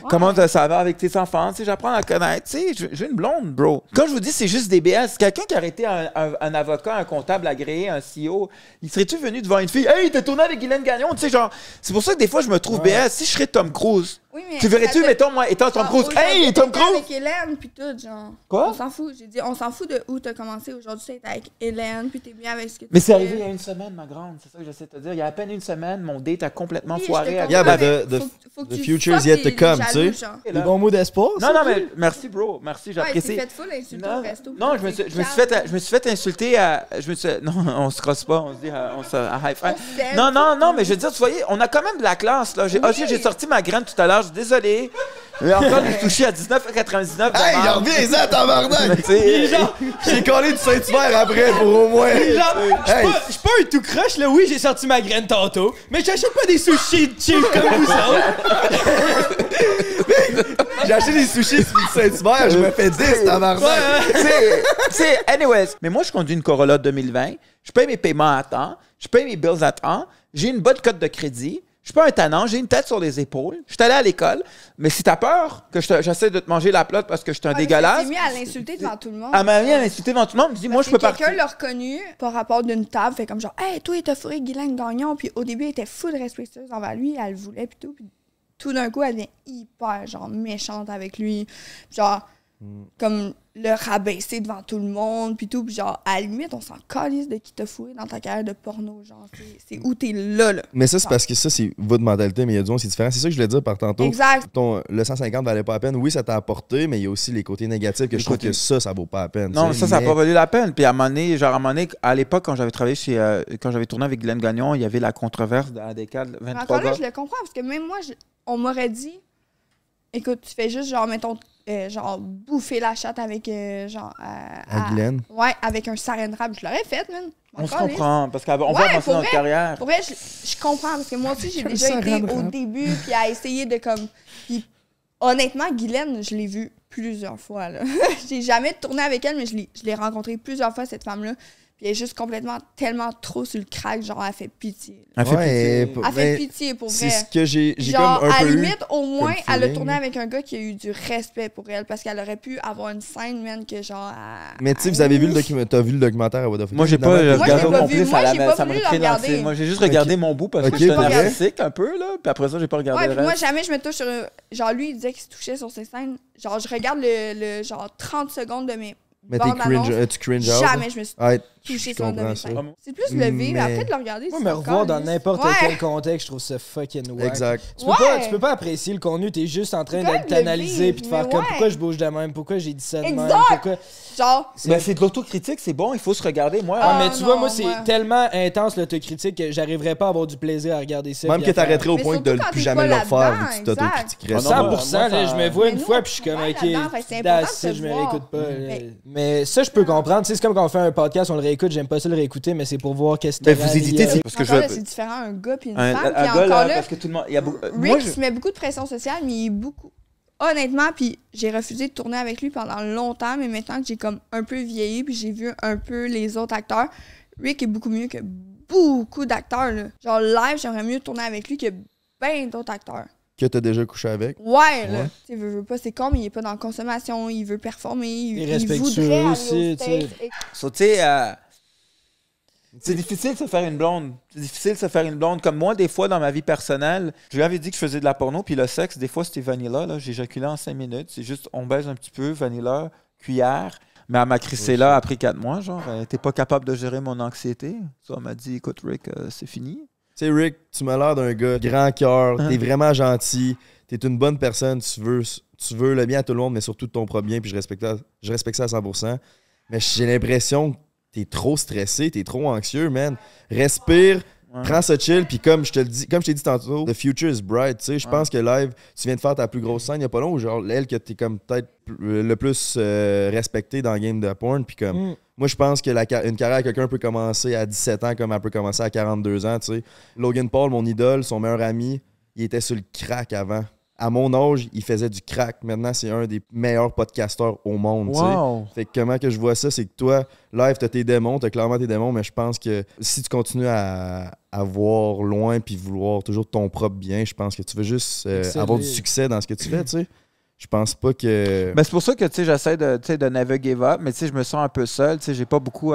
comment ça va avec tes enfants, tu sais, j'apprends à connaître, tu sais, j'ai une blonde, bro. Quand je vous dis c'est juste des BS, quelqu'un qui aurait été un avocat, un comptable agréé, un CEO, il serait-tu venu devant une fille, hey, t'es tourné avec Guylaine Gagnon, tu sais, genre, c'est pour ça que des fois je me trouve BS. Si je serais Tom Cruise, Oui, mais tu verrais-tu, mettons, moi, étant Tom Cruise, hey, Tom Cruise! avec Hélène, puis tout, genre. Quoi? On s'en fout. J'ai dit, on s'en fout de où t'as commencé. Aujourd'hui, t'es avec Hélène, puis t'es bien avec ce que tu Mais c'est fais. arrivé il y a une semaine, ma grande, c'est ça que j'essaie de te dire. Il y a à peine une semaine, mon date a complètement Oui, je foiré. te avec- Yeah, comprends, but mais faut que the tu future's fuck yet to les come, jaloux, tu sais. genre. Des bons mots d'espoir, Non, non, mais merci, bro. Merci, Ouais, j'apprécie. t'es fait full insulter au resto. Non, je me suis fait insulter à. Non, on se crosse pas, on se dit on se à high five. On s'aime. Non, mais je veux dire, tu voyez, on a quand même de la classe, là. J'ai sorti ma graine tout à l'heure, je suis désolé. Il y a encore des sushis à 19,99 $. Hey, reviens-ça, tabarnak! Tu sais, J'ai collé du Saint-Hubert après pour au moins. Genre, Hey. je suis pas un tout croche, là. Oui, j'ai sorti ma graine tantôt, mais j'achète pas des sushis cheap comme vous autres. J'ai acheté des sushis sur du Saint-Hubert, je me fais 10, tabarnak! c'est anyways. Mais moi, je conduis une Corolla 2020. Je paye mes paiements à temps. Je paye mes bills à temps. J'ai une bonne cote de crédit. Je suis pas un tannant, j'ai une tête sur les épaules. Je suis allé à l'école, mais si t'as peur que j'essaie de te manger la plotte parce que je suis un dégueulasse. Elle s'est mis à l'insulter devant tout le monde. Elle m'a mis à l'insulter devant tout le monde. Je dis, moi, je peux partir. Quelqu'un l'a reconnu par rapport d'une table, fait comme genre, hey, toi, il t'a fourré Guylaine Gagnon. Puis au début, elle était full respectueuse envers lui, elle le voulait, puis tout. Puis tout d'un coup, elle devient hyper, genre, méchante avec lui. Genre, comme le rabaisser devant tout le monde, puis tout. Puis genre, à la limite, on s'en calisse de qui t'a fourré dans ta carrière de porno. Genre, c'est où t'es là. Mais ça, c'est parce que ça, c'est votre mentalité, mais il y a du monde, c'est différent. C'est ça que je voulais dire par tantôt. Exact. Le 150 valait pas la peine. Oui, ça t'a apporté, mais il y a aussi les côtés négatifs que je trouve que ça vaut pas la peine. Non, tu sais, ça n'a mais- pas valu la peine. Puis à un moment donné, à l'époque, quand j'avais travaillé quand j'avais tourné avec Guylaine Gagnon, il y avait la controverse à Descales, Mais 23 encore là, gars. je le comprends, parce que même moi, on m'aurait dit, écoute, tu fais juste, genre, mettons, genre, bouffer la chatte avec, genre... À Guylaine? Ouais, avec un saran wrap. Je l'aurais fait, man. On se Encore, comprend, parce qu'on va Ouais, avancer pour dans notre vrai. carrière. Pour vrai, je comprends, parce que moi aussi, j'ai Un déjà été saran au wrap. début, puis à essayer de, comme... Puis, honnêtement, Guylaine, je l'ai vue plusieurs fois, là. J'ai jamais tourné avec elle, mais je l'ai rencontrée plusieurs fois, cette femme-là. Puis elle est juste complètement tellement trop sur le crack, genre elle fait pitié. Elle fait pitié. Elle fait pitié pour vrai. C'est ce que j'ai genre, comme un à peu la eu limite, au moins, comme elle a feeling. tourné avec un gars qui a eu du respect pour elle parce qu'elle aurait pu avoir une scène, man, que genre. Mais tu sais, vous avez vu le documentaire, t'as vu le documentaire à What the Fuck? Moi, j'ai pas Moi, je regardé l'ai au pas complet, vu. Moi, j'ai pas ça voulu m'a le pris dans le regarder. Moi, j'ai juste regardé mon bout parce que Ok, j'étais pas narcissique un peu, là. Puis après ça, j'ai pas regardé Ouais, le puis moi, reste. jamais je me touche sur. Genre, lui, il disait qu'il se touchait sur ses scènes. Genre, je regarde le genre 30 secondes de mes. Mais t'es cringe, tu cringe out? Jamais je me suis Ouais, touché je sur un de comprends mes ça. scènes. C'est plus le vivre, Mais- après de le regarder. Moi, c'est me encore revoir dans lisse. n'importe Ouais. quel contexte, je trouve ça fucking wack. Exact. Tu peux pas apprécier le contenu, t'es juste en train C'est de comme t'analyser le puis de vivre, faire mais comme ouais. pourquoi je bouge de même, pourquoi j'ai dit ça de même, Exact. pourquoi. Genre. Ben, c'est de l'autocritique, c'est bon, il faut se regarder. Moi, Ah, mais tu vois, non, moi, c'est moi. tellement intense l'autocritique que j'arriverais pas à avoir du plaisir à regarder ça. Même puis que à faire- t'arrêterais au Mais point de surtout ne quand plus t'es jamais pas le faire là-dedans, vu que tu t'autocritiquerais exact. ça. 100%, moi, là, ça- je me vois Mais une nous, fois on puis je suis comme, travaille ok, là-dedans, fait que c'est important de ça, se je me voir. réécoute pas. Mais- Mais ça, je peux comprendre. Tu sais, c'est comme quand on fait un podcast, on le réécoute, j'aime pas ça le réécouter, mais c'est pour voir qu'est-ce que Ben, t'aurais vous à éditez, dire. c'est parce que Encore je. là, c'est différent, un gars puis une Un femme. Puis gars, encore là, là, parce que tout le monde. Il y a beaucoup. Rick Moi, se met beaucoup de pression sociale, mais il est beaucoup. Honnêtement, puis j'ai refusé de tourner avec lui pendant longtemps, mais maintenant que j'ai comme un peu vieilli, puis j'ai vu un peu les autres acteurs, Rick est beaucoup mieux que beaucoup d'acteurs. Là. Genre live, j'aimerais mieux tourner avec lui que bien d'autres acteurs. Que t'as déjà couché avec. Ouais, là. Ouais. Tu sais, veut pas, c'est con, mais il est pas dans la consommation, il veut performer, Il est il respectueux voudrait aller aussi, au tu sais. States. So, tu sais, c'est difficile de se faire une blonde. C'est difficile de se faire une blonde. Comme moi, des fois, dans ma vie personnelle, je lui avais dit que je faisais de la porno, puis le sexe, des fois, c'était vanilla. Là. J'éjaculais en 5 minutes. C'est juste, on baise un petit peu, vanilla, cuillère. Mais elle m'a crissé là après 4 mois, genre, elle était pas capable de gérer mon anxiété. Ça, elle m'a dit, écoute, Rick, c'est fini. Tu sais, Rick, tu m'as l'air d'un gars grand cœur, t'es vraiment gentil, t'es une bonne personne, tu veux le bien à tout le monde, mais surtout ton propre bien, puis je respecte ça à 100%. Mais j'ai l'impression que t'es trop stressé, t'es trop anxieux, man. Respire, prends ça chill, puis comme je t'ai dit tantôt, the future is bright, tu sais. Je pense que live, tu viens de faire ta plus grosse scène il y a pas longtemps, genre elle que t'es comme peut-être le plus respecté dans le game de porn, puis comme moi je pense que une carrière à quelqu'un peut commencer à 17 ans comme elle peut commencer à 42 ans, tu sais. Logan Paul, mon idole, son meilleur ami, il était sur le crack avant. À mon âge, il faisait du crack. Maintenant, c'est un des meilleurs podcasteurs au monde. tu sais. Wow. Fait que comment que je vois ça, c'est que toi, live, t'as tes démons, t'as clairement tes démons, mais je pense que si tu continues à voir loin puis vouloir toujours ton propre bien, je pense que tu veux juste avoir du succès dans ce que tu fais, tu sais. Je pense pas que... Ben, c'est pour ça que j'essaie de never give up, mais je me sens un peu seul. J'ai pas beaucoup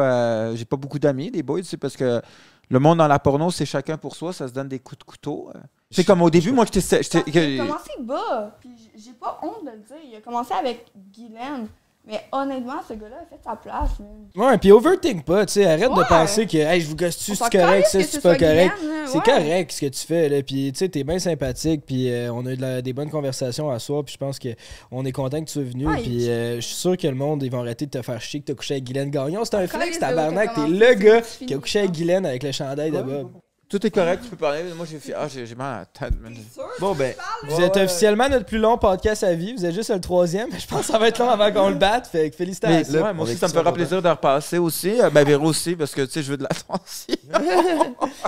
d'amis, des boys, parce que le monde dans la porno, c'est chacun pour soi, ça se donne des coups de couteau. C'est comme au début, moi, Il a commencé bas, puis j'ai pas honte de le dire. Il a commencé avec Guylaine. Mais honnêtement, ce gars-là a fait sa place. Man. Ouais, puis overthink pas, tu sais, arrête de Ouais. penser que hey, je vous gosse-tu, On c'est s'en correct, calisse ça, que c'est ce pas soit correct. Guylaine, là, C'est ouais. correct ce que tu fais, là, puis tu sais, t'es bien sympathique, puis on a eu des bonnes conversations à soir, puis je pense qu'on est content que tu sois venu, Ouais, puis je suis sûr que le monde, ils vont arrêter de te faire chier que t'as couché avec Guylaine Gagnon. C'est un flex, calisse de tabarnak, où t'es t'as le commencé, gars c'est qui a fini. couché avec Guylaine avec le chandail de Bob. Tout est correct, tu peux parler. Moi, j'ai mal à la tête. Man. Bon, ben... Vous êtes officiellement notre plus long podcast à vie, vous êtes juste le 3e, mais je pense que ça va être long avant qu'on le batte, fait que félicitations. Ouais, moi aussi, ça me fera plaisir de repasser aussi. Véro aussi, parce que je veux de l'attention.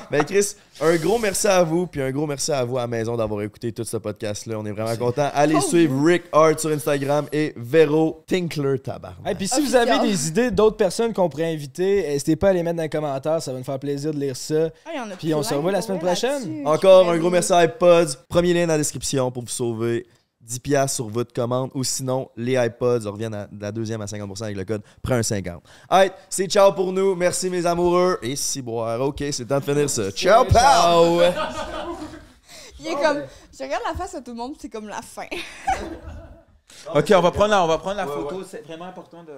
Ben Chris, un gros merci à vous, puis un gros merci à vous à la maison d'avoir écouté tout ce podcast-là. On est vraiment contents. Allez suivre Rick Hart sur Instagram et Vero Tinkler tabarnak. Et puis si vous avez des idées d'autres personnes qu'on pourrait inviter, n'hésitez pas à les mettre dans les commentaires, ça va nous faire plaisir de lire ça. Puis on se revoit la semaine prochaine. Encore un gros merci à iPods. Premier lien dans la description pour vous sauver 10$ sur votre commande. Ou sinon, les iPods reviennent de la deuxième à 50% avec le code Prends un 50. Alright, c'est ciao pour nous. Merci mes amoureux. Et si boire, ok, c'est le temps de finir ça. Ciao, pao! Il est comme. Je regarde la face à tout le monde, c'est comme la fin. Ok, on va prendre la photo. C'est vraiment important de.